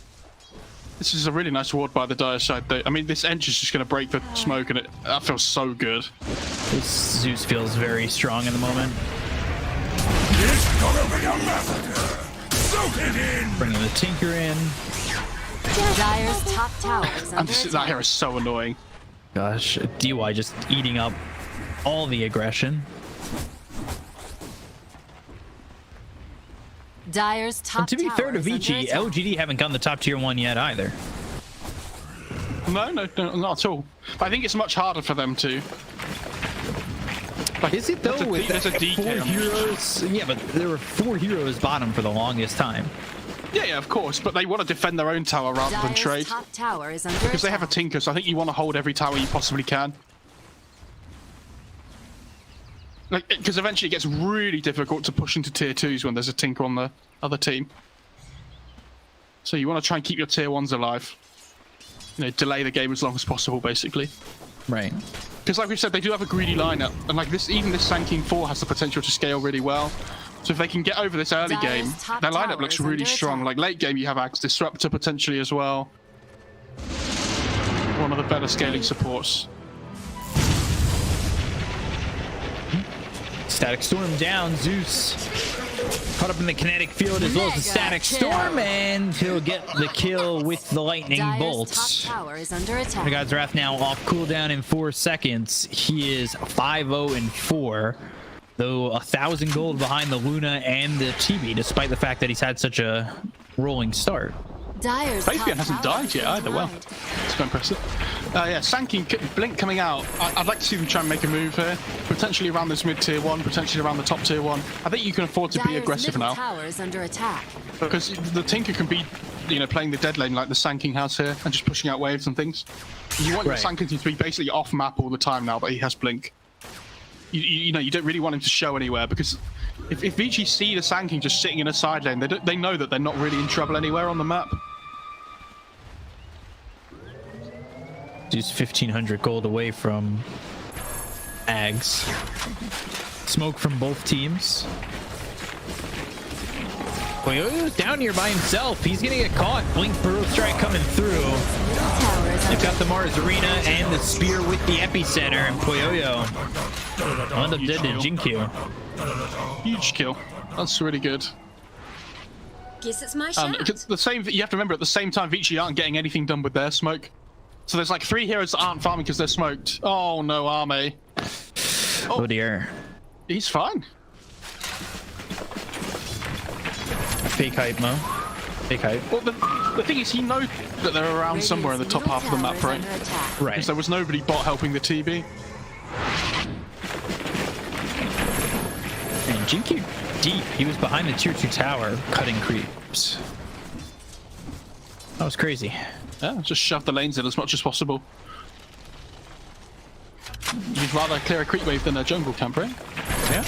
This is a really nice ward by the Dire side, though. I mean, this Ench is just going to break the smoke, and that feels so good. This Zeus feels very strong in the moment. It's gonna be a massacre! Soak it in! Bringing the Tinker in. Dire's top tower is And under that attack. here is so annoying. Gosh, DY just eating up all the aggression. Dire's top And to be fair to tower is under Vici, attack. LGD haven't gotten the top tier 1 yet either. No, not at all. But I think it's much harder for them to. Like, Is it though? With there's a DK 4 on this. heroes? Yeah, but there were 4 heroes bottom for the longest time. Yeah, of course, but they want to defend their own tower rather than Dire's trade. top tower is under Because they have a attack. Tinker, so I think you want to hold every tower you possibly can. Like, because eventually it gets really difficult to push into tier 2s when there's a Tinker on the other team. So you want to try and keep your tier 1s alive. You know, delay the game as long as possible, basically. Right. Because like we said, they do have a greedy lineup, and like this, even this Sanking 4 has the potential to scale really well. So if they can get over this early game, their lineup looks really strong. Like late game, you have Axe Disruptor potentially as well. One of the better scaling supports. Static Storm down. Zeus caught up in the kinetic field as well as the Static Storm, and he'll get the kill with the Lightning Bolt. The God's Wrath now off cooldown in 4 seconds. He is 5-0-4, though 1,000 gold behind the Luna and the Chibi, despite the fact that he's had such a rolling start. Fabian hasn't died yet either. Well, it's quite impressive. Yeah, Sanking Blink coming out. I'd like to see them try and make a move here, potentially around this mid tier 1, potentially around the top tier 1. I think you can afford to be aggressive now, because the Tinker can be, you know, playing the dead lane like the Sanking has here and just pushing out waves and things. You want your Sanking to be basically off map all the time now that he has Blink. You know, you don't really want him to show anywhere, because if Vici see the Sanking just sitting in a side lane, they know that they're not really in trouble anywhere on the map. He's 1,500 gold away from Ags. Smoke from both teams. Koyoyo's down here by himself. He's gonna get caught. Blink Burrow Strike coming through. They've got the Mars Arena and the Spear with the Epicenter, and Koyoyo wound up dead to Jinkyu. Huge kill. That's really good. Guess it's my shot. The same. You have to remember, at the same time, Vici aren't getting anything done with their smoke. So there's like 3 heroes that aren't farming because they're smoked. Oh no, Arme. Oh dear. He's fine. Fake hype, Mo. Fake hype. Well, the thing is, he knows that they're around somewhere in the top half of the map, right? Right. Because there was nobody bot helping the TB. And Jinkyu deep. He was behind the tier 2 tower, cutting creeps. That was crazy. Yeah, just shove the lanes in as much as possible. You'd rather clear a creep wave than a jungle camp, right? Yeah.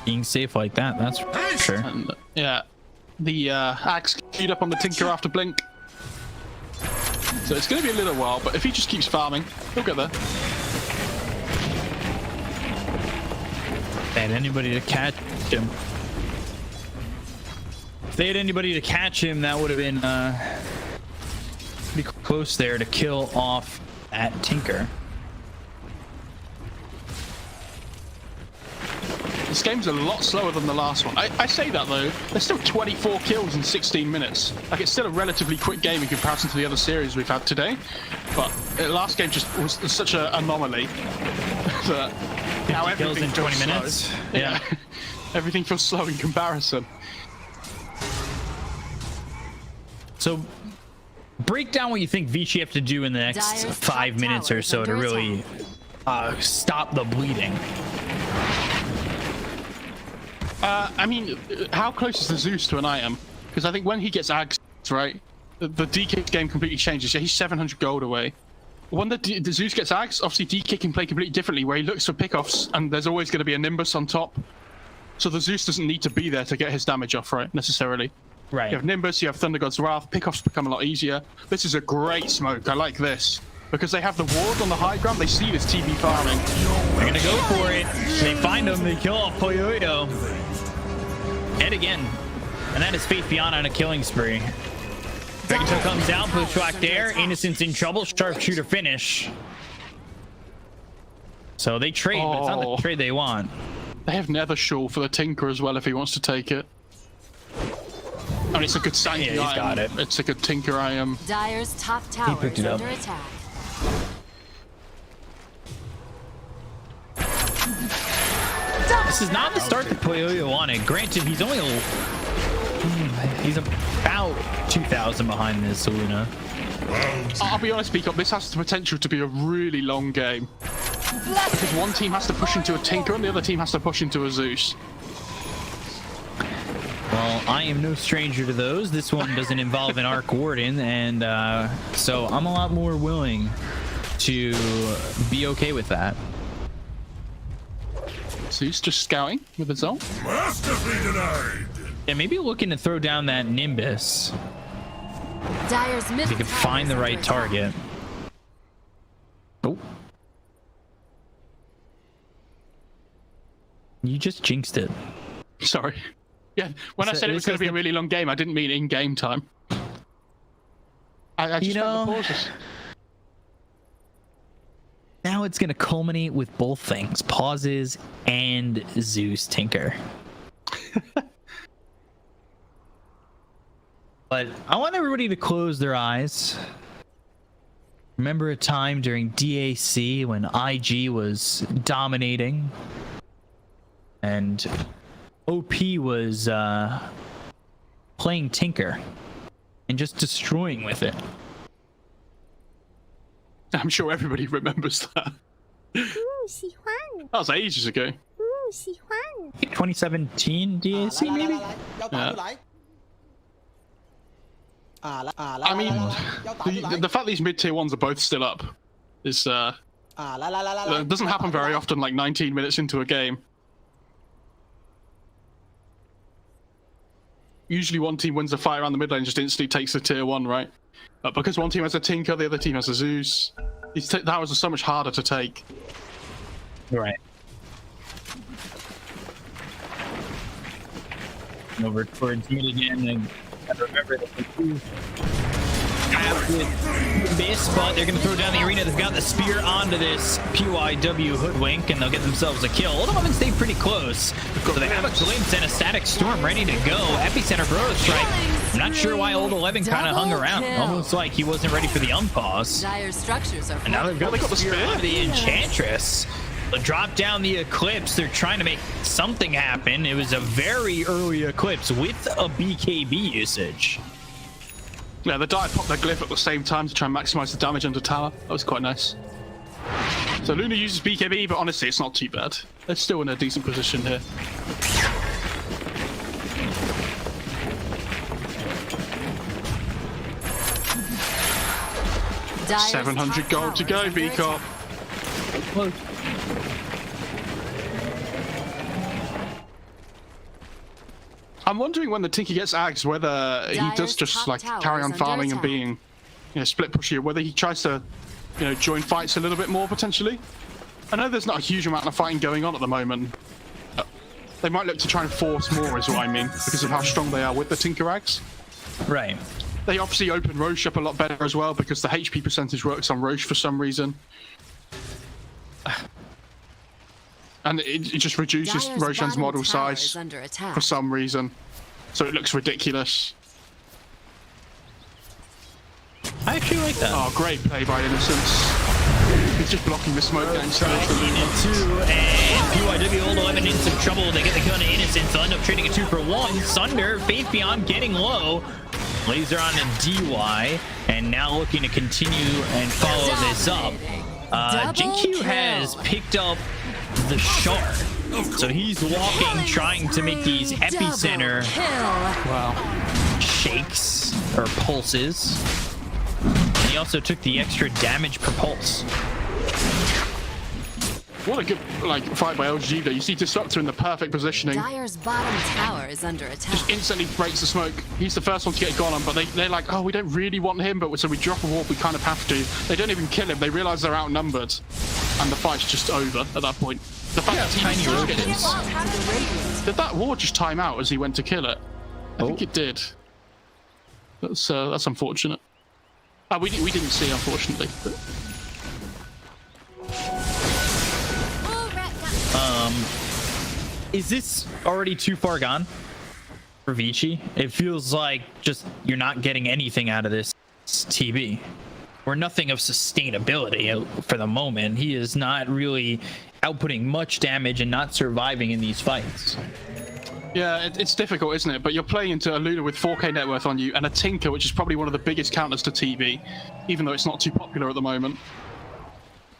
Being safe like that, that's for sure. And, yeah, the Axe queued up on the Tinker after Blink. So it's going to be a little while, but if he just keeps farming, he'll get there. Had anybody to catch him. If they had anybody to catch him, that would have been pretty close there to kill off that Tinker. This game's a lot slower than the last one. I say that though, there's still 24 kills in 16 minutes. Like, it's still a relatively quick game in comparison to the other series we've had today. But the last game just was such an anomaly that now everything in 20 minutes. Yeah. Everything feels slow in comparison. So, break down what you think Vici have to do in the next 5 minutes or so to really stop the bleeding. I mean, how close is the Zeus to an item? Because I think when he gets Ags, right, the DK game completely changes. Yeah, he's 700 gold away. When the Zeus gets Ags, obviously DK can play completely differently, where he looks for pickoffs, and there's always going to be a Nimbus on top. So the Zeus doesn't need to be there to get his damage off, right, necessarily. Right. You have Nimbus, you have Thunder God's Wrath, pickoffs become a lot easier. This is a great smoke, I like this. Because they have the ward on the high ground, they see this TB farming. They're gonna go for it. They find him, they kill off Koyoyo. And again. And that is Faith Beyond on a killing spree. Vegeta comes down, pushback there. Innocent's in trouble, sharpshooter finish. So they trade, but it's not the trade they want. They have Nether Shawl for the Tinker as well if he wants to take it. I mean, it's a good Sanky yeah, he's got it. It's a good Tinker item. Dyer's top tower is under attack. This is not the start that Koyoyo wanted. Granted, he's only he's about 2,000 behind this Luna. I'll be honest, Peacock, this has the potential to be a really long game. Because one team has to push into a Tinker and the other team has to push into a Zeus. Well, I am no stranger to those. This one doesn't involve an Arc Warden, and so I'm a lot more willing to be okay with that. Zeus just scouting with his ult. Yeah, maybe looking to throw down that Nimbus. Dyer's middle If you can tower find is the under right attack. target. Oh. You just jinxed it. Sorry. Yeah, when I said it was going to be a really long game, I didn't mean in-game time. I just meant the pauses. Now it's going to culminate with both things, pauses and Zeus Tinker. But I want everybody to close their eyes. Remember a time during DAC when IG was dominating and OP was playing Tinker and just destroying with it. I'm sure everybody remembers that. That was ages ago. 2017 DAC maybe? I mean, the fact these mid-tier ones are both still up is it doesn't happen very often, like 19 minutes into a game. Usually one team wins a fight around the mid lane and just instantly takes the tier 1, right? But because one team has a Tinker, the other team has a Zeus, these towers are so much harder to take. Right. Over towards mid again, and remember that with this, but they're going to throw down the arena. They've got the spear onto this PYW hoodwink, and they'll get themselves a kill. Ultimate stay pretty close, so they have a glimpse and a static storm ready to go. Epicenter Bro strike. I'm not sure why Old 11 kind of hung around, almost like he wasn't ready for the unpause. Dire structures are. And now they've got the spear onto the Enchantress. They'll drop down the Eclipse. They're trying to make something happen. It was a very early Eclipse with a BKB usage. Yeah, the Dire popped their glyph at the same time to try and maximize the damage under tower. That was quite nice. So Luna uses BKB, but honestly, it's not too bad. They're still in a decent position here. Dyer's 700 top gold to tower go, is under V-Corp. attack. I'm wondering when the Tinker gets axed, whether he does Dyer's just top like tower carry is on under farming and attack. being, split pushy, or whether he tries to, join fights a little bit more potentially. I know there's not a huge amount of fighting going on at the moment. They might look to try and force more, is what I mean, because of how strong they are with the Tinker axe. Right. They obviously open Roche up a lot better as well, because the HP percentage works on Roche for some reason. And it just reduces Dyer's Roshan's bottom model tower size is under attack. for some reason. So it looks ridiculous. I actually like that. Oh, great play by Innocence. He's just blocking the smoke getting set up. And PYW Old 11 in some trouble. They get the kill on Innocence. They'll end up trading a 2-for-1. Sunder, Faith Beyond getting low. Laser on a DY. And now looking to continue and follow this up. JQ has picked up the shard. So he's walking, trying to make these epicenter shakes or pulses. And he also took the extra damage per pulse. What a good fight by LGD though. You see Disruptor in the perfect positioning. Dyer's bottom tower is under attack. Just instantly breaks the smoke. He's the first one to get gone on, but they're like, oh, we don't really want him, but so we drop a ward, we kind of have to. They don't even kill him. They realize they're outnumbered. And the fight's just over at that point. The fact that tiny roaches. Did that ward just time out as he went to kill it? I think it did. That's unfortunate. We didn't see, unfortunately. But... Is this already too far gone for Vici? It feels like just you're not getting anything out of this TB, or nothing of sustainability for the moment. He is not really outputting much damage and not surviving in these fights. Yeah, it's difficult, isn't it? But you're playing into a Luna with 4k net worth on you, and a Tinker, which is probably one of the biggest counters to TB, even though it's not too popular at the moment.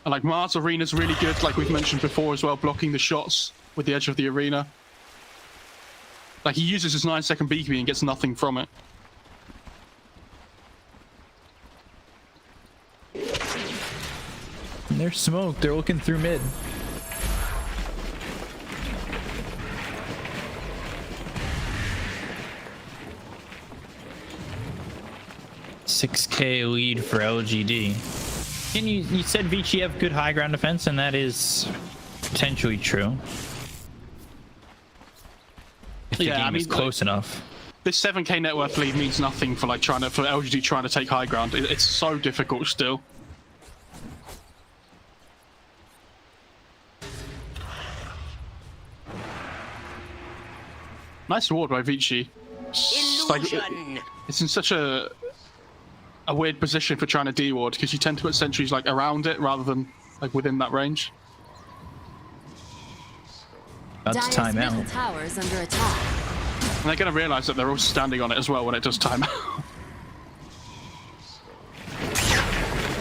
And like Mars Arena's really good, like we've mentioned before as well, blocking the shots with the edge of the arena. Like he uses his 9-second BKB and gets nothing from it. And they're smoked. They're looking through mid. 6K lead for LGD. And you said Vici have good high ground defense, and that is potentially true. If the game is close enough. This 7K net worth lead means nothing for like for LGD trying to take high ground. It's so difficult still. Nice ward by Vici. It's in such a weird position for trying to D-ward because you tend to put sentries like around it rather than like within that range. That's timeout. Towers under attack. And they're going to realize that they're all standing on it as well when it does timeout.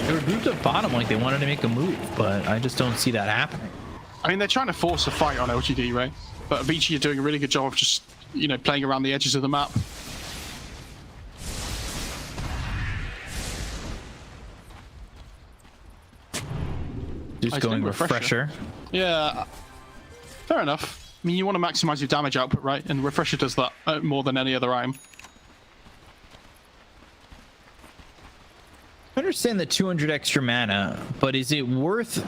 They were grouped up bottom like they wanted to make a move, but I just don't see that happening. I mean, they're trying to force a fight on LGD, right? But Vici are doing a really good job of just, you know, playing around the edges of the map. Just going refresher. Yeah, fair enough. I mean, you want to maximize your damage output, right? And refresher does that more than any other item. I understand the 200 extra mana, but is it worth,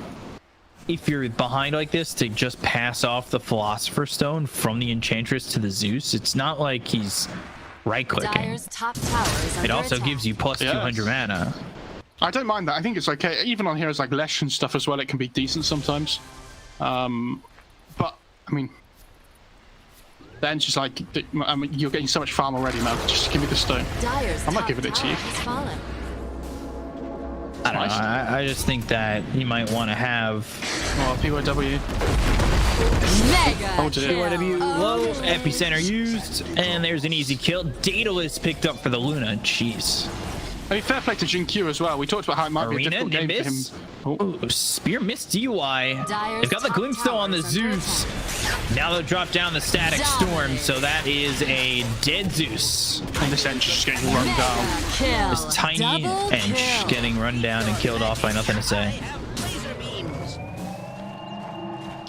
if you're behind like this, to just pass off the Philosopher's Stone from the Enchantress to the Zeus? It's not like he's right-clicking. It also gives you plus 200 mana. I don't mind that. I think it's okay. Even on heroes like Lesh and stuff as well, it can be decent sometimes. But, I mean, then just like, I mean, you're getting so much farm already, man. Just give me the stone. I'm not giving it to you. I don't know. I just think that you might want to have... Oh, PYW. Mega PYW low, epicenter used, and there's an easy kill. Daedalus picked up for the Luna. Jeez. I mean, fair play to Jin-Q as well. We talked about how it might be a difficult game for him. Oh, Spear missed DUI. They've got the Glimpse though on the Zeus. Now they'll drop down the Static Storm, so that is a dead Zeus. And this Ench is getting run down. This tiny Ench getting run down and killed off by nothing to say.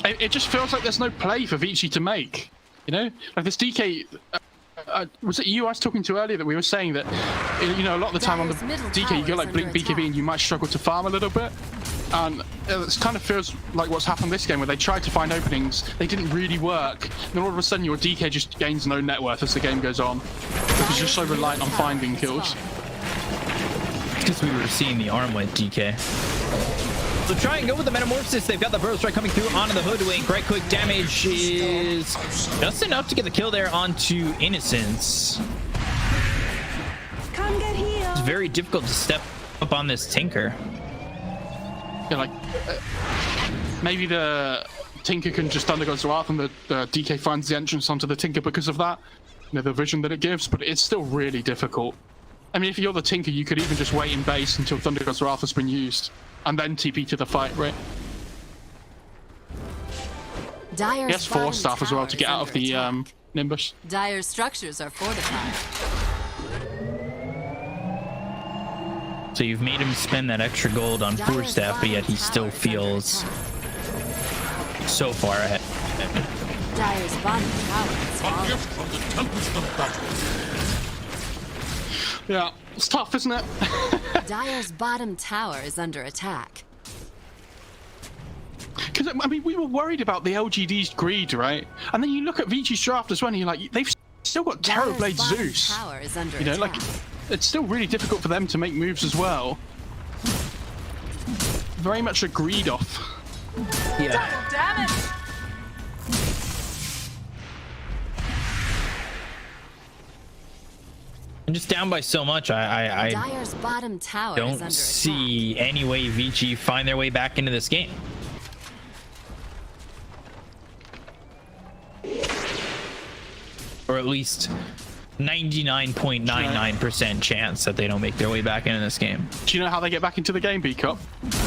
It just feels like there's no play for Vici to make. You know? Like this DK... was it you I was talking to earlier that we were saying that, you know, a lot of the time on the DK you go like Blink BKB and you might struggle to farm a little bit, and it kind of feels like what's happened this game where they tried to find openings, they didn't really work, and then all of a sudden your DK just gains no net worth as the game goes on because you're so reliant on finding kills. Because we were seeing the arm with DK. So try and go with the Metamorphosis. They've got the Burrow Strike coming through onto the Hoodwink. Right click damage is just enough to get the kill there onto Innocence. Come get healed. It's very difficult to step up on this Tinker. Yeah, like maybe the Tinker can just undergo Wrath and the DK finds the entrance onto the Tinker because of that, you know, the vision that it gives, but it's still really difficult. I mean, if you're the Tinker, you could even just wait in base until Thunder God's Wrath has been used, and then TP to the fight, right? He has 4 staff as well to get out of the Nimbus. Dire's structures are fortified. So you've made him spend that extra gold on 4 staff, but yet he still feels so far ahead. Dire's bottom tower is falling. Gift from the tempest of battle. Yeah, it's tough, isn't it? Dire's bottom tower is under attack. Because, I mean, we were worried about the LGD's greed, right? And then you look at Vici's draft as well, and you're like, they've still got Terrorblade Zeus. Tower is under you know, attack. like, it's still really difficult for them to make moves as well. Very much a greed off. Yeah. Damn it. I'm just down by so much. I Dire's bottom tower is don't under see any way Vici find their way back into this game. Or at least 99.99% chance that they don't make their way back into this game. Do you know how they get back into the game, B-Cup?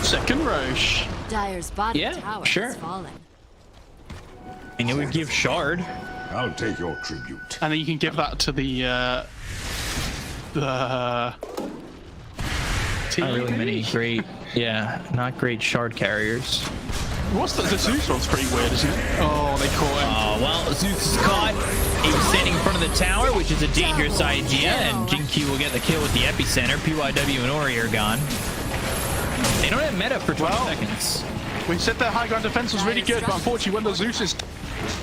Second Roche. Dire's bottom Yeah, tower sure. is falling. And it would give Shard. I'll take your tribute. And then you can give that to the Not really many great, not great Shard carriers. What's the Zeus one's pretty weird, isn't it? Oh, they caught him. Oh, well, Zeus is caught. He's standing in front of the tower, which is a dangerous idea, and Jinky will get the kill with the epicenter. PYW and Ori are gone. They don't have meta for 20 seconds. We said their high ground defense was really good, but unfortunately when the Zeus is,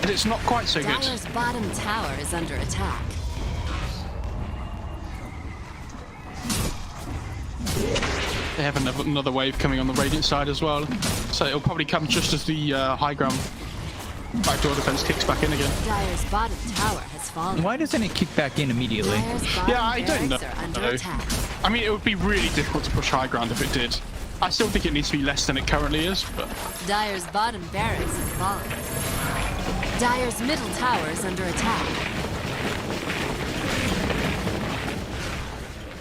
it's not quite so good. Dyer's bottom tower is under attack. They have another wave coming on the Radiant side as well, so it'll probably come just as the high ground backdoor defense kicks back in again. Dyer's bottom tower has fallen. Why doesn't it kick back in immediately? Yeah, I don't know. I mean, it would be really difficult to push high ground if it did. I still think it needs to be less than it currently is, but... Dyer's bottom barracks have fallen. Dyer's middle tower is under attack.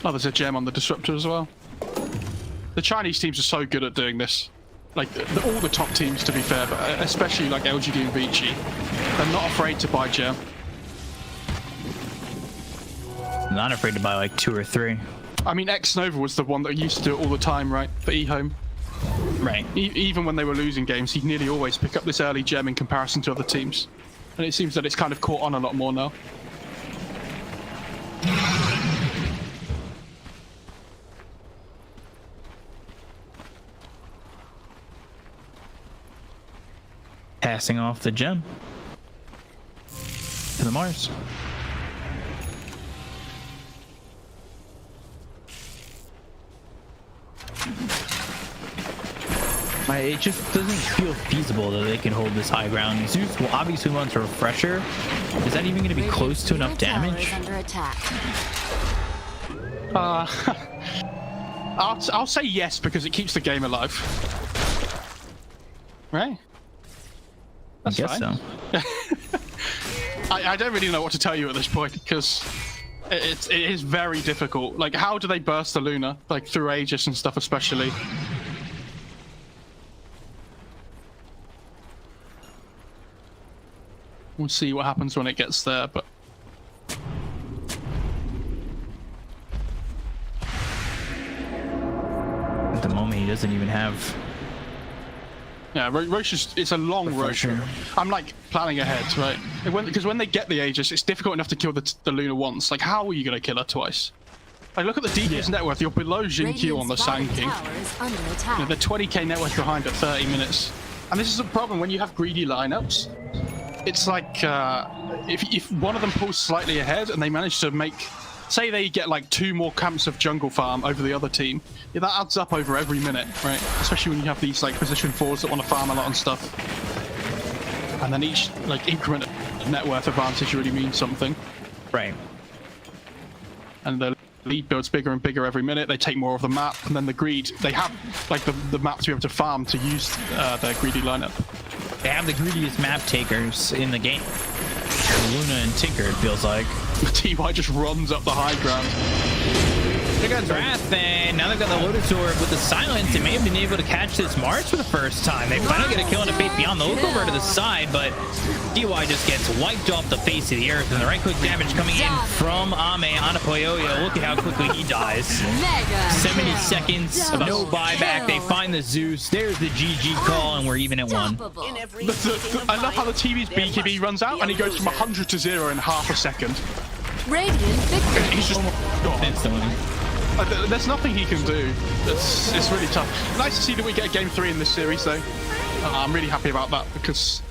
Oh, there's a gem on the disruptor as well. The Chinese teams are so good at doing this. Like, all the top teams, to be fair, but especially like LGD and Vici. They're not afraid to buy gem. Not afraid to buy like 2 or 3. I mean, X-Nova was the one that used to do it all the time, right? For eHome. Right. Even when they were losing games, he'd nearly always pick up this early gem in comparison to other teams. And it seems that it's kind of caught on a lot more now. Passing off the gem to the Mars. It just doesn't feel feasible that they can hold this high ground. Zeus will obviously want a refresher. Is that even going to be close to enough damage? Under attack. I'll say yes because it keeps the game alive. Right? That's I guess fine. so. I don't really know what to tell you at this point because it is very difficult. Like, how do they burst the Luna? Like, through Aegis and stuff especially. We'll see what happens when it gets there, but... At the moment, he doesn't even have... Yeah, Roche is, it's a long Roche. I'm like planning ahead, right? Because when they get the Aegis, it's difficult enough to kill the Luna once. Like, how are you going to kill her twice? Like, look at the DPS net worth. You're below Jin-Q on the Sand King. You know, they're 20k net worth behind at 30 minutes. And this is a problem when you have greedy lineups. It's like, if one of them pulls slightly ahead and they manage to make... Say they get like 2 more camps of jungle farm over the other team. Yeah, that adds up over every minute, right? Especially when you have these like position 4s that want to farm a lot and stuff. And then each like increment of net worth advantage really means something. Right. And the lead builds bigger and bigger every minute. They take more of the map, and then the greed. They have like the map to be able to farm to use their greedy lineup. They have the greediest map takers in the game. Luna and Tinker, it feels like. TY just runs up the high ground. They got Wrath, and now they've got the Lotus Orb with the Silence. They may have been able to catch this Mars for the first time. They finally get a kill on a Faith Beyond. They'll look over to the side, but TY just gets wiped off the face of the earth, and the right-click damage coming in from Ame on a Poyoyo. Look at how quickly he dies. 70 seconds, no buyback. They find the Zeus. There's the GG call, and we're even at 1. I love how the TV's BKB runs out, and he goes from 100 to 0 in half a second. Radiant victory. He's just gone. Instantly. There's nothing he can do. It's really tough. Nice to see that we get a game 3 in this series, though. I'm really happy about that because,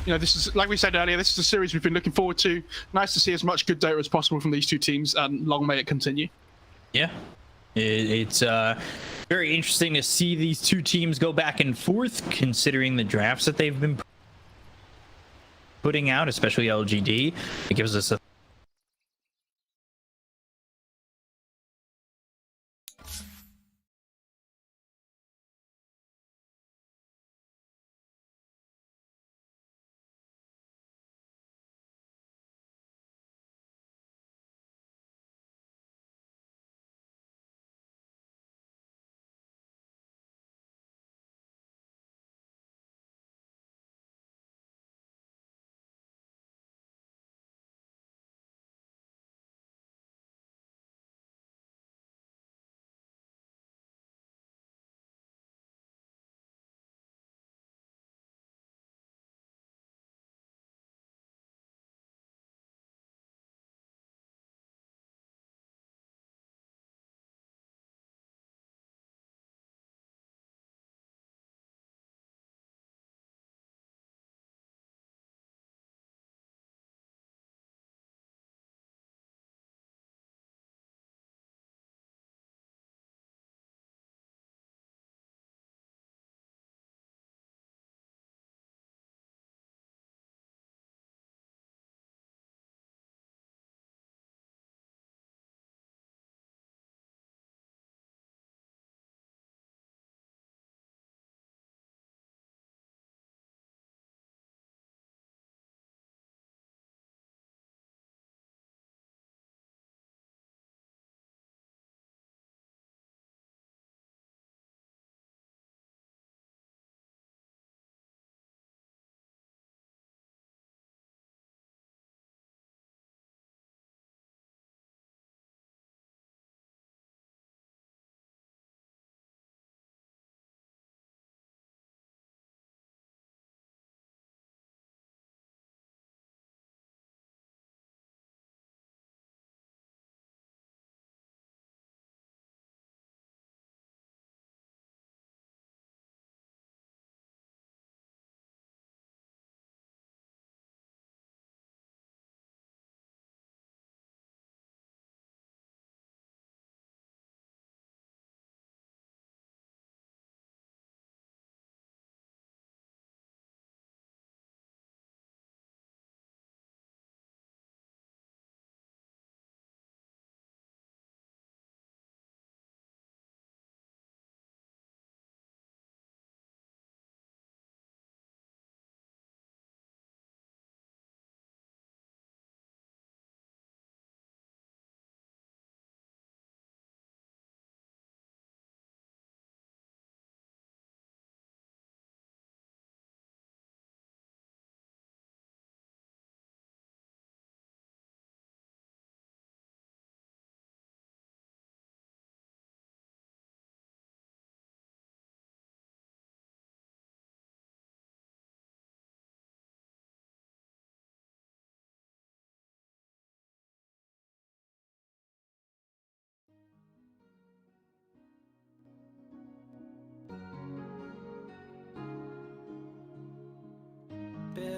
you know, this is, like we said earlier, this is a series we've been looking forward to. Nice to see as much good data as possible from these 2 teams, and long may it continue. Yeah. It's very interesting to see these 2 teams go back and forth, considering the drafts that they've been putting out, especially LGD. It gives us a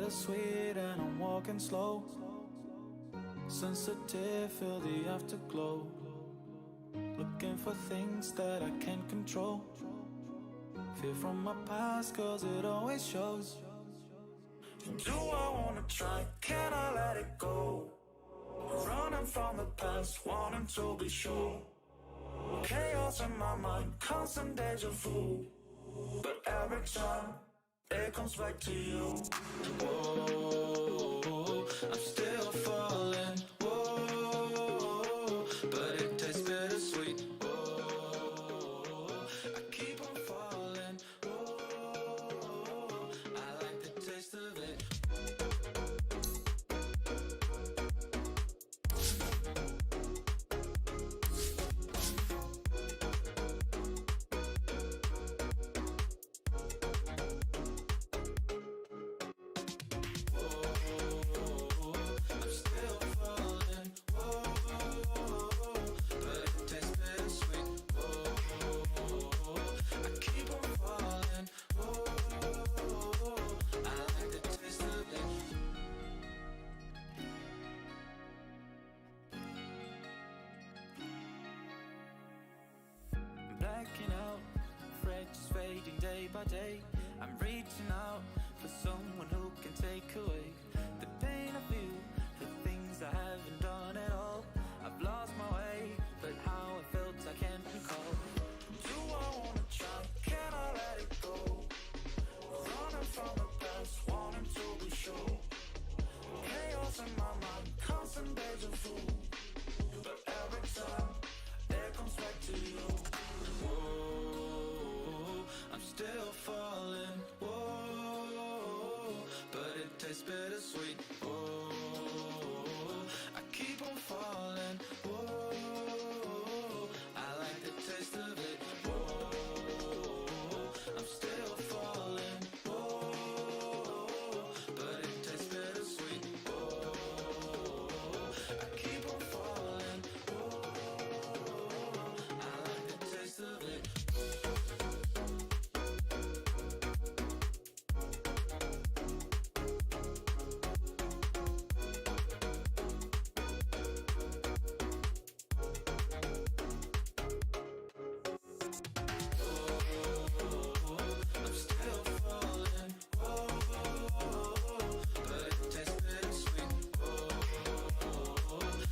bittersweet and I'm walking slow. Sensitive, feel the afterglow. Looking for things that I can't control. Fear from my past, cause it always shows. Do I wanna try? Can I let it go? Running from the past, wanting to be sure. Chaos in my mind, constant deja vu. But every time, it comes back to you. Whoa, I'm still falling. Whoa, but it tastes bittersweet. Whoa, I keep on falling. Whoa, I like the taste of it. Blacking out, afraid just fading day by day. I'm reaching out for someone who can take away the pain of you, the things I haven't done at all. I've lost my way, but how I felt I can't recall. Do I wanna try? Can I let it go? Running from the past, wanting to be sure. Chaos in my mind, constant deja vu. But every time, it comes back to you. Whoa, I'm still falling. Whoa, but it tastes bittersweet. Whoa, I keep on falling. Whoa, I like the taste of it. Whoa, I'm still falling. Whoa, but it tastes bittersweet. Whoa, I keep on falling. Whoa, I like the taste of it. I'm still falling. Whoa, but it tastes bittersweet. Whoa,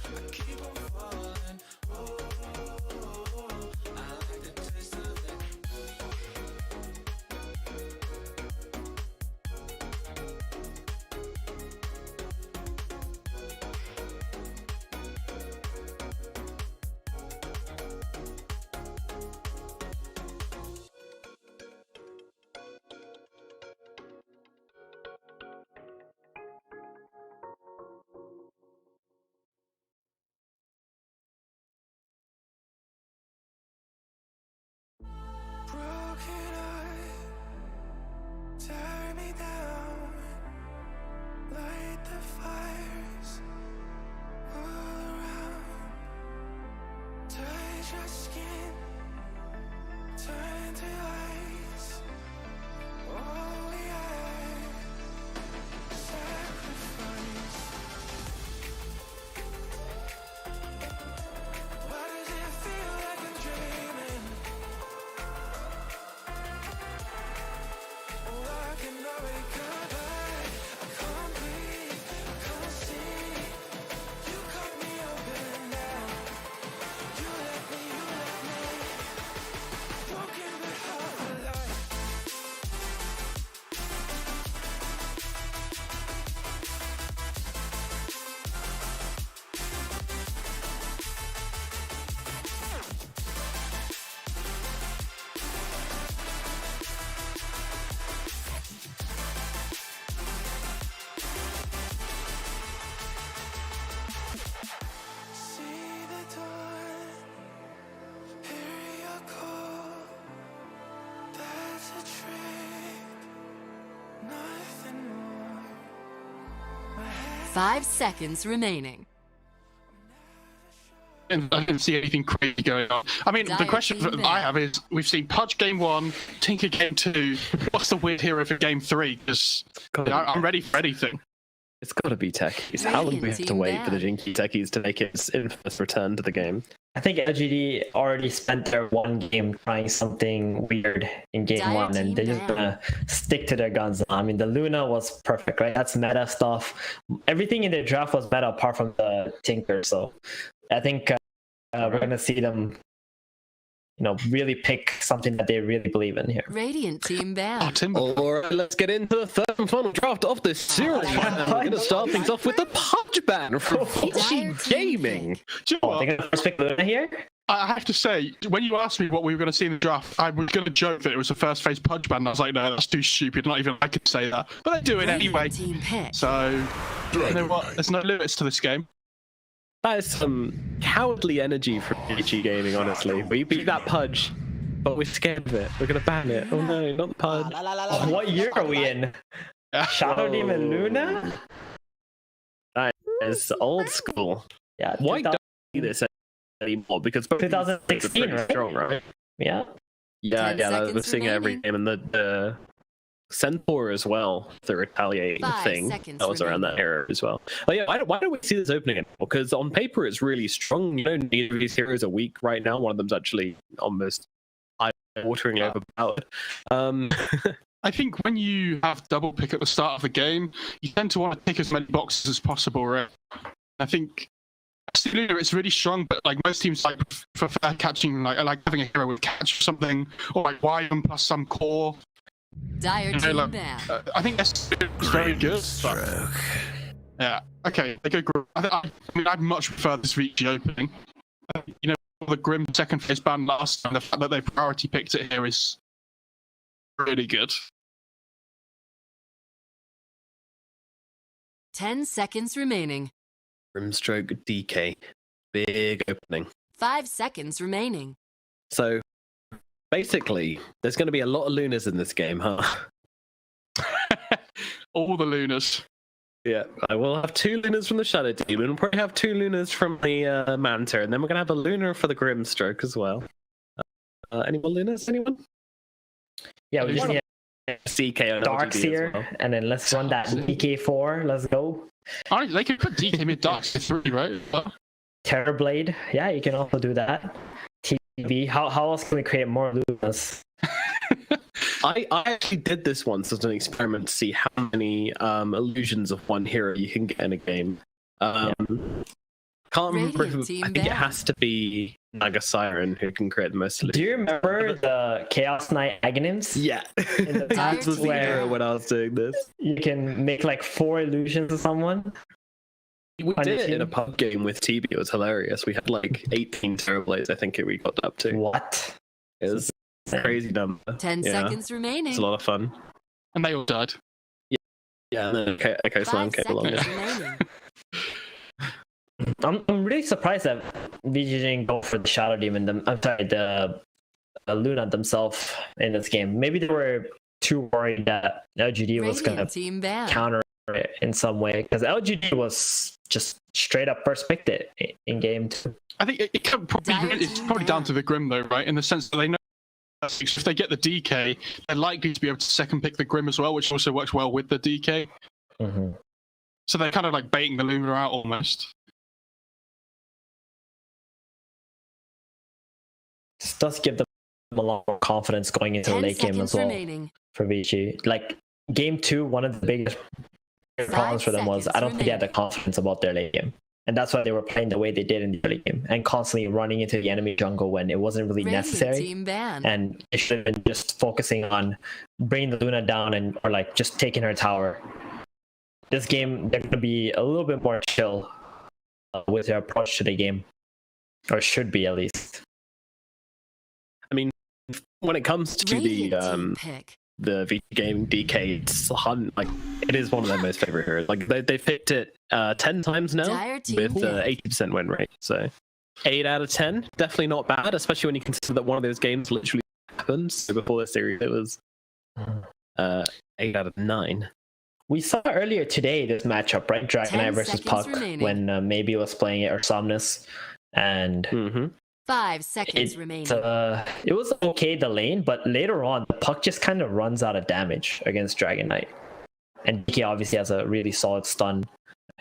I keep on falling. Whoa, I like the taste of it. Broken heart, tear me down, light the fires all around, touch your skin, turn to ice, all we are, sacrifice. Why does it feel like I'm dreaming? Why can I wake up? I can't breathe, I can't see. You cut me open now. You let me, broken but half alive. See the dawn, hear your call. That's a trick, nothing more. My head 5 seconds remaining. never sure. didn't see anything crazy going on. I mean, the question that I have is, we've seen Pudge Game 1, Tinker Game 2. What's the weird hero for Game 3? Because I'm ready for anything. It's got to be techies. How long do we have to wait for the Jinky techies to make its infamous return to the game? I think LGD already spent their one game trying something weird in game one, and they're just gonna stick to their guns. I mean, the Luna was perfect, right? That's meta stuff. Everything in their draft was meta apart from the Tinker. So I think we're gonna see them, really pick something that they really believe in here. Radiant team banned. All right, let's get into the third and final draft of this series. We're going to start things off with the Pudge ban from Vici Gaming. Do you know what? They're gonna first pick Luna here. I have to say, when you asked me what we were going to see in the draft, I was going to joke that it was the first phase Pudge ban. I was like, no, that's too stupid. Not even I could say that. But they do it anyway. So, you know what? There's no limits to this game. That is some cowardly energy from Vici Gaming, honestly. We beat that Pudge, but we're scared of it. We're going to ban it. Oh no, not the Pudge. What year are we in? Shadow Demon Luna? That is old school. Yeah. Why don't we do this anymore? Because 2016, right? Strong, right? Yeah. Yeah, we're seeing it every game, and the Centaur as well, the retaliating thing that was around that era as well. Oh yeah, why don't we see this opening anymore? Because on paper it's really strong. Neither of these heroes are weak right now. One of them's actually almost eye-watering overpowered. I think when you have double pick at the start of the game, you tend to want to pick as many boxes as possible, right? I think it's really strong, but like most teams prefer catching, like having a hero with catch or something, or like YM plus some core. Dire team banned. I think that's very good. But, yeah. Okay. They go Grim. I mean, I'd much prefer this Vici opening. The Grim second phase ban last time. The fact that they priority picked it here is really good. 10 seconds remaining. Grimstroke DK, big opening. 5 seconds remaining. So. Basically, there's going to be a lot of Lunas in this game, huh? All the Lunas. Yeah, I will have 2 Lunas from the Shadow Demon. We'll probably have 2 Lunas from the Manta, and then we're going to have a Luna for the Grimstroke as well. Any more Lunas? Anyone? Yeah, we just need CK on Darks LGD here, well. and then let's run that DK4. Let's go. They could put DK mid Darks to 3, right? Terrorblade. Yeah, you can also do that. TV. How else can we create more Lunas? I actually did this once as an experiment to see how many illusions of one hero you can get in a game. Can't remember I think it has to be Naga Siren who can create the most illusions. Do you remember the Chaos Knight Aghanims? Yeah. That was the era when I was doing this. You can make like 4 illusions of someone. We did it in a pub game with TB. It was hilarious. We had like 18 Terrorblades, I think we got up to. What? It was a crazy number. 10 seconds remaining. It's a lot of fun. And they all died. Yeah, and then Echo Slam came along. I'm really surprised that Vici didn't go for the Shadow Demon. I'm sorry, the Luna themselves in this game. Maybe they were too worried that LGD was going to counter it in some way, because LGD was just straight up first picked it in game 2. I think it's probably down to the Grim though, right? In the sense that they know if they get the DK, they're likely to be able to second pick the Grim as well, which also works well with the DK. Mm-hmm. So they're kind of like baiting the Luna out almost. This does give them a lot more confidence going into the late game as well for Vici. Like game 2, one of the biggest problems for them was I don't think they had the confidence about their late game, and that's why they were playing the way they did in the early game and constantly running into the enemy jungle when it wasn't really necessary, and they should have been just focusing on bringing the Luna down or like just taking her tower. This game they're going to be a little bit more chill with their approach to the game, or should be at least. I mean, when it comes to the Vici Gaming DK, it's like it is one of their most favorite heroes. Like they picked it 10 times now with 80% win rate. So 8 out of 10, definitely not bad, especially when you consider that one of those games literally happened. So before the series, it was 8 out of 9. We saw earlier today this matchup, right? Dragon Knight versus Puck, when maybe was playing it or Somnus, and 5 seconds remaining. it was okay the lane, but later on the puck just kind of runs out of damage against Dragon Knight, and DK obviously has a really solid stun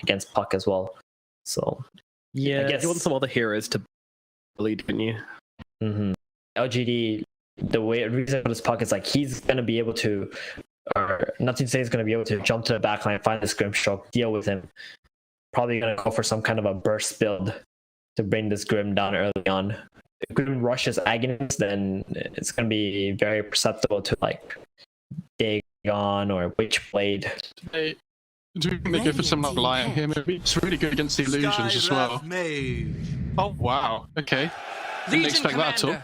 against puck as well. So yeah, I guess you want some other heroes to lead, didn't you? LGD, the reason for this puck is like he's gonna be able to, or not to say he's gonna be able to jump to the backline, find the scrim stroke, deal with him. Probably gonna go for some kind of a burst build to bring this Grim down early on. If Grim rushes Agonist, then it's gonna be very perceptible to like Dagon or Witchblade. Do you think they go for some like Lion here? Maybe it's really good against the illusions as well. Oh wow, okay. Didn't expect that at all.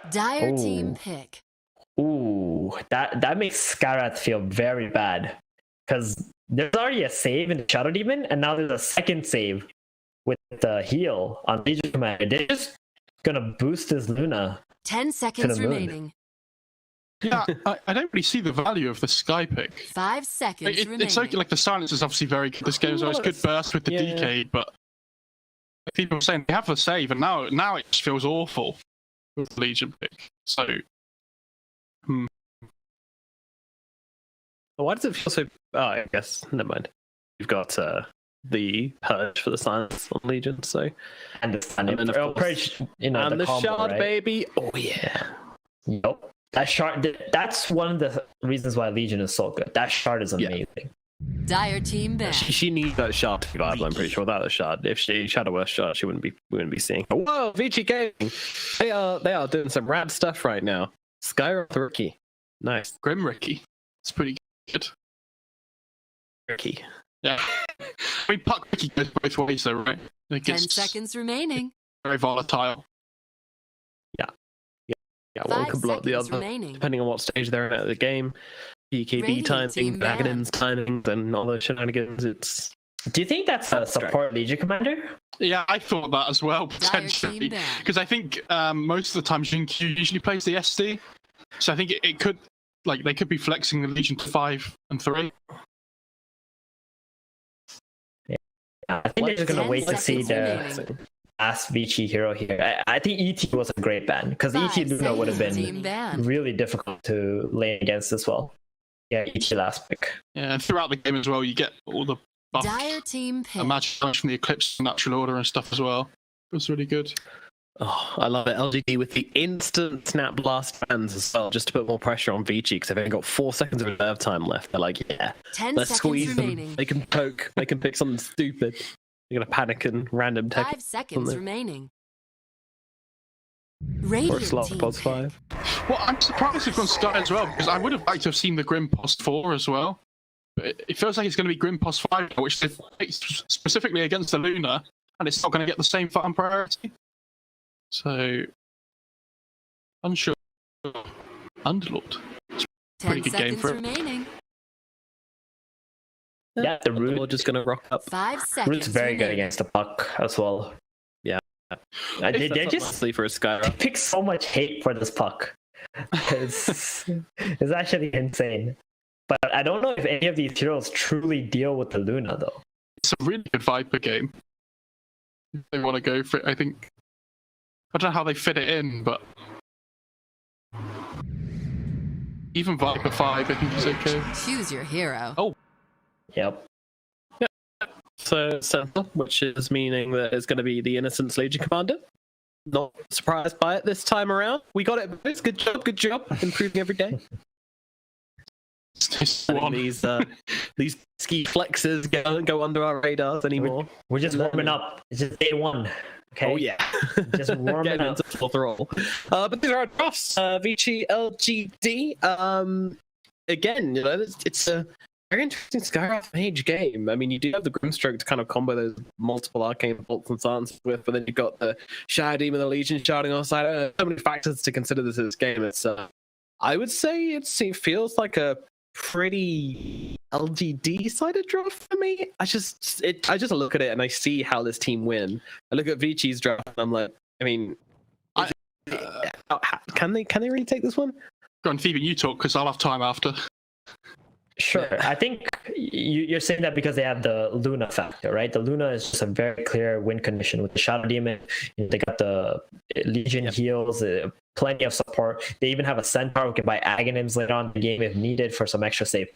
Dire team pick. Ooh, that makes Skyrath feel very bad, because there's already a save in the Shadow Demon, and now there's a second save with the heal on Legion Commander. They're just gonna boost his Luna. 10 seconds remaining. Yeah, I don't really see the value of the Sky pick. 5 seconds remaining. It's okay, like the silence is obviously very good. This game is always good burst with the DK, but people are saying they have the save, and now it just feels awful with the Legion pick. So, Why does it feel so? Oh, I guess never mind. You've got the purge for the silence on Legion, so and the purge, and the combo, shard, right? baby. Oh yeah. Yep. That shard. That's one of the reasons why Legion is so good. That shard is amazing. Dire team back. She needs that shard to be viable. I'm pretty sure without the shard, if she had a worse shard, we wouldn't be seeing. Whoa, Vici Gaming. They are doing some rad stuff right now. Skyrath Ricky, nice. Grim Ricky, it's pretty good. Ricky. Yeah. I mean, Puck Ricky goes both ways, though, right? 10 seconds remaining. Very volatile. Yeah, one can block the other, remaining. depending on what stage they're at the game. PKB timing, Dragon's timing, and all those shenanigans. Do you think that's a support Legion Commander? Yeah, I thought that as well, potentially. Because I think most of the time Jin-Q usually plays the SD. So I think it could, like, they could be flexing the Legion to 5 and 3. Yeah, I think they're just going to wait to see the last Vici hero here. I think ET was a great ban, because ET Luna would have been really difficult to lane against as well. Yeah, ET last pick. Yeah, and throughout the game as well, you get all the buff. Dire team pick. Match from the Eclipse natural order and stuff as well. It was really good. Oh, I love it. LGD with the instant snap blast fans as well, just to put more pressure on Vici, because they've only got 4 seconds of reserve time left. They're like, yeah, 10 let's seconds squeeze remaining. them. They can poke. They can pick something stupid. They're gonna panic and random tech. 5 seconds remaining. Or Radiant slot team pos pick. 5. Well, I'm surprised they've gone Sky as well, because I would have liked to have seen the Grim Post 4 as well. But it feels like it's going to be Grim Post 5, which they've picked specifically against the Luna, and it's not going to get the same farm priority. So, unsure. Underlord. It's a pretty good game for it. Remaining. Yeah, the Root. We're just gonna rock up. 5 seconds. Root's very good against the puck as well. Yeah. They're just for a Skyrath. They pick so much hate for this puck. It's actually insane. But I don't know if any of these heroes truly deal with the Luna, though. It's a really good Viper game. If they want to go for it, I think. I don't know how they fit it in, but even Viper 5, I think is okay. Choose your hero. Oh. Yep. So center, which is meaning that it's going to be the Innocence Legion Commander. Not surprised by it this time around. We got it, boys. Good job. Improving every day. These ski flexes go under our radars anymore. We're just warming up. It's just day 1. Okay. Oh yeah, just warming up. Into full throttle. But these are our drafts. Vici.LGD. Again, you know, it's a very interesting Skyrath Mage game. I mean, you do have the Grimstroke to kind of combo those multiple arcane bolts and silences with, but then you've got the Shadow Demon, the Legion sharding on the side. So many factors to consider this game. It's I would say it feels like a pretty LGD-sided draft for me. I just look at it and I see how this team win. I look at Vici's draft and I'm like, I mean, can they really take this one? Go on, Phoebe, you talk, because I'll have time after. Sure. I think you're saying that because they have the Luna factor, right? The Luna is just a very clear win condition with the Shadow Demon. They got the Legion heals, plenty of support. They even have a Centaur who can buy Aghanims later on in the game if needed for some extra save.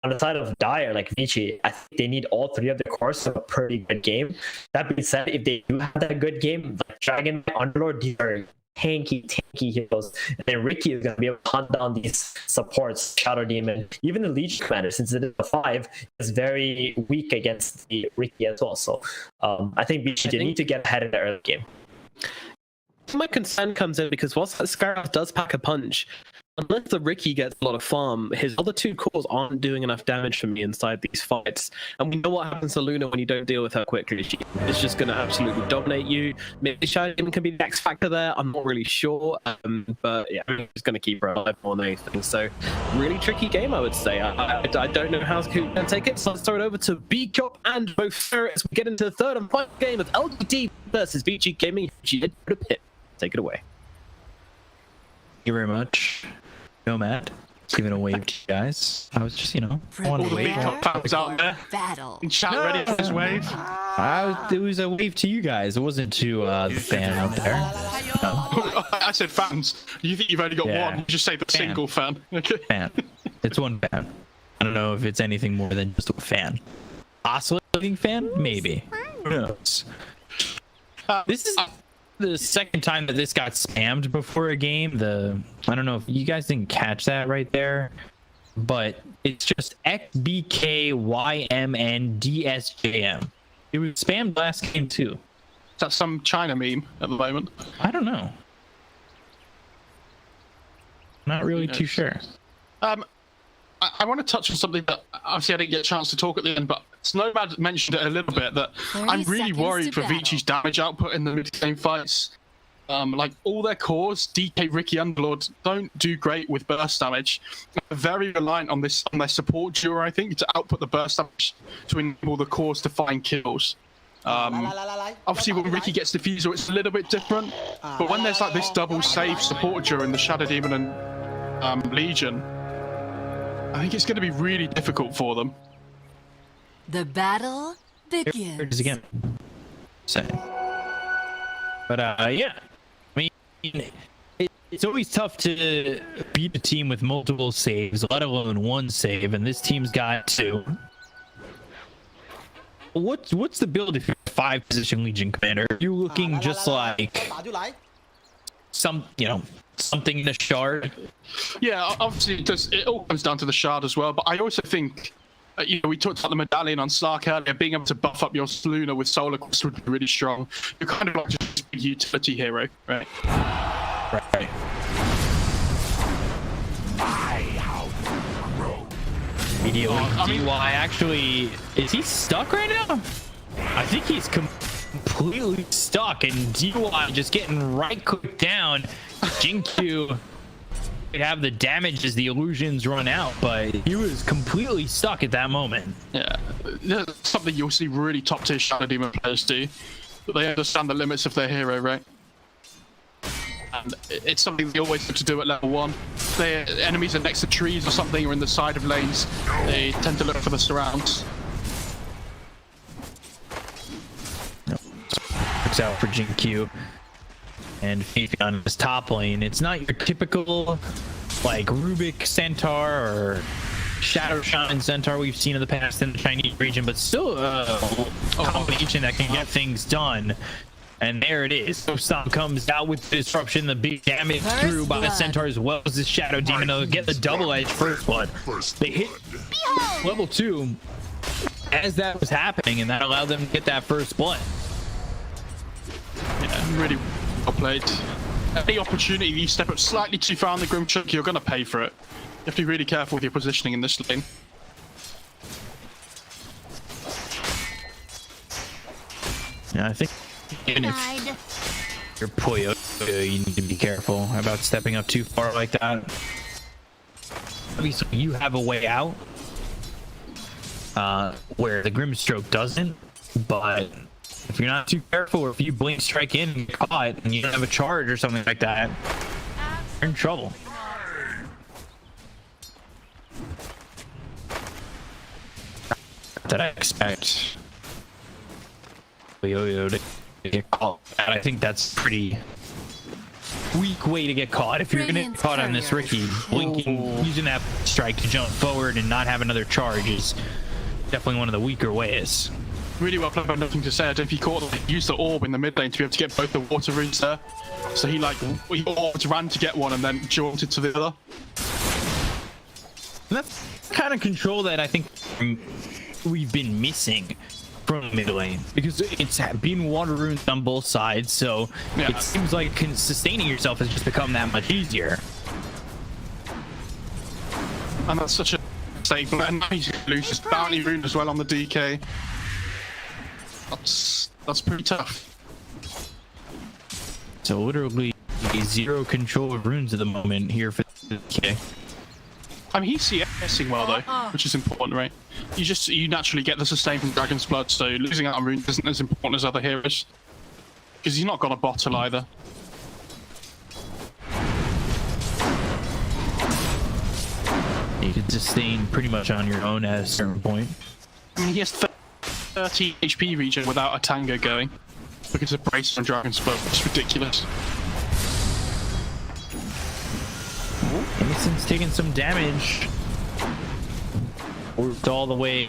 On the side of Dire, like Vici, I think they need all three of the cores to have a pretty good game. That being said, if they do have that good game, like Dragon, Underlord, these are tanky heroes. And then Ricky is going to be able to hunt down these supports, Shadow Demon. Even the Legion Commander, since it is a 5, is very weak against the Ricky as well. So I think Vici need to get ahead in the early game. My concern comes in because whilst Skyrath does pack a punch, unless the Ricky gets a lot of farm, his other two cores aren't doing enough damage for me inside these fights. And we know what happens to Luna when you don't deal with her quickly. She's just going to absolutely dominate you. Maybe Shadow Demon can be the X factor there. I'm not really sure. But yeah, I'm just going to keep her alive more than anything. So really tricky game, I would say. I don't know how who can take it. So let's throw it over to B-Cop and both as we get into the third and final game of LGD versus Vici Gaming. OGA DotaPit. Take it away. Thank you very much. No, Matt. Giving a wave to you guys. I was just, I wanted to wave. Fans out there. Battle. Chat ready for this wave. It was a wave to you guys. It wasn't to the fan out there. No. I said fans. You think you've only got one? You just say the single fan. Okay. Fan. It's one fan. I don't know if it's anything more than just a fan. Oscillating fan? Maybe. Who knows? This is the second time that this got spammed before a game. I don't know if you guys didn't catch that right there, but it's just XBKYMNDSJM. It was spammed last game too. Is that some China meme at the moment? I don't know. Not really too sure. I want to touch on something that obviously I didn't get a chance to talk at the end, but Snowmad mentioned it a little bit, that I'm really worried for Vici's damage output in the mid-game fights. Like all their cores, DK, Ricky, Underlord, don't do great with burst damage. They're very reliant on their support duo, I think, to output the burst damage to enable the cores to find kills. Obviously when Ricky gets Diffusal, it's a little bit different, but when there's like this double save support duo in the Shadow Demon and Legion, I think it's going to be really difficult for them. The battle begins. Again. But yeah, I mean, it's always tough to beat a team with multiple saves, let alone one save, and this team's got 2. What's the build if you're a 5-position Legion Commander? Are you looking just like something in a shard? Yeah, obviously it all comes down to the shard as well, but I also think we talked about the medallion on Slark earlier. Being able to buff up your Luna with Solar Quest would be really strong. You're kind of like just a utility hero, right? Right. Immediately, DY actually, is he stuck right now? I think he's completely stuck, and DY just getting right clicked down. Jinkyu could have the damage as the illusions run out, but he was completely stuck at that moment. Yeah, that's something you'll see really top tier Shadow Demon players do. But they understand the limits of their hero, right? And it's something they always have to do at level 1. If their enemies are next to trees or something, or in the side of lanes, they tend to look for the surrounds. Looks out for Jinkyu. And Fifi on his top lane. It's not your typical like Rubik Centaur or Shadow Shaman Centaur we've seen in the past in the Chinese region, but still a combination that can get things done. And there it is. So Stomp comes out with disruption, the big damage through by the Centaur as well as the Shadow Demon to get the double edge first blood. They hit level 2 as that was happening, and that allowed them to get that first blood. Yeah, really well played. Any opportunity you step up slightly too far on the Grim Chuck, you're going to pay for it. You have to be really careful with your positioning in this lane. Yeah, I think even if you're Puyo, you need to be careful about stepping up too far like that. Obviously, you have a way out where the Grimstroke doesn't, but if you're not too careful, or if you blink strike in and get caught and you don't have a charge or something like that, you're in trouble. that I expect Yo-Yo to get caught. And I think that's a pretty weak way to get caught. If you're gonna get caught on this Ricky, blinking, using that strike to jump forward and not have another charge is definitely one of the weaker ways. Really well played, but nothing to say. I don't know if he caught them. He used the orb in the mid lane to be able to get both the water runes there. So he orbed, ran to get one and then jaunted to the other. And that's kind of control that I think we've been missing from mid lane, because it's been water runes on both sides, so it seems like sustaining yourself has just become that much easier. And that's such a mistake. And now he loses bounty rune as well on the DK. That's pretty tough. So literally zero control of runes at the moment here for the DK. I mean, he's CSing well though, which is important, right? You naturally get the sustain from Dragon's Blood, so losing out on runes isn't as important as other heroes. Because he's not got a bottle either. You can sustain pretty much on your own at a certain point. I mean, he has 30 HP regen without a tango going. Because of brace on Dragon's Blood, it's ridiculous. Innocent's taking some damage. Worked all the way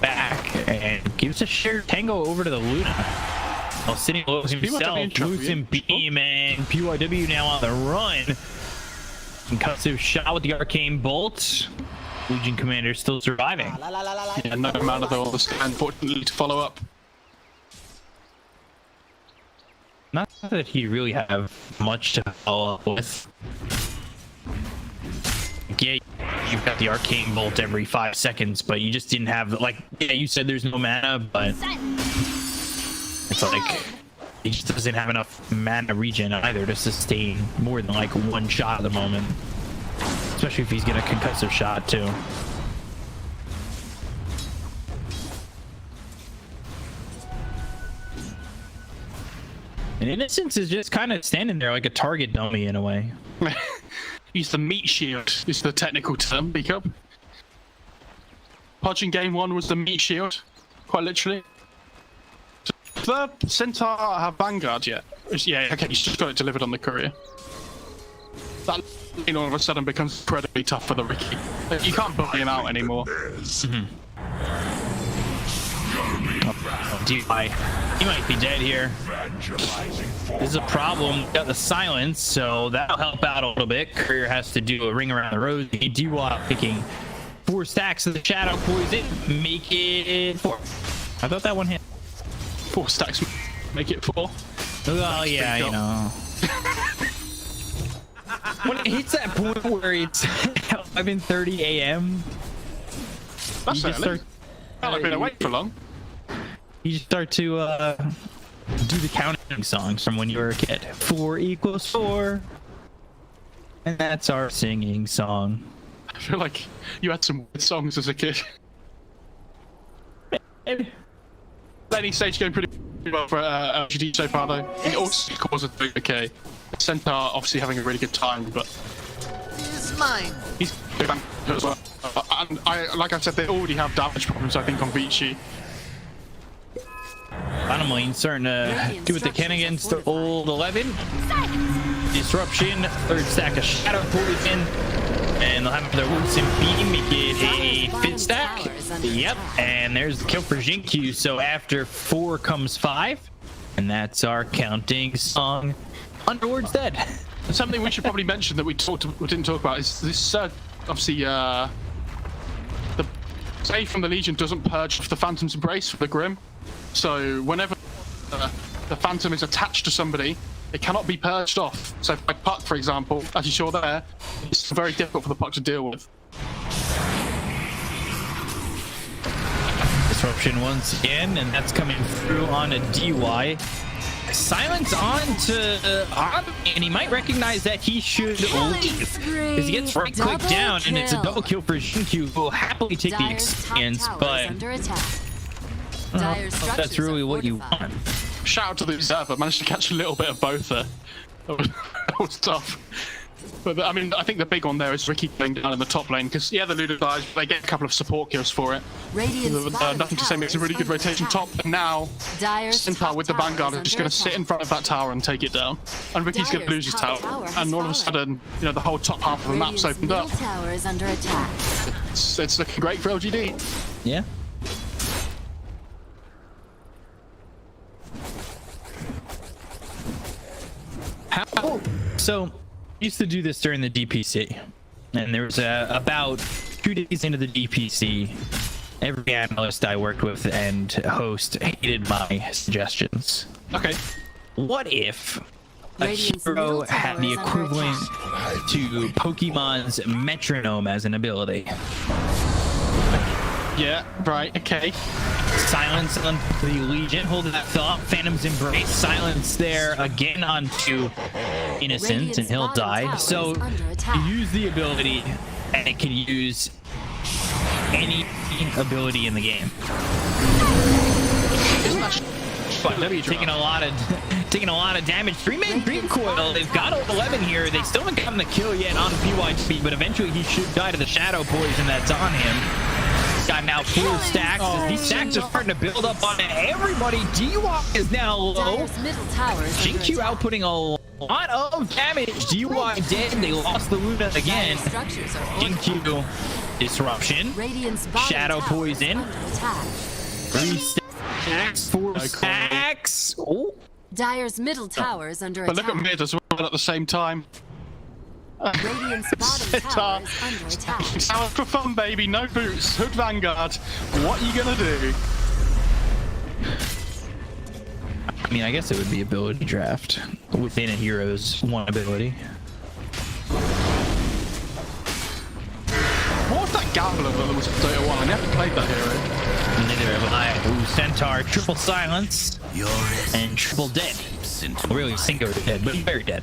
back and gives a shared tango over to the Luna. While sitting low himself, losing beam, and PYW now on the run. Concussive shot with the arcane bolt. Legion Commander still surviving. Yeah, no amount of the stand, unfortunately, to follow up. Not that he really have much to follow up with. Yeah, you've got the arcane bolt every 5 seconds, but you just didn't have, like, yeah, you said there's no mana, but it's like he just doesn't have enough mana regen either to sustain more than like one shot at the moment, especially if he's getting a concussive shot too. And Innocence is just kind of standing there like a target dummy in a way. He's the meat shield, is the technical term, Beakup. Podge in game 1 was the meat shield, quite literally. Does the Centaur have Vanguard yet? Yeah, okay, he's just got it delivered on the courier. That lane all of a sudden becomes incredibly tough for the Ricky. You can't bully him out anymore. He might be dead here. This is a problem. We got the silence, so that'll help out a little bit. Courier has to do a ring around the rosy. D-Wop picking 4 stacks of the Shadow Poison. Make it 4. I thought that one hit. 4 stacks, make it 4. Oh yeah, you know. When it hits that point where it's 11:30 a.m., that's early. I've been awake for long. You just start to do the counting songs from when you were a kid. 4 equals 4. And that's our singing song. I feel like you had some weird songs as a kid. Laning stage going pretty well for LGD so far though. It also causes okay. Centaur obviously having a really good time, but He's mine. he's good as well. And like I said, they already have damage problems, I think, on Vici. Bottom lane starting to do what they can against the old 11. Disruption, 3rd stack of Shadow Poison, and they'll have their Wounds and Beam, make it a 5th stack. Yep, and there's the kill for Jinkyu. So after 4 comes 5, and that's our counting song. Underward's dead. Something we should probably mention that we didn't talk about is this. Obviously, the save from the Legion doesn't purge the Phantom's Embrace for the Grim. So whenever the Phantom is attached to somebody, it cannot be purged off. So by Puck, for example, as you saw there, it's very difficult for the Puck to deal with. Disruption once again, and that's coming through on a DY. Silence on to and he might recognize that he should leave because he gets right click down and it's a double kill for Jinkyu, who will happily take the experience, but that's really what you want. Shout out to the observer, managed to catch a little bit of both there. That was tough. But I mean, I think the big one there is Ricky going down in the top lane because yeah, the Ludo dies, they get a couple of support kills for it. Nothing to say makes a really good rotation top, and now Centaur with the Vanguard is just going to sit in front of that tower and take it down. And Ricky's going to lose his tower, and all of a sudden, you know, the whole top half of the map's opened up. Tower is under attack. It's looking great for LGD. Yeah. How? So, used to do this during the DPC, and there was about 2 days into the DPC, every analyst I worked with and host hated my suggestions. Okay. What if a hero had the equivalent to Pokemon's metronome as an ability? Yeah, right, okay. Silence on the Legion, hold that thought. Phantom's Embrace, silence there again onto Innocent, and he'll die. So you use the ability, and it can use any ability in the game. But taking a lot of damage. 3-man recoil. They've got 11 here. They still haven't gotten the kill yet on PYT, but eventually he should die to the shadow poison that's on him. Got now 4 stacks. These stacks are starting to build up on everybody. DY is now low. Jinq outputting a lot of damage. DY dead. They lost the Luna again. Jinq disruption. Shadow poison. 3 stacks. 4 stacks. Oh. Dire's middle tower is under attack. But look at mid as well at the same time. Radiant's bottom tower is under attack. Tower for fun, baby. No boots. Hood Vanguard. What are you gonna do? I mean, I guess it would be ability draft within a hero's one ability. What was that Gambler that was Dota 1? I never played that hero. Neither have I. Ooh, Centaur, triple silence, and triple dead. Well, really, single dead, but very dead.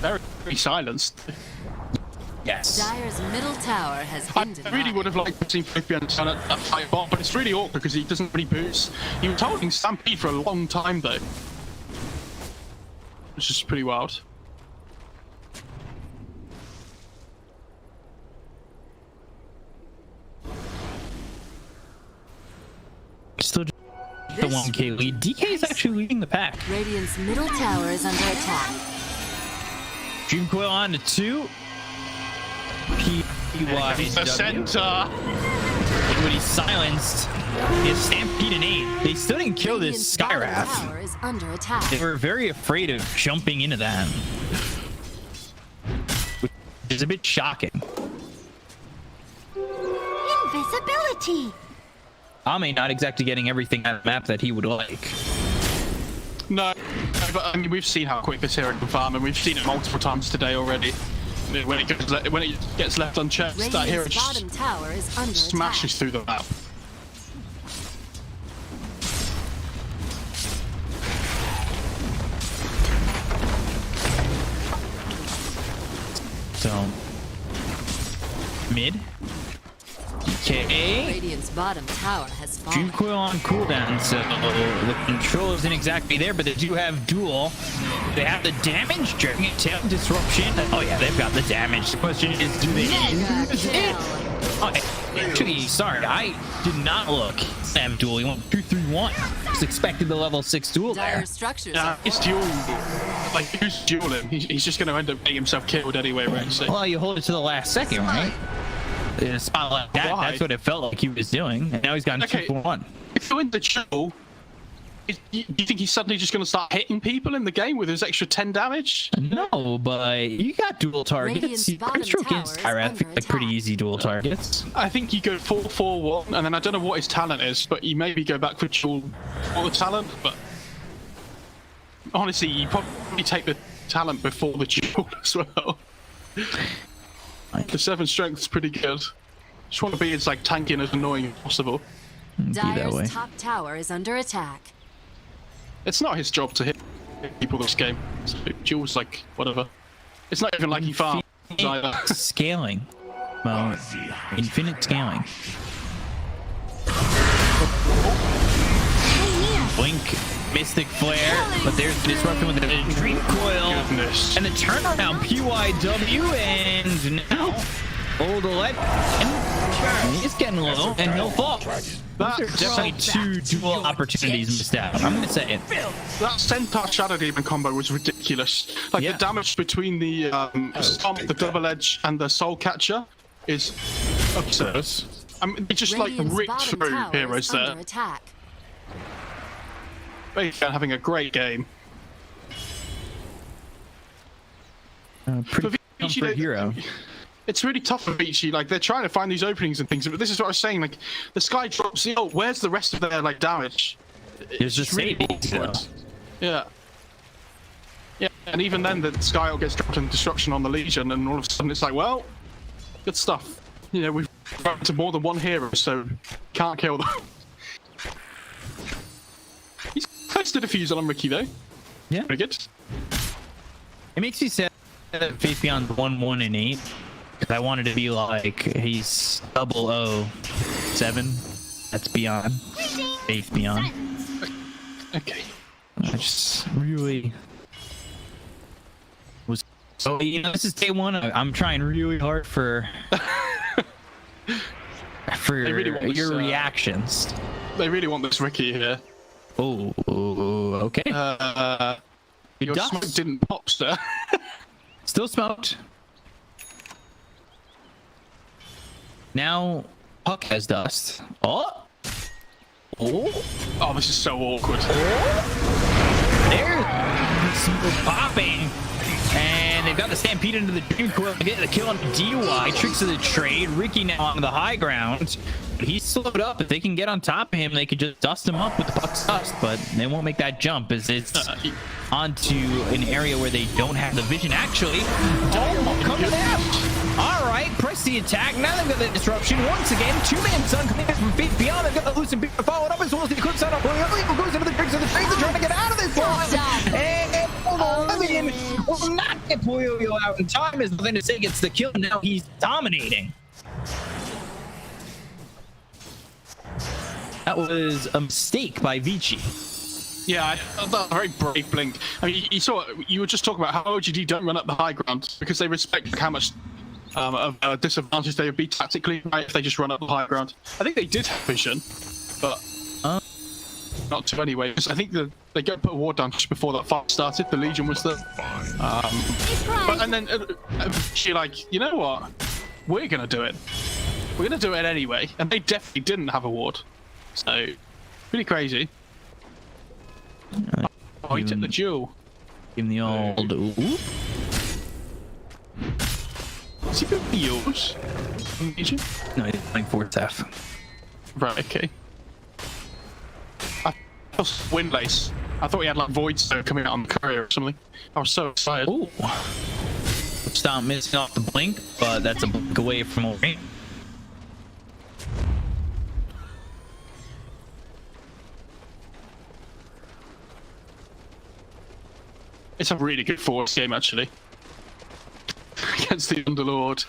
Very silenced. Yes. Dire's middle tower has been denied. I really would have liked to see Fabian done a fight bot, but it's really awkward because he doesn't really boost. He was holding Stampede for a long time though, which is pretty wild. Still the 1K lead. DK is actually leading the pack. Radiant's middle tower is under attack. Dream Coil on to 2. The center. When he's silenced, he has Stampede and 8. They still didn't kill this Skywrath. Is under attack. They were very afraid of jumping into that, which is a bit shocking. Invisibility. Ame not exactly getting everything on the map that he would like. No, but I mean, we've seen how quick this hero can farm, and we've seen it multiple times today already. When it gets left unchecked, that hero just smashes through the map. So, mid. DK. Radiant's bottom tower has fallen. Dream Coil on cooldown, so the control isn't exactly there, but they do have duel. They have the damage during a tail disruption. Oh yeah, they've got the damage. The question is, do they use it? Oh, actually, sorry, I did not look. Sam duel, he went 2-3-1. Just expected the level 6 duel there. It's duel. Like, who's dueling? He's just going to end up getting himself killed anyway, right? So. Well, you hold it to the last second, right? In a spot like that, that's what it felt like he was doing, and now he's gotten 2-1. If you're in the duel, do you think he's suddenly just going to start hitting people in the game with his extra 10 damage? No, but you got dual targets. Stroke and Skywrath like pretty easy dual targets. I think you go 4-4-1, and then I don't know what his talent is, but you maybe go back for dual for the talent. But honestly, you probably take the talent before the duel as well. The 7 strength is pretty good. Just want to be as like tanky and as annoying as possible. Dire's top tower is under attack. It's not his job to hit people this game. So Jules like whatever. It's not even like he farms either. Scaling. Well, infinite scaling. Blink, Mystic Flare, but there's disruption with the Dream Coil. this. And the turnaround, PYW, and now old Elect, and he's getting low, and he'll fall. There's definitely two dual opportunities missed out. I'm gonna say it. That Centaur Shadow Demon combo was ridiculous. Like the damage between the Stomp, the Double Edge, and the Soul Catcher is absurd. I mean, they just like ripped through heroes there. Basically having a great game. Pretty comfort hero. It's really tough for Vici. Like they're trying to find these openings and things, but this is what I was saying. Like the Sky drops. Where's the rest of their like damage? There's just really awkward. Yeah. Yeah, and even then, the Sky gets dropped in destruction on the Legion, and all of a sudden it's like, well, good stuff. You know, we've run to more than one hero, so can't kill them. He's close to defusal on Ricky though. Yeah, pretty good. It makes me sad that Faith Beyond 1, 1, and 8. Because I wanted to be like, he's 007. That's Beyond. Faith Beyond. Okay. I just really was. So, you know, this is day one. I'm trying really hard for really your reactions. They really want this Ricky here. Oh, okay. Your smoke didn't pop, sir. Still smoked. Now, Puck has dust. Oh! This is so awkward. There's popping. And they've got the Stampede into the Dream Coil to get the kill on the DUI. Tricks of the trade. Ricky now on the high ground. He's slowed up. If they can get on top of him, they could just dust him up with the Puck's dust, but they won't make that jump as it's onto an area where they don't have the vision. Actually, come to them. All right, press the attack. Now they've got the disruption. Once again, two-man Sun coming in from Faith Beyond. They've got the Lucent Beam followed up as well as the Eclipse on Polio goes into the tricks of the trade. They're trying to get out of this one. And Oblivion will not get Polio out in time. As nothing to say gets the kill. Now he's dominating. That was a mistake by Vici. Yeah, that was a very brave blink. I mean, you were just talking about how OGD don't run up the high ground because they respect how much of a disadvantage they would be tactically, right, if they just run up the high ground. I think they did have vision, but not to anyway. Because I think they go put a ward down just before that fight started. The Legion was there. And then she like, you know what? We're gonna do it. We're gonna do it anyway. And they definitely didn't have a ward. So, really crazy. He took the duel. Give him the old ooh. Is he going to be yours? No, he's playing 4th F. Right, okay. I was Windlace. I thought he had like Void Stone coming out on the courier or something. I was so excited. Ooh. Stop missing off the blink, but that's a blink away from a ring. It's a really good Force game, actually. Against the Underlord,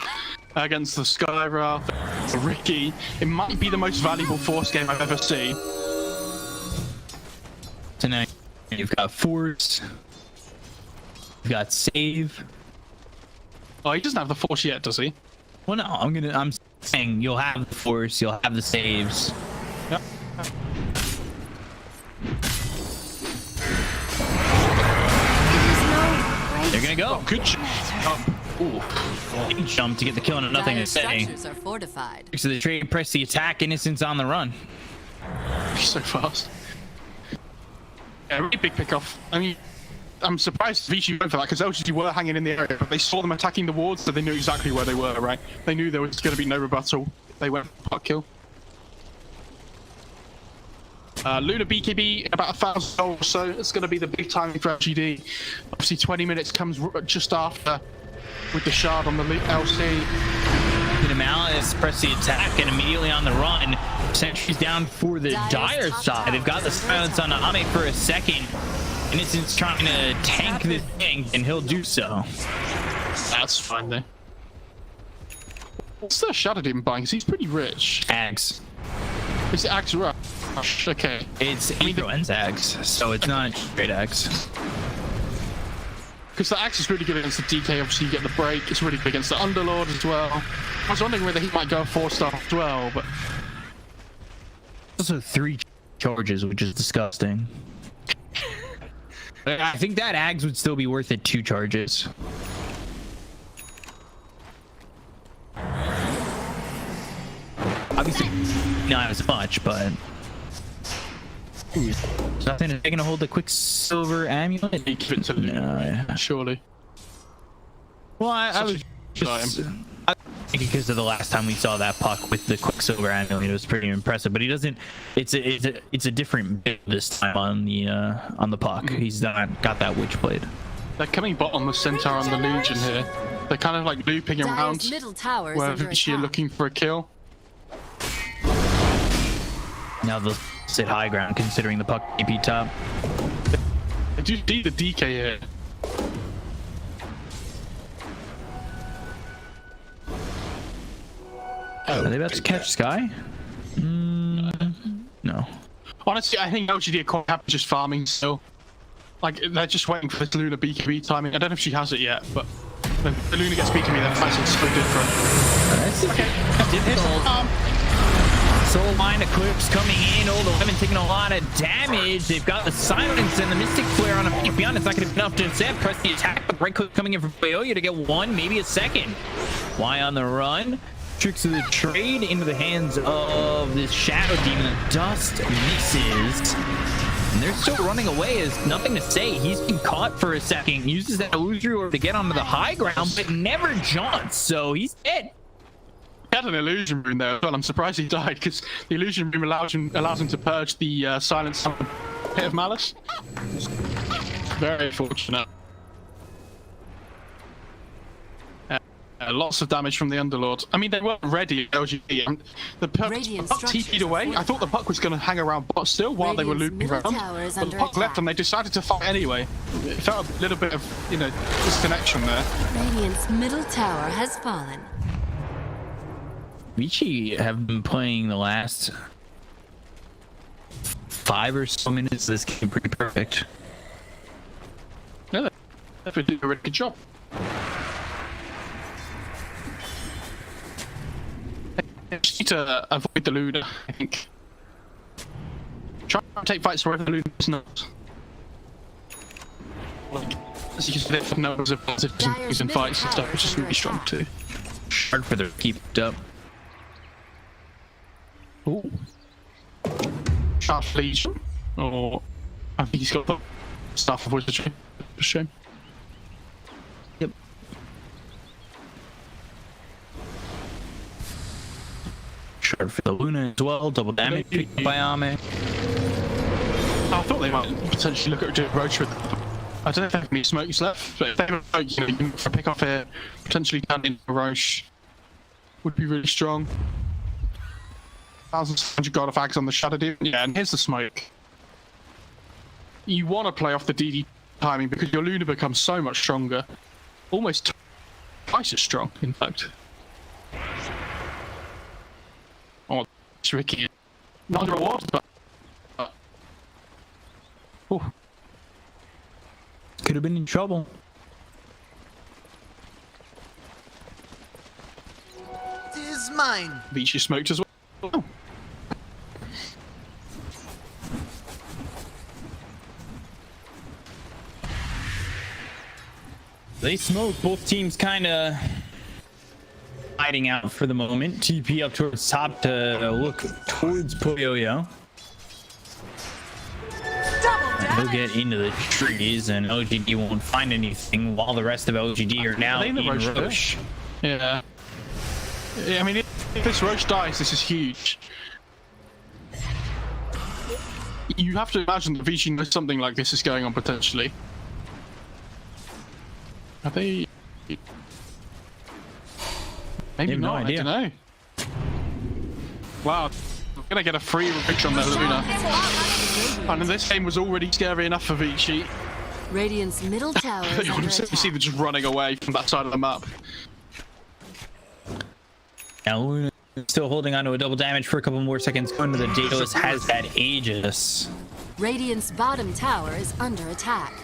against the Skywrath, the Ricky. It might be the most valuable Force game I've ever seen. So now you've got Force, you've got Save. Oh, he doesn't have the Force yet, does he? Well, no, I'm saying you'll have the Force, you'll have the Saves. Yep. They're gonna go. Oh, good jump. Big jump to get the kill and nothing to say. Are fortified. So the trade press the attack, Innocence on the run. He's so fast. Yeah, really big pick-off. I mean, I'm surprised Vici went for that because LGD were hanging in the area, but they saw them attacking the wards, so they knew exactly where they were, right? They knew there was going to be no rebuttal. They went for pot kill. Luna BKB, about 1,000 gold or so. It's going to be the big timing for LGD. Obviously, 20 minutes comes just after with the shard on the LC. Malice press the attack and immediately on the run. Sentry's down for the Dire side. They've got the silence on Ame for a second. Innocent's trying to tank this thing, and he'll do so. That's fine, though. What's the Shadow Demon buying? Because he's pretty rich. Ags. Is it Ags Rush? Okay. It's Agro and Ags, so it's not straight Ags. because the axe is really good against the DK. Obviously, you get the break. It's really good against the Underlord as well. I was wondering whether he might go 4-star as well, but Also 3 charges, which is disgusting. I think that Ags would still be worth it 2 charges. Obviously, not as much, but nothing. Are they gonna hold the Quicksilver amulet? he keep it to No, surely. well, I was just, I think because of the last time we saw that puck with the Quicksilver amulet, it was pretty impressive. But he doesn't. It's a different build this time on the puck. He's not got that Witchblade. They're coming bot on the Centaur and the Legion here. They're kind of like looping around Dire's middle tower is where under Vici are attack. looking for a kill. Now they'll sit high ground considering the puck AP top. I do see the DK here. Are they about to catch Sky? No. Honestly, I think LGD are quite happy just farming still. Like, they're just waiting for this Luna BKB timing. I don't know if she has it yet, but when the Luna gets BKB, their fights are so different. Okay. Soul Line Eclipse coming in, Old 11 taking a lot of damage. They've got the Silence and the Mystic Flare on him. Beyond, it's not going to be enough to accept. Press the attack, but right click coming in from Failure to get 1, maybe a second. Why on the run? Tricks of the trade into the hands of this Shadow Demon. The dust misses. And they're still running away. There's nothing to say. He's been caught for a second. Uses that illusory orb to get onto the high ground, but never jaunts, so he's dead. He had an illusion rune there as well. I'm surprised he died because the illusion rune allows him to purge the silence on the Pit of Malice. Very fortunate. Lots of damage from the Underlord. I mean, they weren't ready at LGD. The puck TP'd away. I thought the puck was going to hang around bot still while they were looping around. But the puck left and they decided to fight anyway. It felt a little bit of, disconnection there. Radiant's middle tower has fallen. Vici have been playing the last 5 or so minutes of this game pretty perfect. Yeah, they've been doing a really good job. They just need to avoid the Luna, I think. Try and take fights wherever the Luna is not. Like, as you can see, they've numbers of positive things in fights and stuff, which is really strong too. Hard for them to keep it up. Ooh. Sharp Legion. Or I think he's got the Staff of Wizardry. A shame. Yep. Shard for the Luna as well. Double damage by Ame. I thought they might potentially look at doing Roach with them. I don't know if they have any smokes left, but if they have a smoke, you can pick off here, potentially turn into Roche. Would be really strong. 1,700 God of Ags on the Shadow Demon. Yeah, and here's the smoke. You want to play off the DD timing because your Luna becomes so much stronger. Almost twice as strong, in fact. Oh, tricky. Not a reward, but... Oh. Could have been in trouble. Tis mine. Vici smoked as well. Oh. They smoke. Both teams kind of hiding out for the moment. TP up towards top to look towards Puyoyo. He'll get into the trees and LGD won't find anything while the rest of LGD are now in Roche. Yeah. I mean, if this Roche dies, this is huge. You have to imagine that Vici knows something like this is going on potentially. Are they? Maybe no not. idea. I don't know. Wow, I'm gonna get a free Roche on the Luna. And this game was already scary enough for Vici. Radiant's middle tower is You under see attack. them just running away from that side of the map. Now Luna still holding on to a double damage for a couple more seconds. Going to the Daedalus has that Aegis. Radiant's bottom tower is under attack.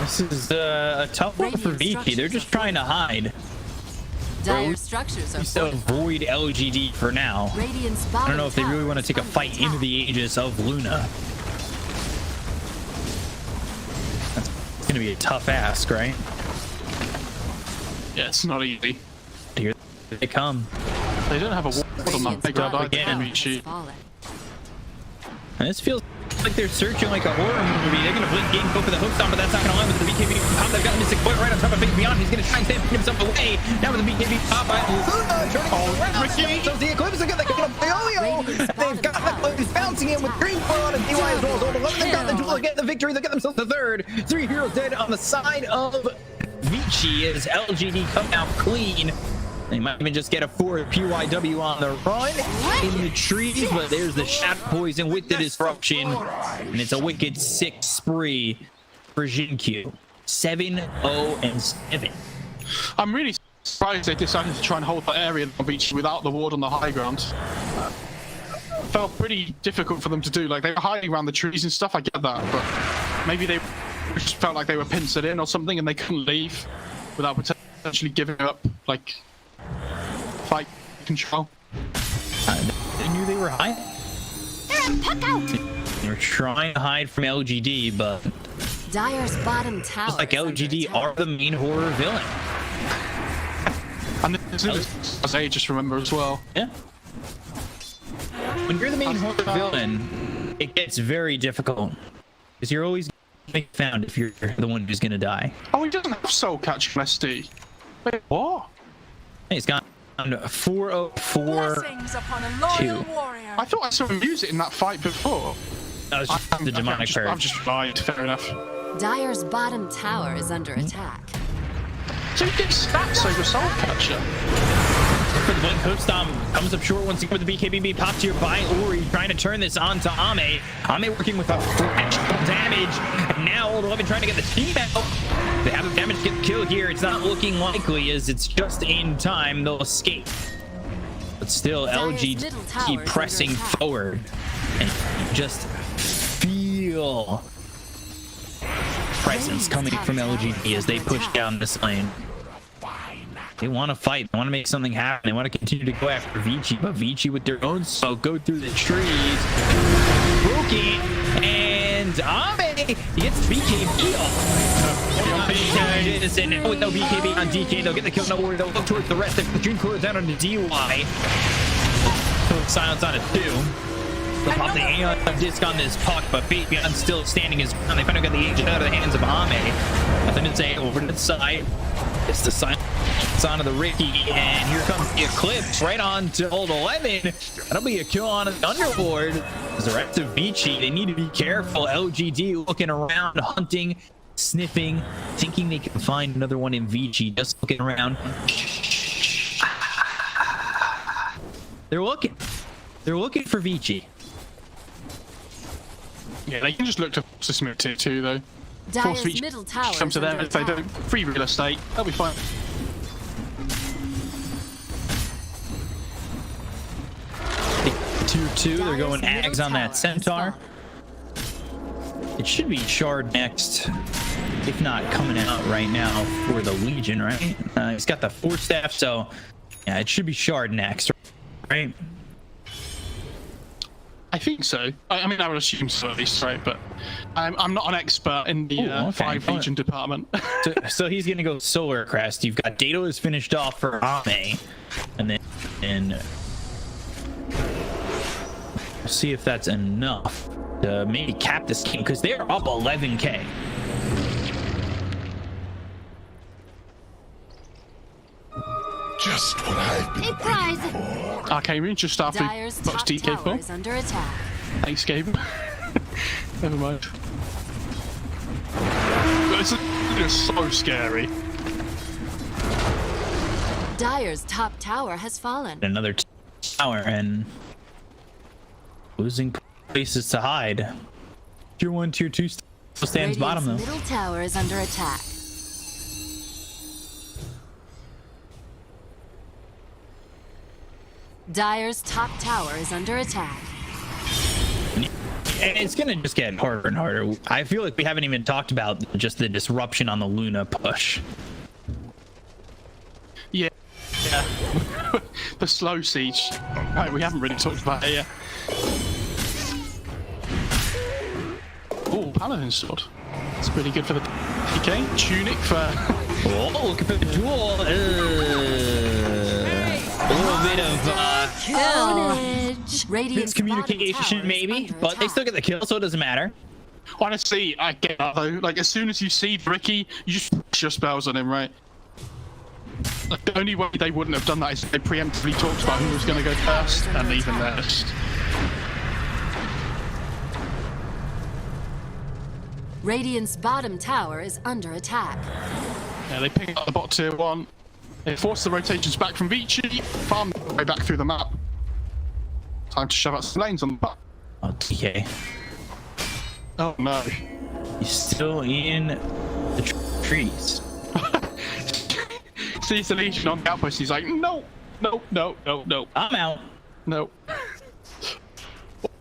This is a tough one for Vici. They're just trying to hide. Dire structures are Just avoid LGD for now. I don't know if they really want to take a fight into the Aegis of Luna. That's going to be a tough ask, right? Yeah, it's not easy. Here they come. They don't have a ward on that big guy again. Vici. And this feels like they're searching like a horror movie. They're going to blink game, go for the hook on, but that's not going to line with the BKB pop. They've got Mystic Boy right on top of Big Beyond. He's going to try and stampede himself away. Now with the BKB pop by Luna, turning around. Ricky! So the Eclipse again, they're going to Yo-Yo. They've got that. He's bouncing in with Green Claw and DY as well. So they've got the duel to get the victory. They get themselves the third. 3 heroes dead on the side of Vici as LGD come out clean. They might even just get a 4 PYW on the run in the trees, but there's the Shadow Poison with the disruption, and it's a wicked 6 spree for Jinkyu. 7-0-7. I'm really surprised they decided to try and hold that area on Vici without the ward on the high ground. Felt pretty difficult for them to do. Like, they were hiding around the trees and stuff, I get that, but maybe they just felt like they were pincered in or something and they couldn't leave without potentially giving up, like, fight control. They knew they were hiding. They were trying to hide from LGD, but Dire's bottom tower. just like LGD are the main horror villain. And this is, as I just remember as well. Yeah. When you're the main horror villain, it gets very difficult because you're always getting found if you're the one who's gonna die. Oh, he doesn't have soul catch on SD. Wait, what? Hey, it's gone down to 404-2. I thought I saw him use it in that fight before. That was just the demonic I've purge. just lied, fair enough. Dire's bottom tower is under attack. So he gets stats over soul catcher. For the blink hook stomp comes up short once again with the BKB pop tier by Ori, trying to turn this on to Ame. Ame working with a fractional damage, and now Old 11 trying to get the team out. They have the damage to get the kill here. It's not looking likely as it's just in time. They'll escape. But still, LG keep pressing forward. And you just feel presence coming from LGD as they push down this lane. They want to fight. They want to make something happen. They want to continue to go after Vici, but Vici with their own smoke go through the trees. Broken, and Ame gets BKB off. And now with no BKB on DK, they'll get the kill. No worry, they'll look towards the rest. The Dream Cooler down on the DY. Silence on it too. They'll pop the Aeon disc on this puck, but Beyond still standing his ground. They finally got the agent out of the hands of Ame. Nothing to say over to the side. It's the silence onto the Ricky, and here comes the Eclipse right on to Old 11. That'll be a kill on the Underboard. As the rest of Vici, they need to be careful. LGD looking around, hunting, sniffing, thinking they can find another one in Vici, just looking around. They're looking. They're looking for Vici. Yeah, they can just look to System Tier 2 though. Force Vici middle tower come to them if they don't. Free real estate, they'll be fine. Tier 2, they're going Ags on that Centaur. It should be Shard next, if not coming out right now for the Legion, right? He's got the 4 staff, so yeah, it should be Shard next, right? I think so. I mean, I would assume so at least, right? But I'm not an expert in the 5 Legion department. so he's gonna go Solar Crest. You've got Dato is finished off for Ame, and then we'll see if that's enough to maybe cap this game because they're up 11k. Just what I've been waiting for. Arcane just after Dire's top tower is under attack. Thanks, Gabe. Never mind. It's so scary. Dire's top tower has fallen. Another tower and losing places to hide. Tier 1, Tier 2 still stands bottom though. Middle tower is under attack. Dire's top tower is under attack. And it's gonna just get harder and harder. I feel like we haven't even talked about just the disruption on the Luna push. Yeah. The slow siege. Right, we haven't really talked about it yet. Oh, Paladin sword. It's pretty good for the PK. Tunic for... Oh, look at the duel. A little bit of miscommunication maybe, but they still get the kill, so it doesn't matter. Honestly, I get that though. Like, as soon as you see Ricky, you just push your spells on him, right? Like, the only way they wouldn't have done that is they preemptively talked about who was going to go first and leave him there. Radiant's bottom tower is under attack. Yeah, they pick up the bot tier 1. They force the rotations back from Vici, farm their way back through the map. Time to shove out some lanes on the bot. Oh, TK. Oh no. He's still in the trees. Sees the Legion on the outpost, he's like, no, no, no, no, no. I'm out. No.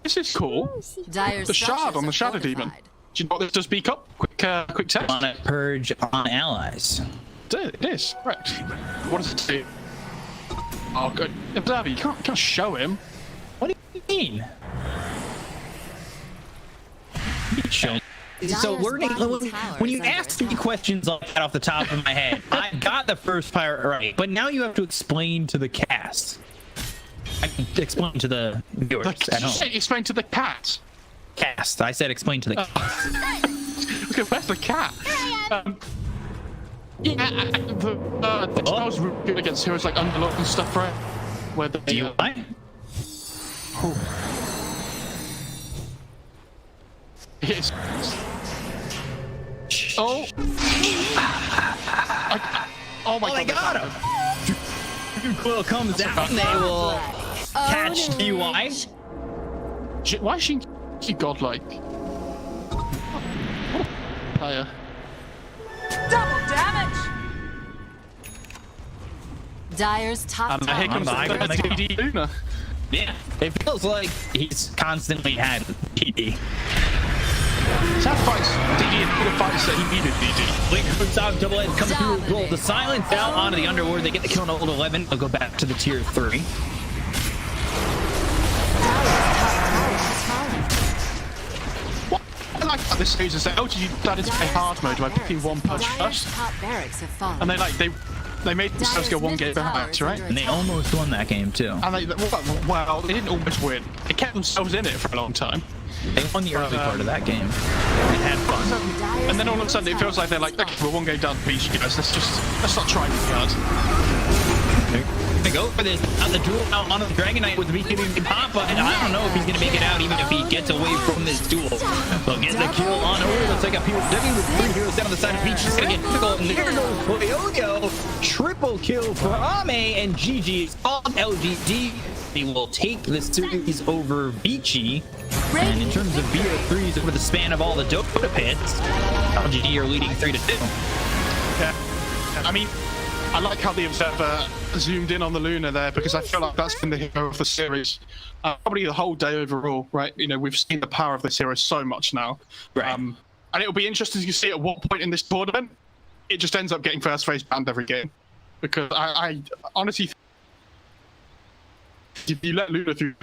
This is cool. The shard on the Shadow Demon. Do you know what this does, Beak Up? Quick test. On a purge on allies. It is, right. What does it do? Oh, good. Observer, you can't show him. What do you mean? Show. So learning, when you ask me questions like that off the top of my head, I got the first part right, but now you have to explain to the cast. I can explain to the viewers at home. Explain to the cat. Cast. I said explain to the cast. Okay, where's the cat? Yeah, the spell's really good against heroes like Underlock and stuff, right? Where the Do you like? Yes. Oh. Oh my god. They got him. Quill comes down, they will catch DY. Why is she godlike? Player. Double damage. Dire's top tower. Here comes the Luna. Yeah, it feels like he's constantly had DD. That fights DD and the fights that he needed DD. Link from top double edge comes through. Roll the silence down onto the Underlord. They get the kill on old 11. They'll go back to the tier 3. What I like about this stage is that LGD started to play hard mode by picking one punch first, and they made themselves go one game behind, right? And they almost won that game too. And they didn't almost win. They kept themselves in it for a long time. They won the early part of that game and had fun. And then all of a sudden it feels like they're like, okay, we're one game down the beach, guys. Let's not try too hard. They're gonna go for this on the duel out onto the Dragon Knight with the Vici Papa, and I don't know if he's gonna make it out even if he gets away from this duel. They'll get the kill on over. Let's take a PSW with 3 heroes down on the side of Beach. It's gonna get difficult. And there goes Poyoyo. Triple kill for Ame, and GG is on LGD. They will take this series over Vici. And in terms of BO3s over the span of all the Dota pits, LGD are leading 3-2. Yeah. I mean, I like how the Observer zoomed in on the Luna there, because I feel like that's been the hero of the series. Probably the whole day overall, right? You know, we've seen the power of this hero so much now. Right. And it'll be interesting to see at what point in this tournament it just ends up getting first phase banned every game. Because I honestly think if you let Luna through